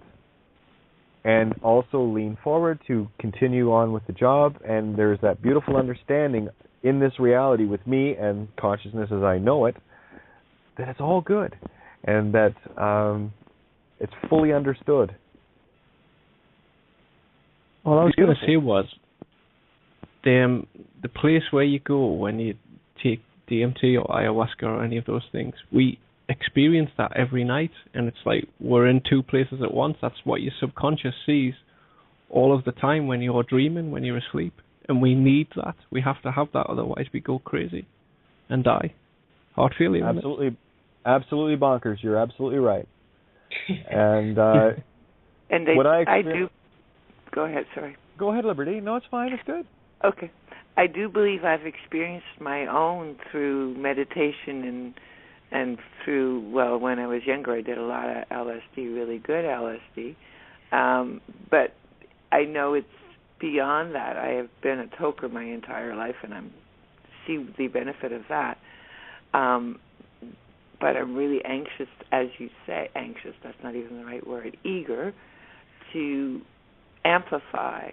and also lean forward to continue on with the job. And there's that beautiful understanding in this reality with me and consciousness as I know it, that it's all good, and that it's fully understood. All I was going to say was, the place where you go when you take DMT or ayahuasca or any of those things, we experience that every night, and it's like we're in two places at once. That's what your subconscious sees all of the time when you're dreaming, when you're asleep, and we need that. We have to have that, otherwise we go crazy and die. Heart failure. Absolutely bonkers. You're absolutely right. And I do. Go ahead. Sorry. Go ahead, Liberty. No, it's fine. It's good. Okay. I do believe I've experienced my own through meditation and through, well, when I was younger, I did a lot of LSD, really good LSD. But I know it's beyond that. I have been a toker my entire life, and I see the benefit of that. But I'm really anxious, as you say, anxious, that's not even the right word, eager to amplify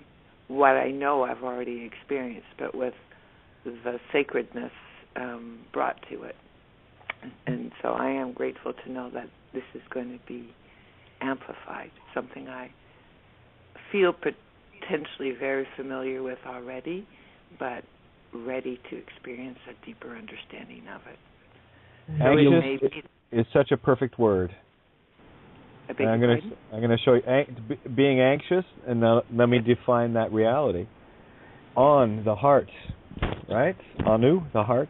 what I know I've already experienced, but with the sacredness brought to it. And so I am grateful to know that this is going to be amplified, something I feel potentially very familiar with already, but ready to experience a deeper understanding of it. Anxious is such a perfect word. And I'm going to show you being anxious, and now let me define that reality. On, the heart, right? Anu, the heart.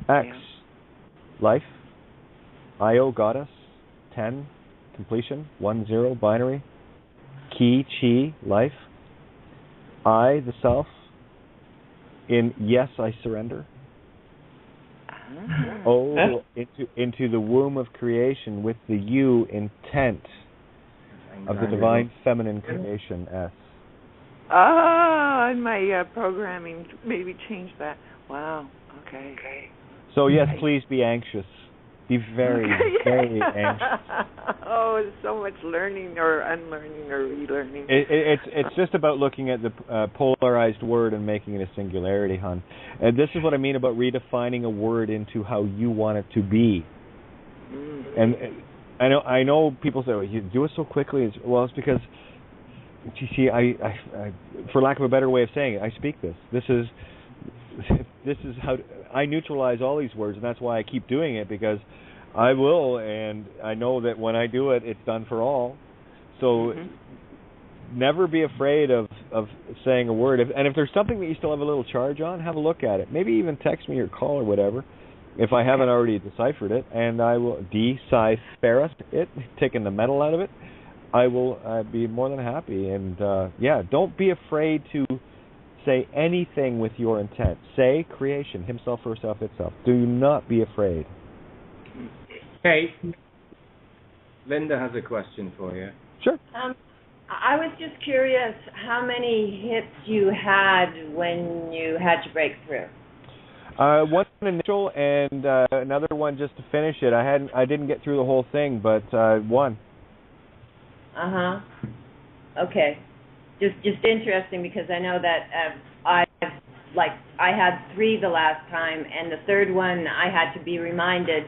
X, life. Io, goddess. 10, completion. 1, 0, binary. Ki, chi, life. I, the self. In yes, I surrender. O, into the womb of creation with the U, intent of the divine feminine creation, S. And my programming maybe changed that. Wow. Okay. So yes, please be anxious. Be very, very anxious. Oh, there's so much learning or unlearning or relearning. It's just about looking at the polarized word and making it a singularity, hon. And this is what I mean about redefining a word into how you want it to be. And I know people say, well, you do it so quickly. Well, it's because you see, I, for lack of a better way of saying it, I speak this. This is how I neutralize all these words, and that's why I keep doing it, because I will, and I know that when I do it, it's done for all. So never be afraid of saying a word. And if there's something that you still have a little charge on, have a look at it. Maybe even text me or call or whatever, if I haven't already deciphered it, and I will decipher it, taking the metal out of it. I will be more than happy. And don't be afraid to say anything with your intent. Say creation, himself, herself, itself. Do not be afraid. Hey, Linda has a question for you. Sure. I was just curious how many hits you had when you had your breakthrough. One initial and another one just to finish it. I didn't get through the whole thing, but one. Okay. Just interesting, because I know that I had 3 the last time, and the third one I had to be reminded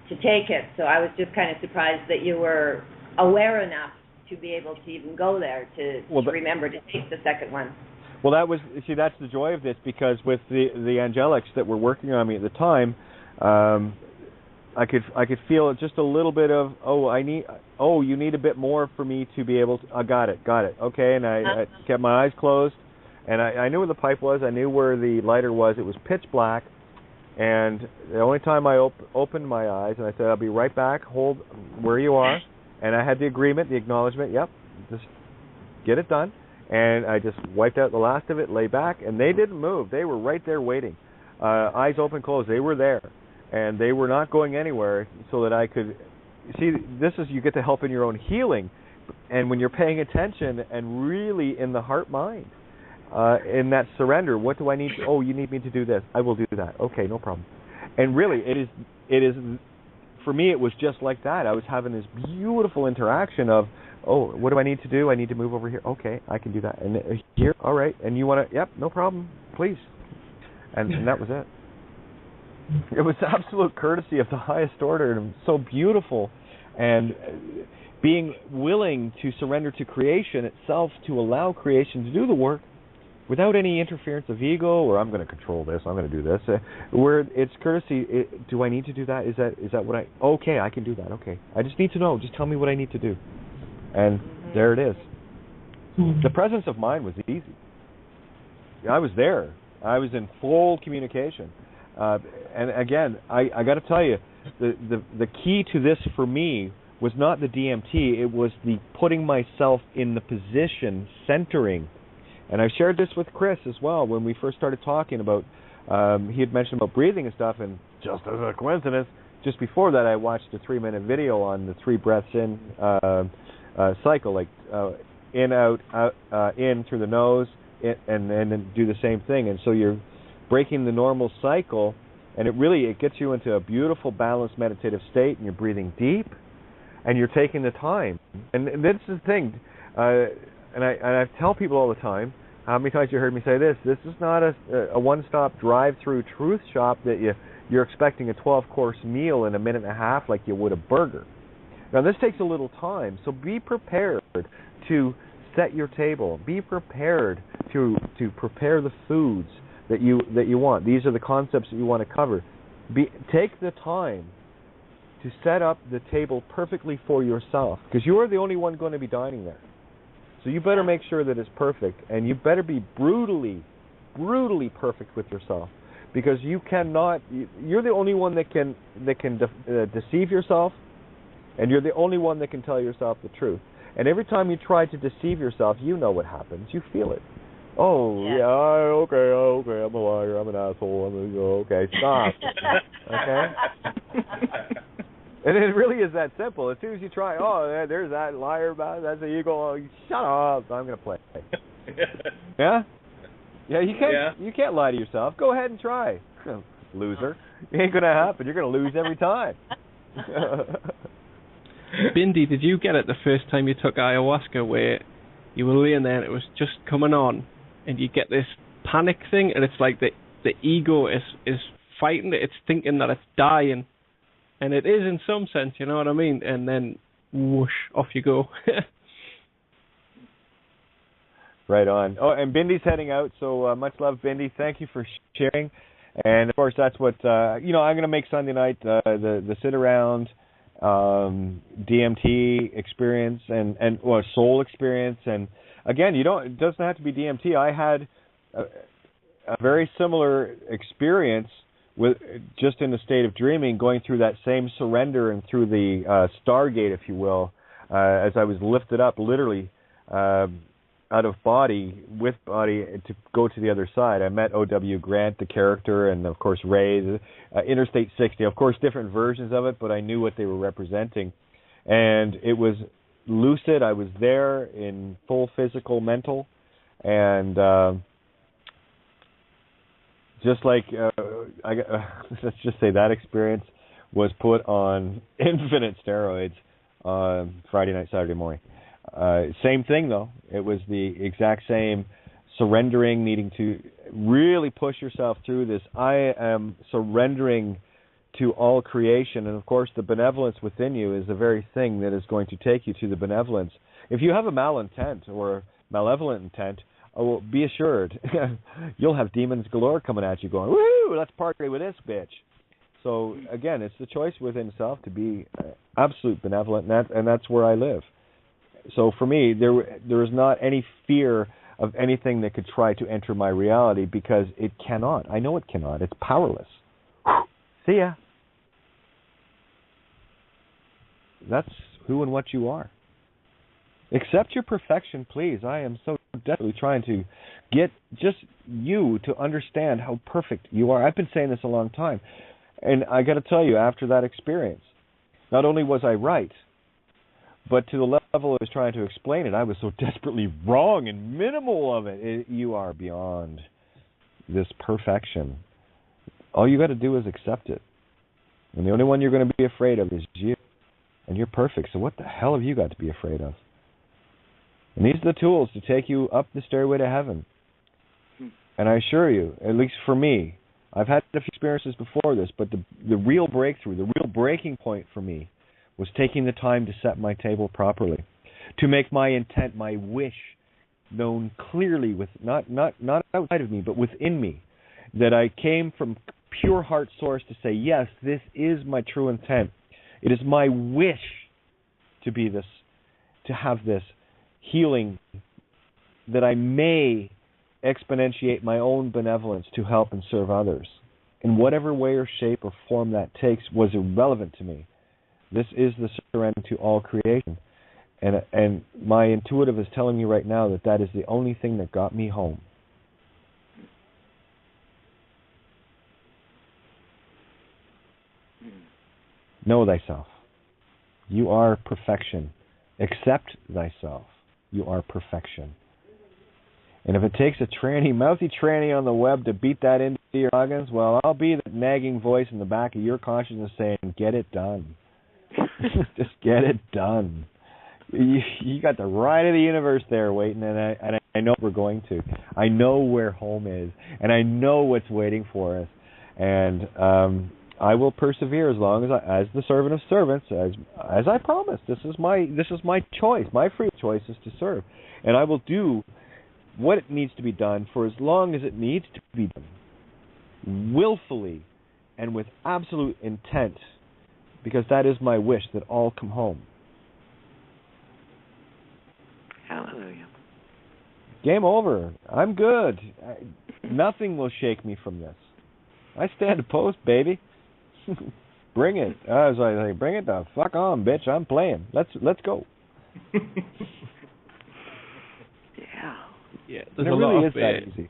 to take it. So I was just kind of surprised that you were aware enough to be able to even go there to remember to take the second one. Well, that's the joy of this, because with the angelics that were working on me at the time, I could feel just a little bit of you need a bit more for me to be able to. Got it, okay, and I kept my eyes closed, and I knew where the pipe was, I knew where the lighter was. It was pitch black, and the only time I opened my eyes, and I said, I'll be right back, hold where you are, and I had the agreement, the acknowledgement, yep, just get it done, and I just wiped out the last of it, lay back, and they didn't move. They were right there waiting, eyes open, closed. They were there. And they were not going anywhere, so that I could see. This is, you get to help in your own healing, and when you're paying attention and really in the heart mind, in that surrender. What do I need? You need me to do this. I will do that. Okay, no problem. And really, it is. For me, it was just like that. I was having this beautiful interaction of, what do I need to do? I need to move over here. Okay, I can do that. And here, all right. And you want to? Yep, no problem. Please. And that was it. It was absolute courtesy of the highest order, and so beautiful, and being willing to surrender to creation itself, to allow creation to do the work without any interference of ego, or I'm going to control this, I'm going to do this. Where it's courtesy. Do I need to do that? Is that what I? Okay, I can do that. Okay, I just need to know. Just tell me what I need to do, and there it is. The presence of mind was easy. I was there. I was in full communication. And again, I got to tell you, the key to this for me was not the DMT. It was the putting myself in the position, centering. And I've shared this with Chris as well when we first started talking about. He had mentioned about breathing and stuff, and just as a coincidence, just before that, I watched a 3-minute video on the 3 breaths in cycle, like in, out, in through the nose, and then do the same thing. And so you're breaking the normal cycle, and it gets you into a beautiful, balanced, meditative state, and you're breathing deep, and you're taking the time. And this is the thing, and I tell people all the time, how many times you heard me say this? This is not a one-stop drive-through truth shop that you're expecting a 12-course meal in a minute and a half like you would a burger. Now, this takes a little time, so be prepared to set your table. Be prepared to prepare the foods that you want. These are the concepts that you want to cover. Take the time to set up the table perfectly for yourself, because you are the only one going to be dining there. So you better make sure that it's perfect, and you better be brutally perfect with yourself, because you're the only one that can deceive yourself, and you're the only one that can tell yourself the truth. And every time you try to deceive yourself, you know what happens. You feel it. Okay, I'm a liar, I'm an asshole, okay, stop. Okay? And it really is that simple. As soon as you try, there's that liar, that's the ego, shut up, I'm going to play. Yeah? Yeah, you can't lie to yourself. Go ahead and try. Loser. It ain't going to happen. You're going to lose every time. Bindi, did you get it the first time you took ayahuasca, where you were laying there and it was just coming on, and you get this panic thing, and it's like the ego is fighting it, it's thinking that it's dying, and it is in some sense, you know what I mean, and then whoosh, off you go. Right on. Oh, and Bindi's heading out, so much love, Bindi. Thank you for sharing. And of course, that's what I'm going to make Sunday night the sit around DMT experience and soul experience. And again, it doesn't have to be DMT. I had a very similar experience with just in a state of dreaming, going through that same surrender and through the Stargate, if you will, as I was lifted up, literally. Out of body, with body, to go to the other side. I met O.W. Grant, the character, and of course Ray, Interstate 60. Of course, different versions of it, but I knew what they were representing. And it was lucid. I was there in full physical, mental, and just like, let's just say that experience was put on infinite steroids on Friday night, Saturday morning. Same thing, though. It was the exact same surrendering, needing to really push yourself through this. I am surrendering to all creation. And, of course, the benevolence within you is the very thing that is going to take you to the benevolence. If you have a malintent or malevolent intent, well, be assured you'll have demons galore coming at you going, woo, let's party with this bitch. So, again, it's the choice within self to be absolute benevolent, and that's where I live. So for me, there is not any fear of anything that could try to enter my reality because it cannot. I know it cannot. It's powerless. See ya. That's who and what you are. Accept your perfection, please. I am so desperately trying to get just you to understand how perfect you are. I've been saying this a long time. And I got to tell you, after that experience, not only was I right, but to the level I was trying to explain it, I was so desperately wrong and minimal of it. You are beyond this perfection. All you got to do is accept it. And the only one you're going to be afraid of is you. And you're perfect, so what the hell have you got to be afraid of? And these are the tools to take you up the stairway to heaven. And I assure you, at least for me, I've had a few experiences before this, but the real breakthrough, the real breaking point for me was taking the time to set my table properly, to make my intent, my wish known clearly, with not outside of me, but within me, that I came from pure heart source to say, yes, this is my true intent. It is my wish to be this, to have this healing, that I may exponentiate my own benevolence to help and serve others. In whatever way or shape or form that takes was irrelevant to me. This is the surrender to all creation. And my intuitive is telling me right now that is the only thing that got me home. Know thyself. You are perfection. Accept thyself. You are perfection. And if it takes a mouthy tranny on the web to beat that into your noggins, well, I'll be the nagging voice in the back of your consciousness saying, get it done. Just get it done. You got the ride of the universe there waiting, and I know we're going to. I know where home is, and I know what's waiting for us. And I will persevere as long as the servant of servants, as I promised. This is my choice. My free choice is to serve, and I will do what it needs to be done for as long as it needs to be done, willfully and with absolute intent, because that is my wish, that all come home. Hallelujah. Game over. I'm good. Nothing will shake me from this. I stand opposed, baby. Bring it. I was like, bring it the fuck on, bitch. I'm playing. Let's go. Yeah, there's a lot of easy.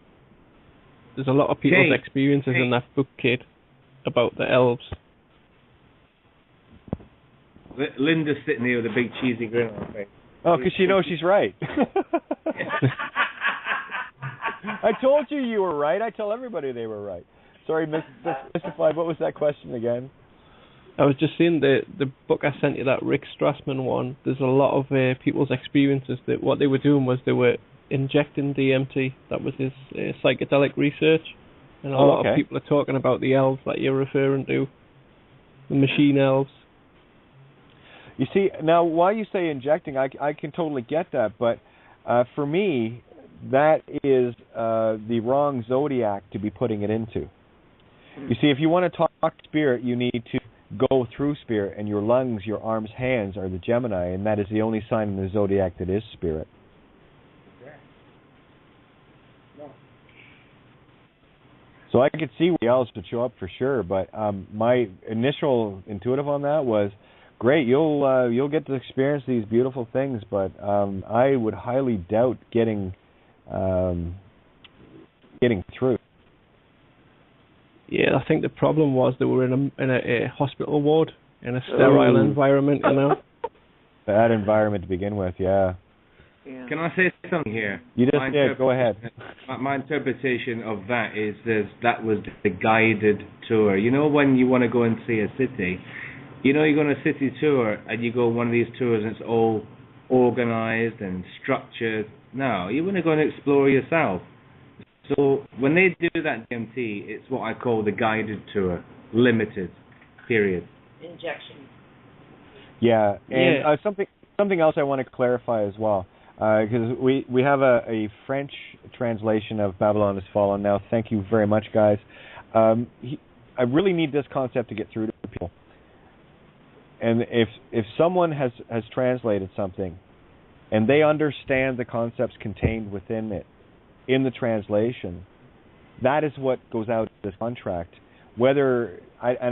There's a lot of people's experiences in that book, Kate, about the elves. Linda's sitting here with a big cheesy grin on her face. Oh, because she knows she's right. I told you were right. I tell everybody they were right. Sorry, mystified. What was that question again? I was just saying the book I sent you, that Rick Strassman one. There's a lot of people's experiences that what they were doing was they were injecting DMT. That was his psychedelic research, and a lot of people are talking about the elves that you're referring to, the machine elves. You see, now why you say injecting, I can totally get that, but for me, that is the wrong zodiac to be putting it into. You see, if you want to talk spirit, you need to go through spirit, and your lungs, your arms, hands are the Gemini, and that is the only sign in the zodiac that is spirit. So I could see where else would show up for sure, but my initial intuitive on that was, great, you'll get to experience these beautiful things, but I would highly doubt getting through. Yeah, I think the problem was they were in a hospital ward, in a sterile environment, you know. Bad environment to begin with, yeah. Can I say something here? You just did. Go ahead. My interpretation of that is that was the guided tour. You know, when you want to go and see a city, you know, you go on a city tour and you go on one of these tours and it's all organized and structured. No, you want to go and explore yourself. So when they do that DMT, it's what I call the guided tour, limited, period. Injection. Yeah, and something else I want to clarify as well, because we have a French translation of Babylon Has Fallen now. Thank you very much, guys. I really need this concept to get through to people. And if someone has translated something, and they understand the concepts contained within it, in the translation, that is what goes out of this contract. I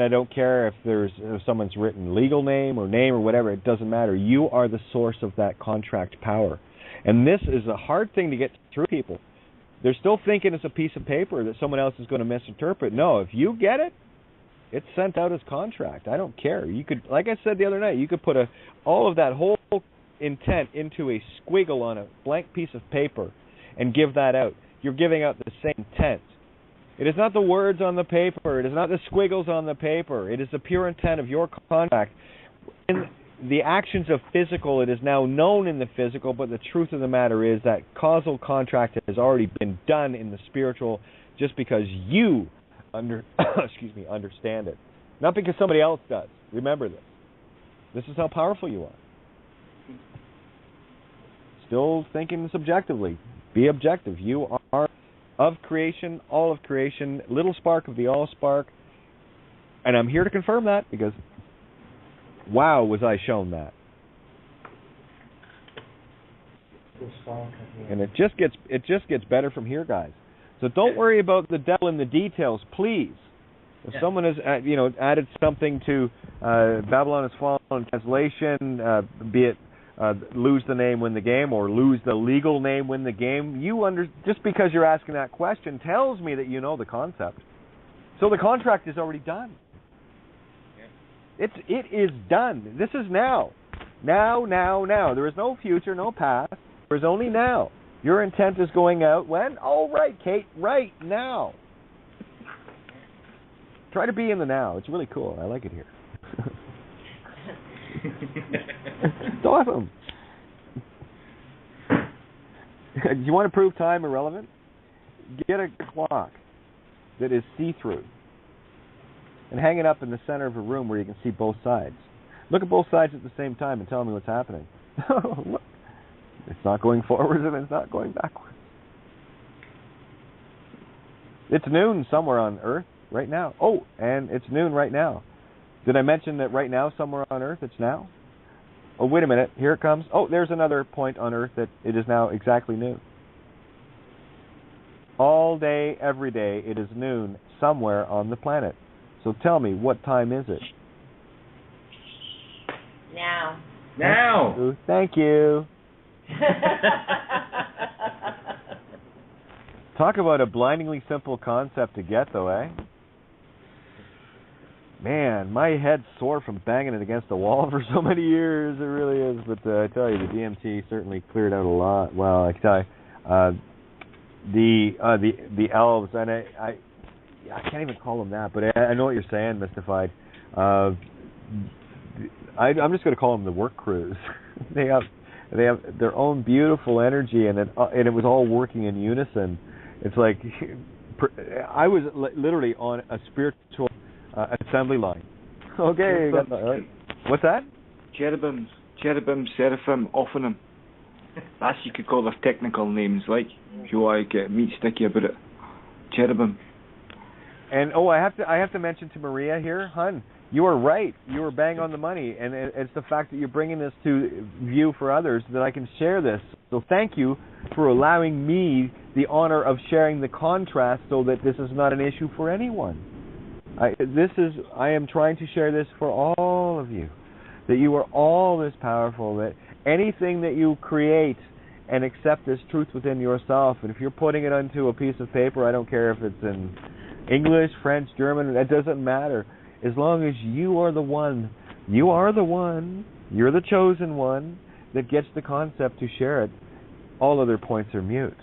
don't care if someone's written legal name or whatever, it doesn't matter. You are the source of that contract power. And this is a hard thing to get through people. They're still thinking it's a piece of paper that someone else is going to misinterpret. No, if you get it, it's sent out as contract. I don't care. You could, like I said the other night, you could put all of that whole intent into a squiggle on a blank piece of paper and give that out. You're giving out the same intent. It is not the words on the paper. It is not the squiggles on the paper. It is the pure intent of your contract. In the actions of physical, it is now known in the physical, but the truth of the matter is that causal contract has already been done in the spiritual just because you understand it. Not because somebody else does. Remember this. This is how powerful you are. Still thinking subjectively. Be objective. You are of creation, all of creation, little spark of the all spark. And I'm here to confirm that because, wow, was I shown that. And it just gets better from here, guys. So don't worry about the devil in the details, please. If someone has added something to Babylon Has Fallen translation, be it lose the name, win the game, or lose the legal name, win the game, just because you're asking that question tells me that you know the concept. So the contract is already done. It is done. This is now. Now. There is no future, no past. There is only now. Your intent is going out when? Oh, right, Kate, right now. Try to be in the now. It's really cool. I like it here. It's awesome. You want to prove time irrelevant? Get a clock that is see-through and hang it up in the center of a room where you can see both sides. Look at both sides at the same time and tell me what's happening. Look. It's not going forwards and it's not going backwards. It's noon somewhere on Earth right now. Oh, and it's noon right now. Did I mention that right now somewhere on Earth it's now? Oh, wait a minute. Here it comes. Oh, there's another point on Earth that it is now exactly noon. All day, every day, it is noon somewhere on the planet. So tell me, what time is it? Now. Now. Thank you. Talk about a blindingly simple concept to get, though, eh? Man, my head's sore from banging it against the wall for so many years. It really is. But I tell you, the DMT certainly cleared out a lot. Well, I can tell you, the elves, and I can't even call them that, but I know what you're saying, Mystified. I'm just going to call them the work crews. They have their own beautiful energy, and it was all working in unison. It's like I was literally on a spiritual assembly line. Okay, got that, right? What's that? Cherubim, seraphim, Ophanim. That's you could call their technical names, like, if you want to get meat sticky about it. Cherubim. And I have to mention to Maria here, hun, you are right. You are bang on the money, and it's the fact that you're bringing this to view for others that I can share this. So thank you for allowing me the honor of sharing the contrast, so that this is not an issue for anyone. I am trying to share this for all of you, that you are all this powerful, that anything that you create and accept this truth within yourself, and if you're putting it onto a piece of paper, I don't care if it's in English, French, German, that doesn't matter. As long as you are the one, you're the chosen one that gets the concept to share it, all other points are mute.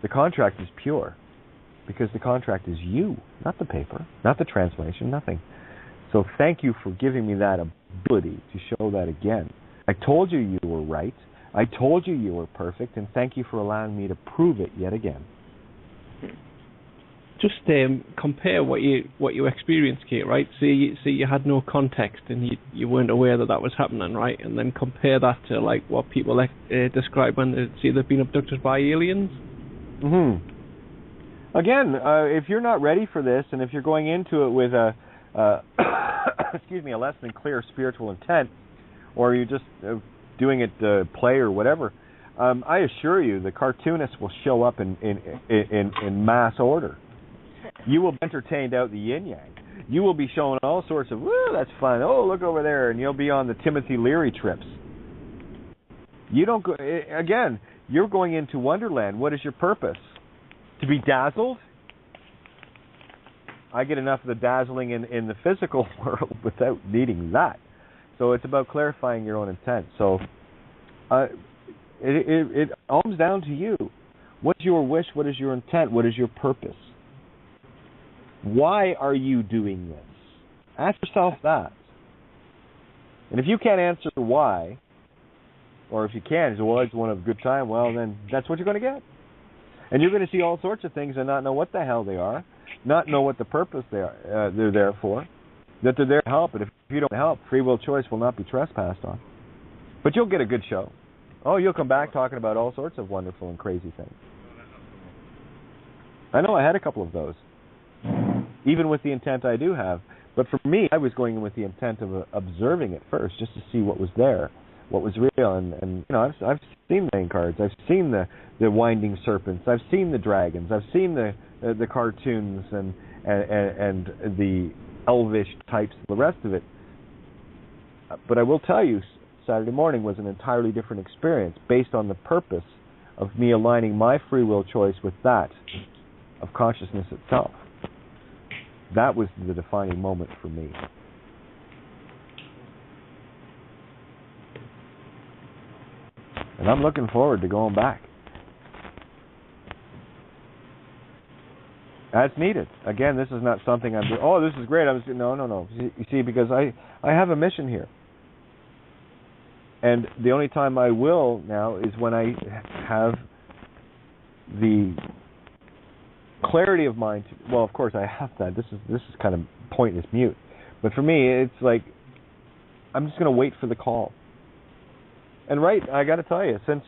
The contract is pure, because the contract is you, not the paper, not the translation, nothing. So thank you for giving me that ability to show that again. I told you were right. I told you were perfect, and thank you for allowing me to prove it yet again. Just compare what you experienced, Kate, right? See you had no context and you weren't aware that was happening, right? And then compare that to like what people describe when they see they've been abducted by aliens. Again, if you're not ready for this, and if you're going into it with a less than clear spiritual intent, or you're just doing it to play or whatever, I assure you the cartoonists will show up in mass order. You will be entertained out the yin-yang. You will be shown all sorts of, woo, that's fun, oh, look over there, and you'll be on the Timothy Leary trips. You don't go, again, you're going into Wonderland. What is your purpose? To be dazzled? I get enough of the dazzling in the physical world without needing that. So it's about clarifying your own intent. So it all comes down to you. What's your wish? What is your intent? What is your purpose? Why are you doing this? Ask yourself that. And if you can't answer why, or if you can, well, I just want to have a good time, well, then that's what you're going to get. And you're going to see all sorts of things and not know what the hell they are, not know what the purpose they're there for, that they're there to help. And if you don't help, free will choice will not be trespassed on. But you'll get a good show. Oh, you'll come back talking about all sorts of wonderful and crazy things. I know I had a couple of those, even with the intent I do have. But for me, I was going in with the intent of observing it first, just to see what was there, what was real. And you know, I've seen the playing cards, I've seen the winding serpents, I've seen the dragons, I've seen the cartoons and the elvish types, the rest of it. But I will tell you, Saturday morning was an entirely different experience based on the purpose of me aligning my free will choice with that of consciousness itself. That was the defining moment for me. And I'm looking forward to going back. As needed. Again, this is not something I'm doing, oh, this is great. No. You see, because I have a mission here. And the only time I will now is when I have the clarity of mind. Well, of course I have that. This is kind of pointless mute. But for me, it's like I'm just going to wait for the call. And right, I got to tell you, since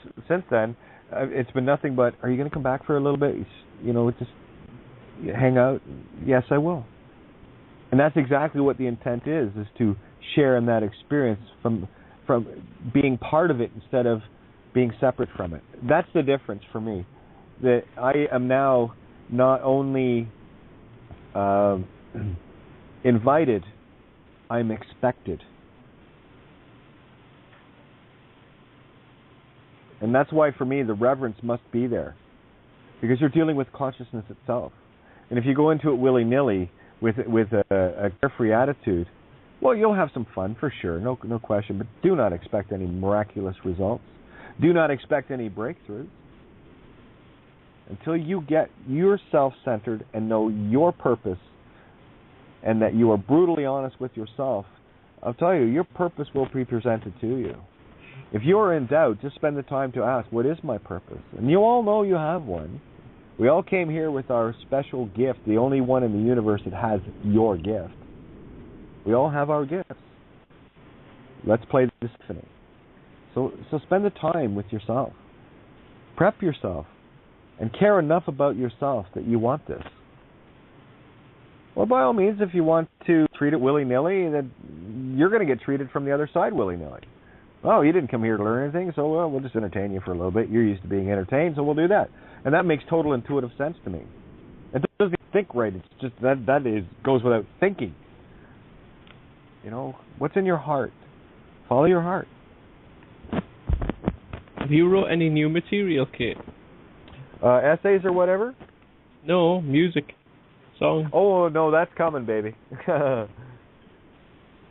then, it's been nothing but, are you going to come back for a little bit? You know, just hang out? Yes, I will. And that's exactly what the intent is to share in that experience from being part of it instead of being separate from it. That's the difference for me. That I am now not only invited, I'm expected. And that's why, for me, the reverence must be there. Because you're dealing with consciousness itself. And if you go into it willy-nilly with a carefree attitude, well, you'll have some fun, for sure, no question. But do not expect any miraculous results. Do not expect any breakthroughs. Until you get yourself centered and know your purpose, and that you are brutally honest with yourself, I'll tell you, your purpose will be presented to you. If you're in doubt, just spend the time to ask, what is my purpose? And you all know you have one. We all came here with our special gift, the only one in the universe that has your gift. We all have our gifts. Let's play the symphony. So spend the time with yourself. Prep yourself. And care enough about yourself that you want this. Well, by all means, if you want to treat it willy-nilly, then you're going to get treated from the other side willy-nilly. Oh, you didn't come here to learn anything, so well, we'll just entertain you for a little bit. You're used to being entertained, so we'll do that. And that makes total intuitive sense to me. It doesn't think right. It's just that goes without thinking. You know, what's in your heart? Follow your heart. Have you wrote any new material, Kate? Essays or whatever? No, music. Song. Oh, no, that's coming, baby. I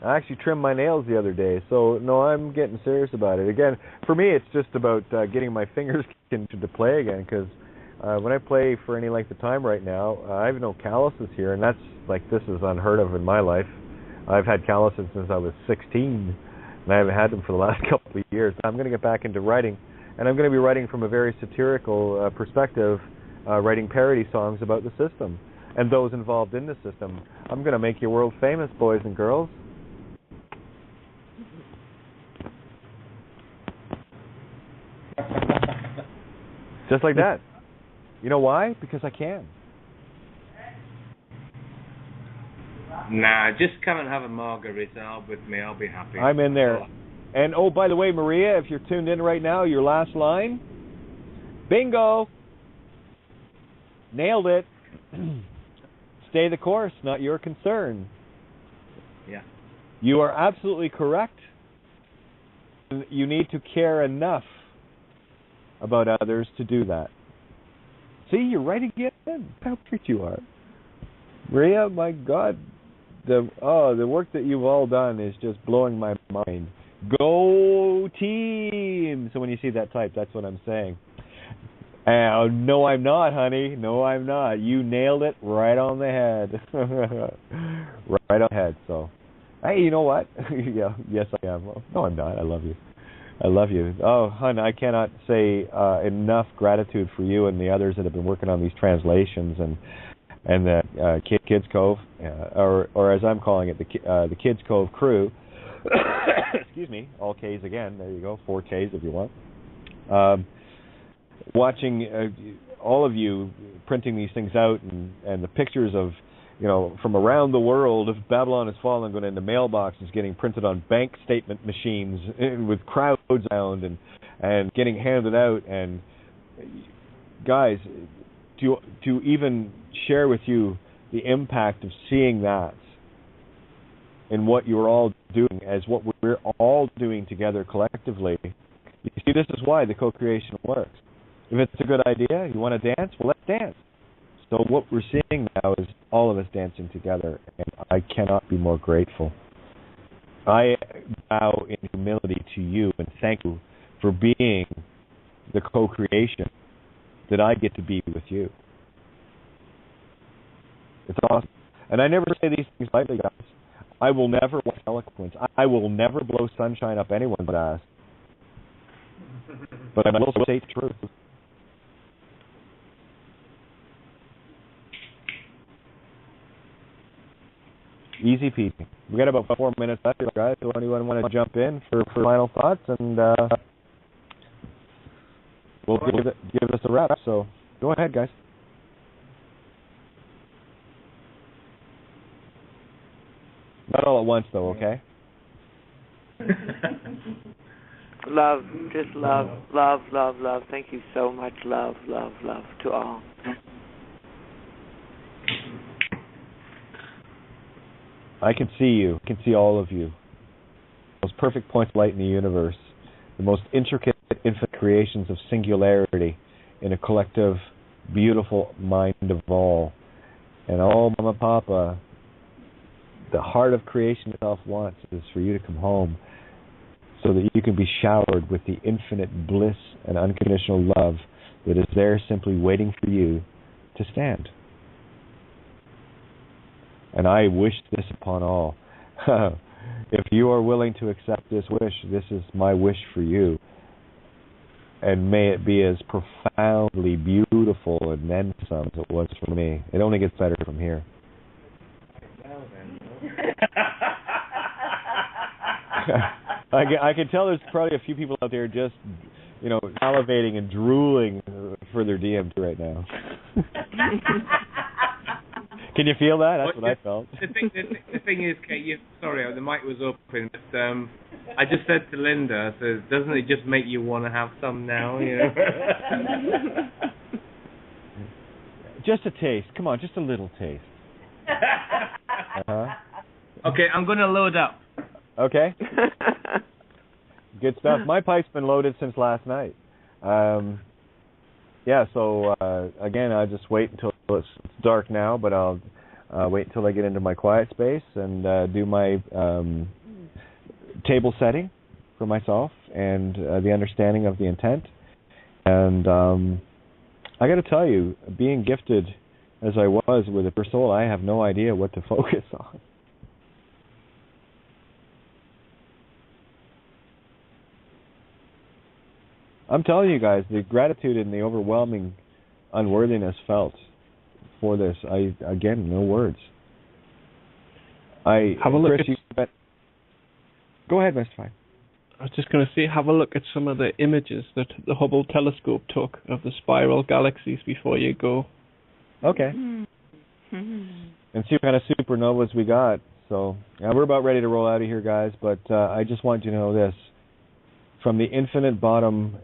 actually trimmed my nails the other day, so no, I'm getting serious about it. Again, for me, it's just about getting my fingers into play again, because when I play for any length of time right now, I have no calluses here, and this is unheard of in my life. I've had calluses since I was 16, and I haven't had them for the last couple of years. I'm going to get back into writing, and I'm going to be writing from a very satirical perspective, writing parody songs about the system and those involved in the system. I'm going to make you world famous, boys and girls. Just like that. You know why? Because I can. Nah, just come and have a margarita with me. I'll be happy. I'm in there. And, oh, by the way, Maria, if you're tuned in right now, your last line, bingo. Nailed it. Stay the course, not your concern. Yeah. You are absolutely correct. You need to care enough about others to do that. See, you're right again. How great you are. Maria, my God. The work that you've all done is just blowing my mind. Go team! So when you see that type, that's what I'm saying. No, I'm not, honey. No, I'm not. You nailed it right on the head. Right on the head. So, hey, you know what? Yeah, yes, I am. No, I'm not. I love you. I love you. Oh, hon, I cannot say enough gratitude for you and the others that have been working on these translations and the Kids Cove, or as I'm calling it, the Kids Cove crew. Excuse me, all K's again. There you go, 4 K's if you want. Watching all of you printing these things out and the pictures of, from around the world, if Babylon Has Fallen, going into mailboxes, getting printed on bank statement machines with crowds around and getting handed out. And guys, to even share with you the impact of seeing that and what you're all doing as what we're all doing together collectively. You see, this is why the co-creation works. If it's a good idea, you want to dance, well, let's dance. So what we're seeing now is all of us dancing together, and I cannot be more grateful. I bow in humility to you and thank you for being the co-creation that I get to be with you. It's awesome. And I never say these things lightly, guys. I will never wax eloquence. I will never blow sunshine up anyone's ass. But I will say the truth. Easy peasy. We got about 4 minutes left, guys. So anyone want to jump in for final thoughts, and we'll give us a wrap. So go ahead, guys. Not all at once, though. Okay. Love, just love, love, love, love. Thank you so much. Love, love, love to all. I can see you. I can see all of you. Those perfect points of light in the universe. The most intricate, infinite creations of singularity in a collective, beautiful mind of all. And all Mama Papa, the heart of creation itself wants is for you to come home so that you can be showered with the infinite bliss and unconditional love that is there simply waiting for you to stand. And I wish this upon all. If you are willing to accept this wish, this is my wish for you. And may it be as profoundly beautiful and then some as it was for me. It only gets better from here. I can tell there's probably a few people out there just, salivating and drooling for their DMT right now. Can you feel that? That's what I felt. The thing is, Kate, sorry, the mic was open, but I just said to Linda, so doesn't it just make you want to have some now, Just a taste. Come on, just a little taste. Okay, I'm going to load up. Okay. Good stuff. My pipe's been loaded since last night. So again, I'll just wait until it's dark now, but I'll wait until I get into my quiet space and do my table setting for myself and the understanding of the intent. And I got to tell you, being gifted as I was with a pure soul, I have no idea what to focus on. I'm telling you guys, the gratitude and the overwhelming unworthiness felt for this, again, no words. Have a look Go ahead, Mr. Fine. I was just going to say, have a look at some of the images that the Hubble telescope took of the spiral galaxies before you go. Okay. And see what kind of supernovas we got. So, we're about ready to roll out of here, guys, but I just want you to know this. From the infinite bottom,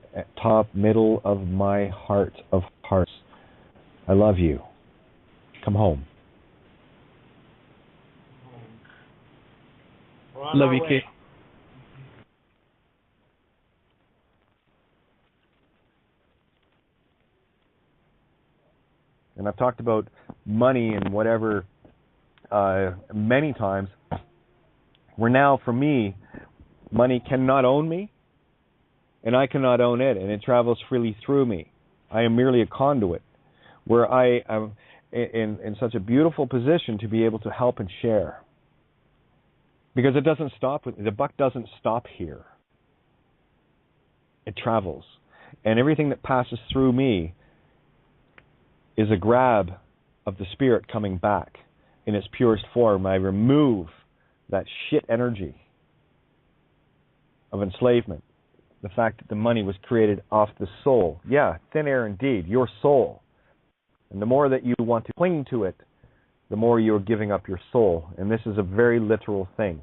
top, middle of my heart of hearts, I love you. Come home. Love you, Kate. And I've talked about money and whatever many times. Where now, for me, money cannot own me, and I cannot own it, and it travels freely through me. I am merely a conduit, where I am in such a beautiful position to be able to help and share. Because it doesn't stop the buck doesn't stop here. It travels. And everything that passes through me is a grab of the spirit coming back in its purest form. I remove that shit energy of enslavement. The fact that the money was created off the soul. Yeah, thin air indeed, your soul. And the more that you want to cling to it, the more you're giving up your soul. And this is a very literal thing.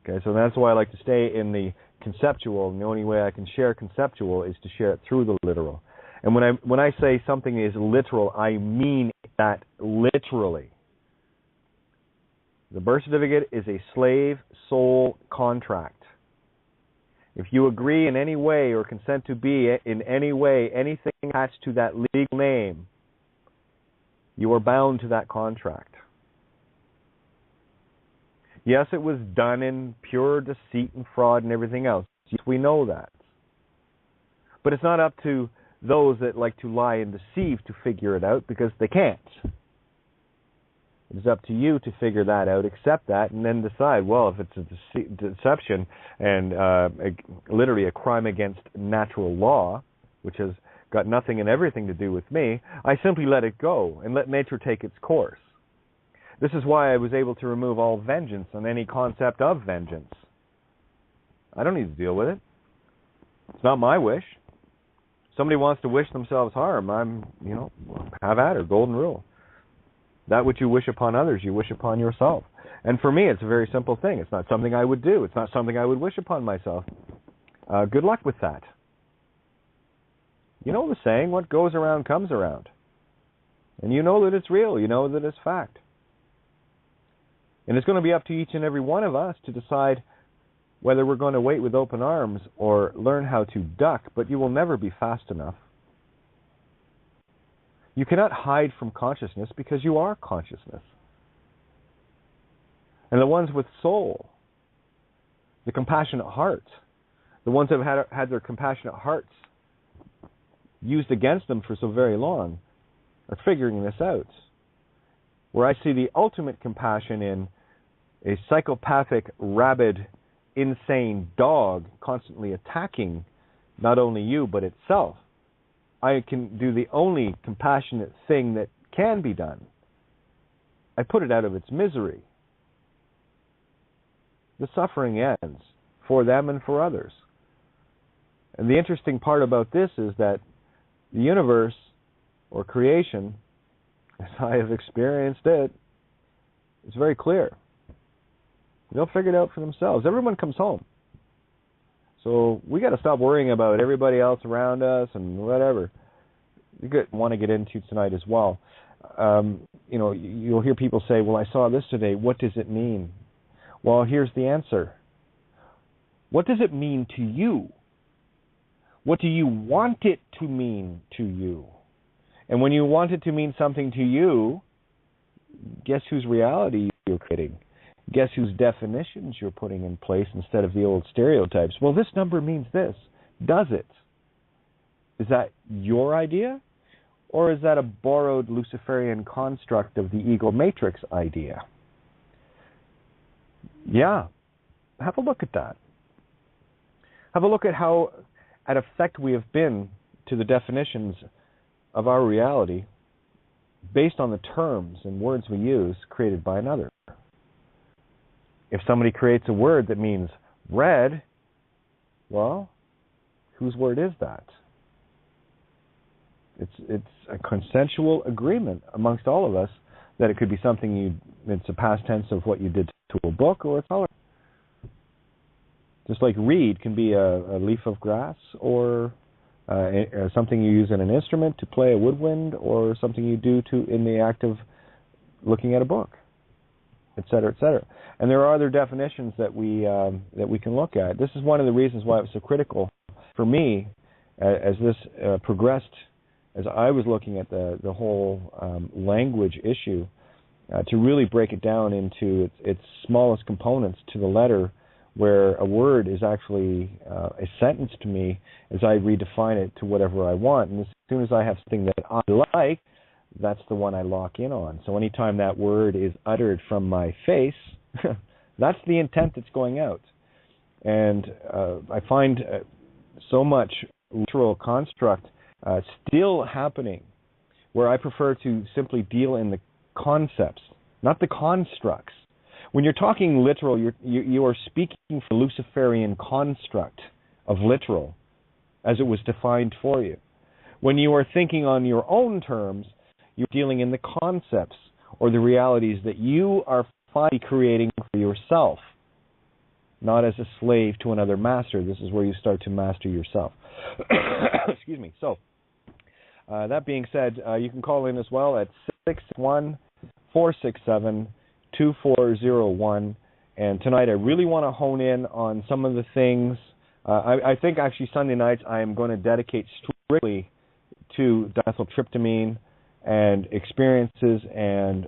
Okay, so that's why I like to stay in the conceptual, and the only way I can share conceptual is to share it through the literal. And when I say something is literal, I mean that literally. The birth certificate is a slave soul contract. If you agree in any way or consent to be in any way anything attached to that legal name, you are bound to that contract. Yes, it was done in pure deceit and fraud and everything else. Yes, we know that. But it's not up to those that like to lie and deceive to figure it out, because they can't. It's up to you to figure that out, accept that, and then decide, well, if it's a deception and literally a crime against natural law, which has got nothing and everything to do with me, I simply let it go and let nature take its course. This is why I was able to remove all vengeance and any concept of vengeance. I don't need to deal with it. It's not my wish. Somebody wants to wish themselves harm, have at her, golden rule. That which you wish upon others, you wish upon yourself. And for me, it's a very simple thing. It's not something I would do. It's not something I would wish upon myself. Good luck with that. You know the saying, what goes around comes around. And you know that it's real. You know that it's fact. And it's going to be up to each and every one of us to decide whether we're going to wait with open arms or learn how to duck, but you will never be fast enough. You cannot hide from consciousness because you are consciousness. And the ones with soul, the compassionate heart, the ones that have had their compassionate hearts used against them for so very long, are figuring this out. Where I see the ultimate compassion in a psychopathic, rabid, insane dog constantly attacking not only you but itself. I can do the only compassionate thing that can be done. I put it out of its misery. the suffering ends for them and for others. And the interesting part about this is that the universe, or creation, as I have experienced it, is very clear. They'll figure it out for themselves. Everyone comes home. So we got to stop worrying about everybody else around us and whatever. You want to get into tonight as well. You'll hear people say, well, I saw this today. What does it mean? Well, here's the answer. What does it mean to you? What do you want it to mean to you? And when you want it to mean something to you, guess whose reality you're creating? Guess whose definitions you're putting in place instead of the old stereotypes? Well, this number means this. Does it? Is that your idea? Or is that a borrowed Luciferian construct of the ego matrix idea? Yeah. Have a look at that. Have a look at how at effect we have been to the definitions of our reality based on the terms and words we use created by another. If somebody creates a word that means red, well, whose word is that? It's a consensual agreement amongst all of us that it could be something it's a past tense of what you did to a book, or it's all. Just like reed can be a leaf of grass, or something you use in an instrument to play a woodwind, or something you do in the act of looking at a book, et cetera, et cetera. And there are other definitions that we can look at. This is one of the reasons why it was so critical for me as this progressed, as I was looking at the whole language issue, to really break it down into its smallest components to the letter, where a word is actually a sentence to me as I redefine it to whatever I want. And as soon as I have something that I like, that's the one I lock in on. So anytime that word is uttered from my face, that's the intent that's going out. And I find so much literal construct still happening, where I prefer to simply deal in the concepts, not the constructs. When you're talking literal, you are speaking for the Luciferian construct of literal as it was defined for you. When you are thinking on your own terms, you're dealing in the concepts or the realities that you are finally creating for yourself, not as a slave to another master. This is where you start to master yourself. Excuse me. So, that being said, you can call in as well at 661-467-2401. And tonight I really want to hone in on some of the things. I think actually Sunday nights I am going to dedicate strictly to dimethyltryptamine and experiences and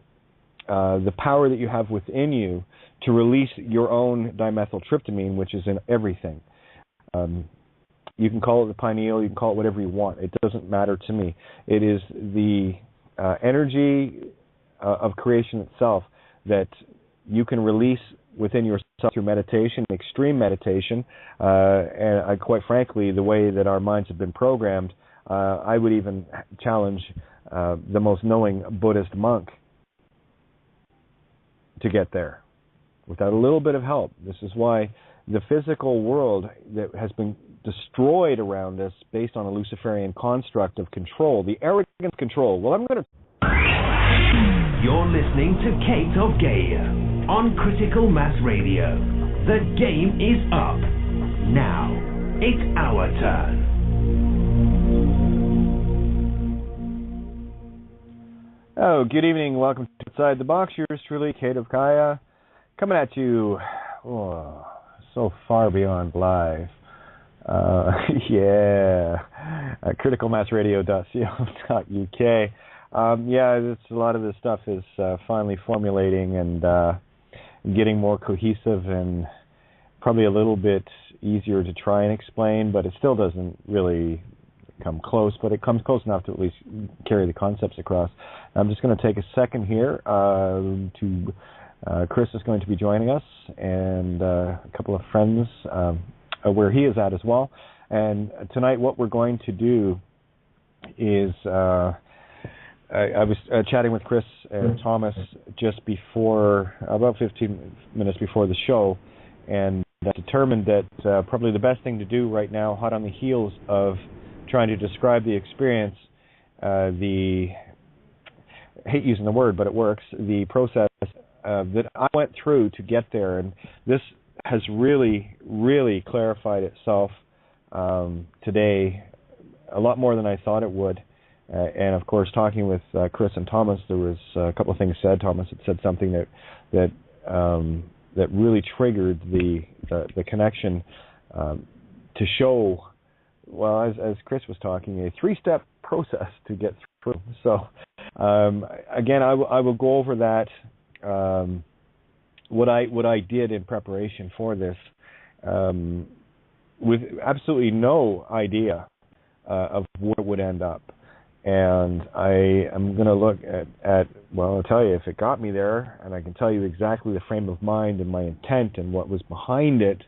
the power that you have within you to release your own dimethyltryptamine, which is in everything. You can call it the pineal, you can call it whatever you want. It doesn't matter to me. It is the energy of creation itself that you can release within yourself through meditation, extreme meditation, and quite frankly, the way that our minds have been programmed, I would even challenge the most knowing Buddhist monk to get there without a little bit of help. This is why the physical world that has been destroyed around us based on a Luciferian construct of control, the arrogant control. Well, I'm going to... You're listening to Kate of Gaia on Critical Mass Radio. The game is up. Now, it's our turn. Oh, good evening. Welcome to Outside the Box. Yours truly, Kate of Gaia, coming at you so far beyond live. criticalmassradio.co.uk. It's a lot of this stuff is finally formulating and getting more cohesive and probably a little bit easier to try and explain, but it still doesn't really come close, but it comes close enough to at least carry the concepts across. I'm just going to take a second here Chris is going to be joining us, and a couple of friends where he is at as well. And tonight what we're going to do is I was chatting with Chris and Thomas just before, about 15 minutes before the show, and determined that probably the best thing to do right now, hot on the heels of trying to describe the experience, I hate using the word, but it works, the process that I went through to get there. And this has really, really clarified itself today a lot more than I thought it would. And of course, talking with Chris and Thomas, there was a couple of things said. Thomas had said something that really triggered the connection to show, well, as Chris was talking, a 3-step process to get through. So again, I will go over that, what I did in preparation for this, with absolutely no idea of where it would end up. And I am going to look at, well, I'll tell you, if it got me there, and I can tell you exactly the frame of mind and my intent and what was behind it,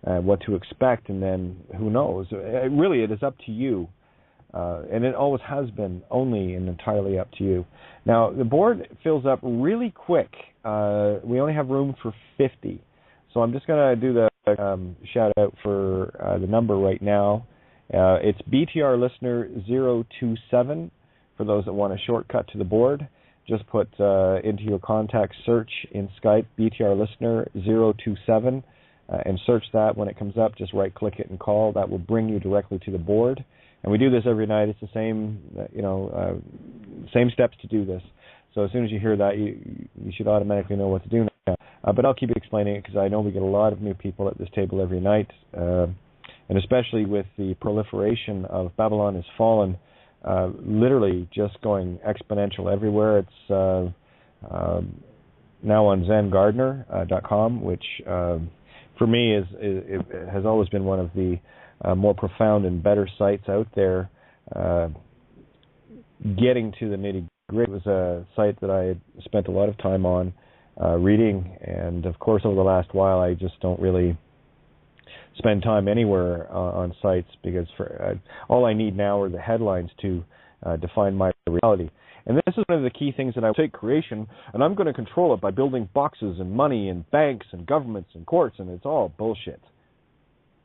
what to expect, and then who knows. Really, it is up to you. And it always has been only and entirely up to you. Now, the board fills up really quick. We only have room for 50. So I'm just going to do the shout out for the number right now. It's BTR Listener 027 for those that want a shortcut to the board. Just put into your contact search in Skype BTR Listener 027 and search that. When it comes up, just right-click it and call. That will bring you directly to the board. And we do this every night. It's the same, same steps to do this. So as soon as you hear that, you should automatically know what to do now. But I'll keep explaining it because I know we get a lot of new people at this table every night. And especially with the proliferation of Babylon Has Fallen, literally just going exponential everywhere. It's now on ZenGardner.com, which for me it has always been one of the more profound and better sites out there. Getting to the nitty-gritty was a site that I had spent a lot of time on reading, and of course over the last while I just don't really spend time anywhere on sites because all I need now are the headlines to define my reality. And this is one of the key things that I take creation, and I'm going to control it by building boxes and money and banks and governments and courts, and it's all bullshit.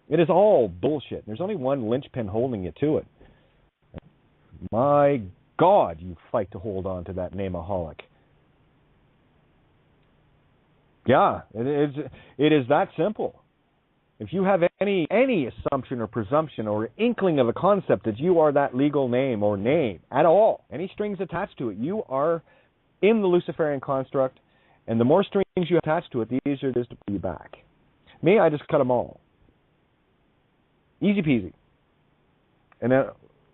It is all bullshit. There's only one linchpin holding you to it. My God, you fight to hold on to that nameaholic. Yeah, it is that simple. If you have any assumption or presumption or inkling of a concept that you are that legal name or name at all, any strings attached to it, you are in the Luciferian construct, and the more strings you attach to it, the easier it is to pull you back. Me, I just cut them all. Easy peasy. And then,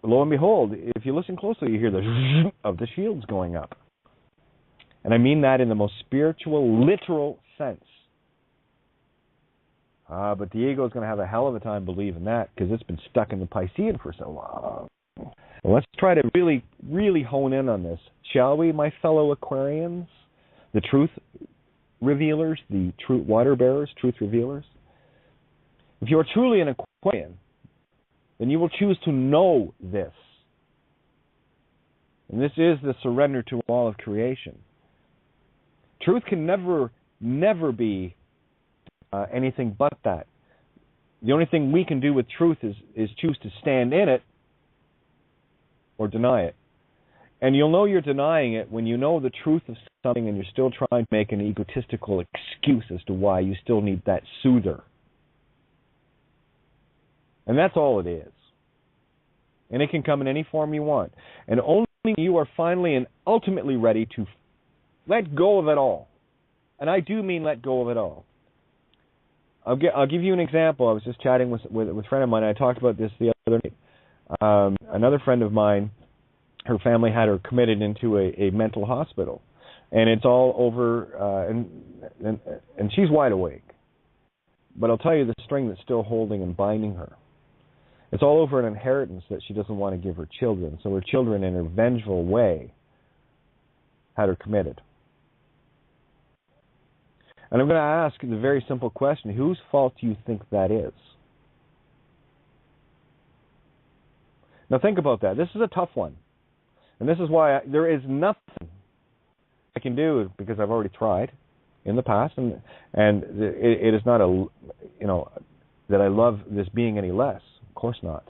lo and behold, if you listen closely, you hear the zzz of the shields going up. And I mean that in the most spiritual, literal sense. But the ego is going to have a hell of a time believing that because it's been stuck in the Piscean for so long. Well, let's try to really, really hone in on this, shall we, my fellow Aquarians? The truth revealers, the truth water bearers, truth revealers. If you are truly an Aquarian, then you will choose to know this. And this is the surrender to all of creation. Truth can never be anything but that. The only thing we can do with truth is choose to stand in it or deny it. And you'll know you're denying it when you know the truth of something and you're still trying to make an egotistical excuse as to why you still need that soother. And that's all it is. And it can come in any form you want. And only when you are finally and ultimately ready to let go of it all. And I do mean let go of it all. I'll give you an example. I was just chatting with a friend of mine. I talked about this the other night. Another friend of mine, her family had her committed into a mental hospital, and it's all over. And she's wide awake, but I'll tell you the string that's still holding and binding her. It's all over an inheritance that she doesn't want to give her children. So her children, in a vengeful way, had her committed. And I'm going to ask the very simple question, whose fault do you think that is? Now think about that. This is a tough one. And this is why there is nothing I can do, because I've already tried, in the past, and it is not that I love this being any less. Of course not.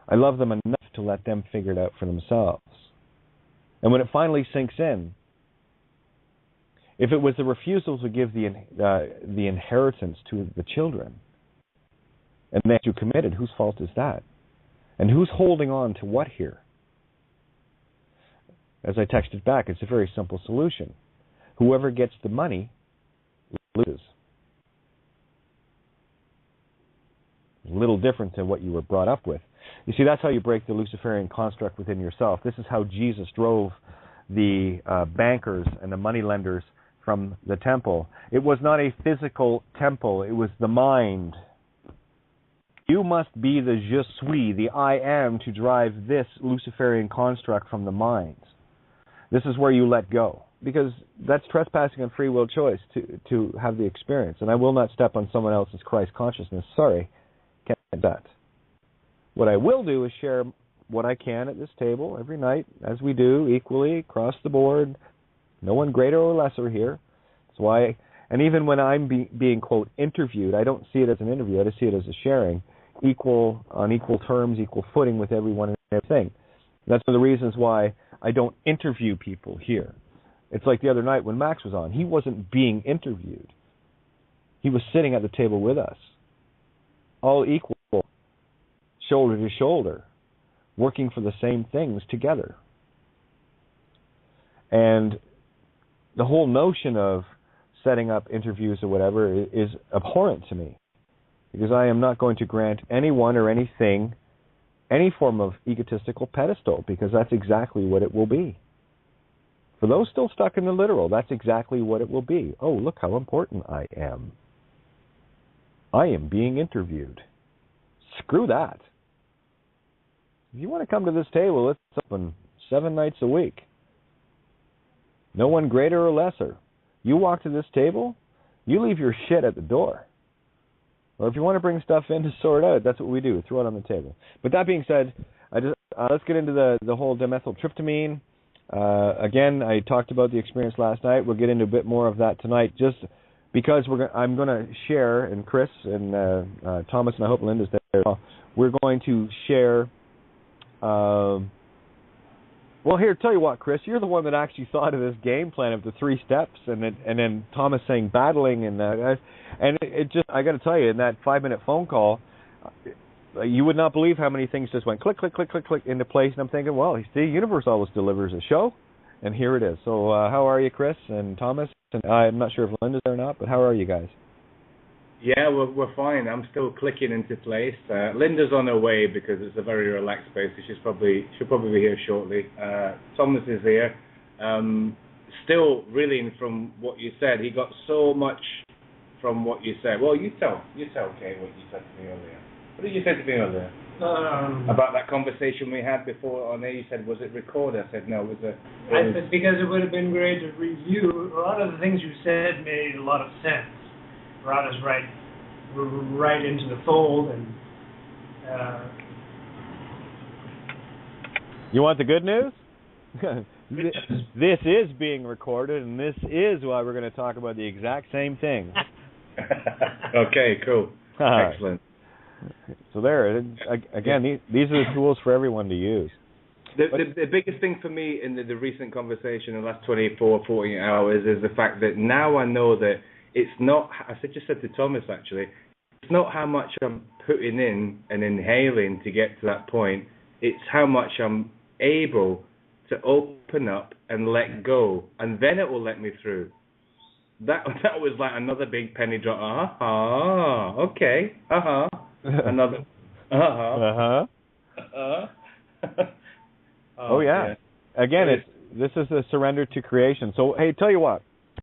I love them enough to let them figure it out for themselves. And when it finally sinks in, if it was the refusal to give the inheritance to the children, and that you committed, whose fault is that? And who's holding on to what here? As I texted back, it's a very simple solution. Whoever gets the money loses. A little different than what you were brought up with. You see, that's how you break the Luciferian construct within yourself. This is how Jesus drove the bankers and the moneylenders from the temple. It was not a physical temple. It was the mind. You must be the je suis, the I am, to drive this Luciferian construct from the mind. This is where you let go, because that's trespassing on free will choice to have the experience. And I will not step on someone else's Christ consciousness. Sorry, can't do that. What I will do is share what I can at this table every night, as we do, equally, across the board. No one greater or lesser here. That's why, and even when I'm being, quote, interviewed, I don't see it as an interview. I just see it as a sharing, on equal terms, equal footing with everyone and everything. That's one of the reasons why I don't interview people here. It's like the other night when Max was on. He wasn't being interviewed. He was sitting at the table with us, all equal, shoulder to shoulder, working for the same things together. And the whole notion of setting up interviews or whatever is abhorrent to me, because I am not going to grant anyone or anything any form of egotistical pedestal, because that's exactly what it will be. For those still stuck in the literal, that's exactly what it will be. Oh, look how important I am. I am being interviewed. Screw that. If you want to come to this table, it's open 7 nights a week. No one greater or lesser. You walk to this table, you leave your shit at the door. Or if you want to bring stuff in to sort out, that's what we do. Throw it on the table. But that being said, let's get into the whole dimethyltryptamine. Again, I talked about the experience last night. We'll get into a bit more of that tonight, just because I'm going to share, and Chris and Thomas, and I hope Linda's there. We're going to share. Well, here, tell you what, Chris, you're the one that actually thought of this game plan of the 3 steps, and then Thomas saying battling, and it just, I got to tell you, in that 5-minute phone call, you would not believe how many things just went click, click, click, click, click into place, and I'm thinking, well, the universe always delivers a show, and here it is. So how are you, Chris and Thomas? And I'm not sure if Linda's there or not, but how are you guys? Yeah, we're fine. I'm still clicking into place. Linda's on her way because it's a very relaxed space. So she'll probably be here shortly. Thomas is here. Still reeling from what you said. He got so much from what you said. Well, you tell Kate what you said to me earlier. What did you say to me earlier? About that conversation we had before on air. You said, was it recorded? I said, no, it was I said, because it would have been great to review. A lot of the things you said made a lot of sense. Brought us right into the fold, and you want the good news? This is being recorded, and this is why we're going to talk about the exact same thing. Okay, cool. Excellent. So there, again, these are the tools for everyone to use. The biggest thing for me in the recent conversation in the last 24, 48 hours is the fact that now I know that it's not, I just said to Thomas actually, it's not how much I'm putting in and inhaling to get to that point, it's how much I'm able to open up and let go, and then it will let me through. That was like another big penny drop. Okay. Another. Oh yeah. Again, this is a surrender to creation. So hey, tell you what.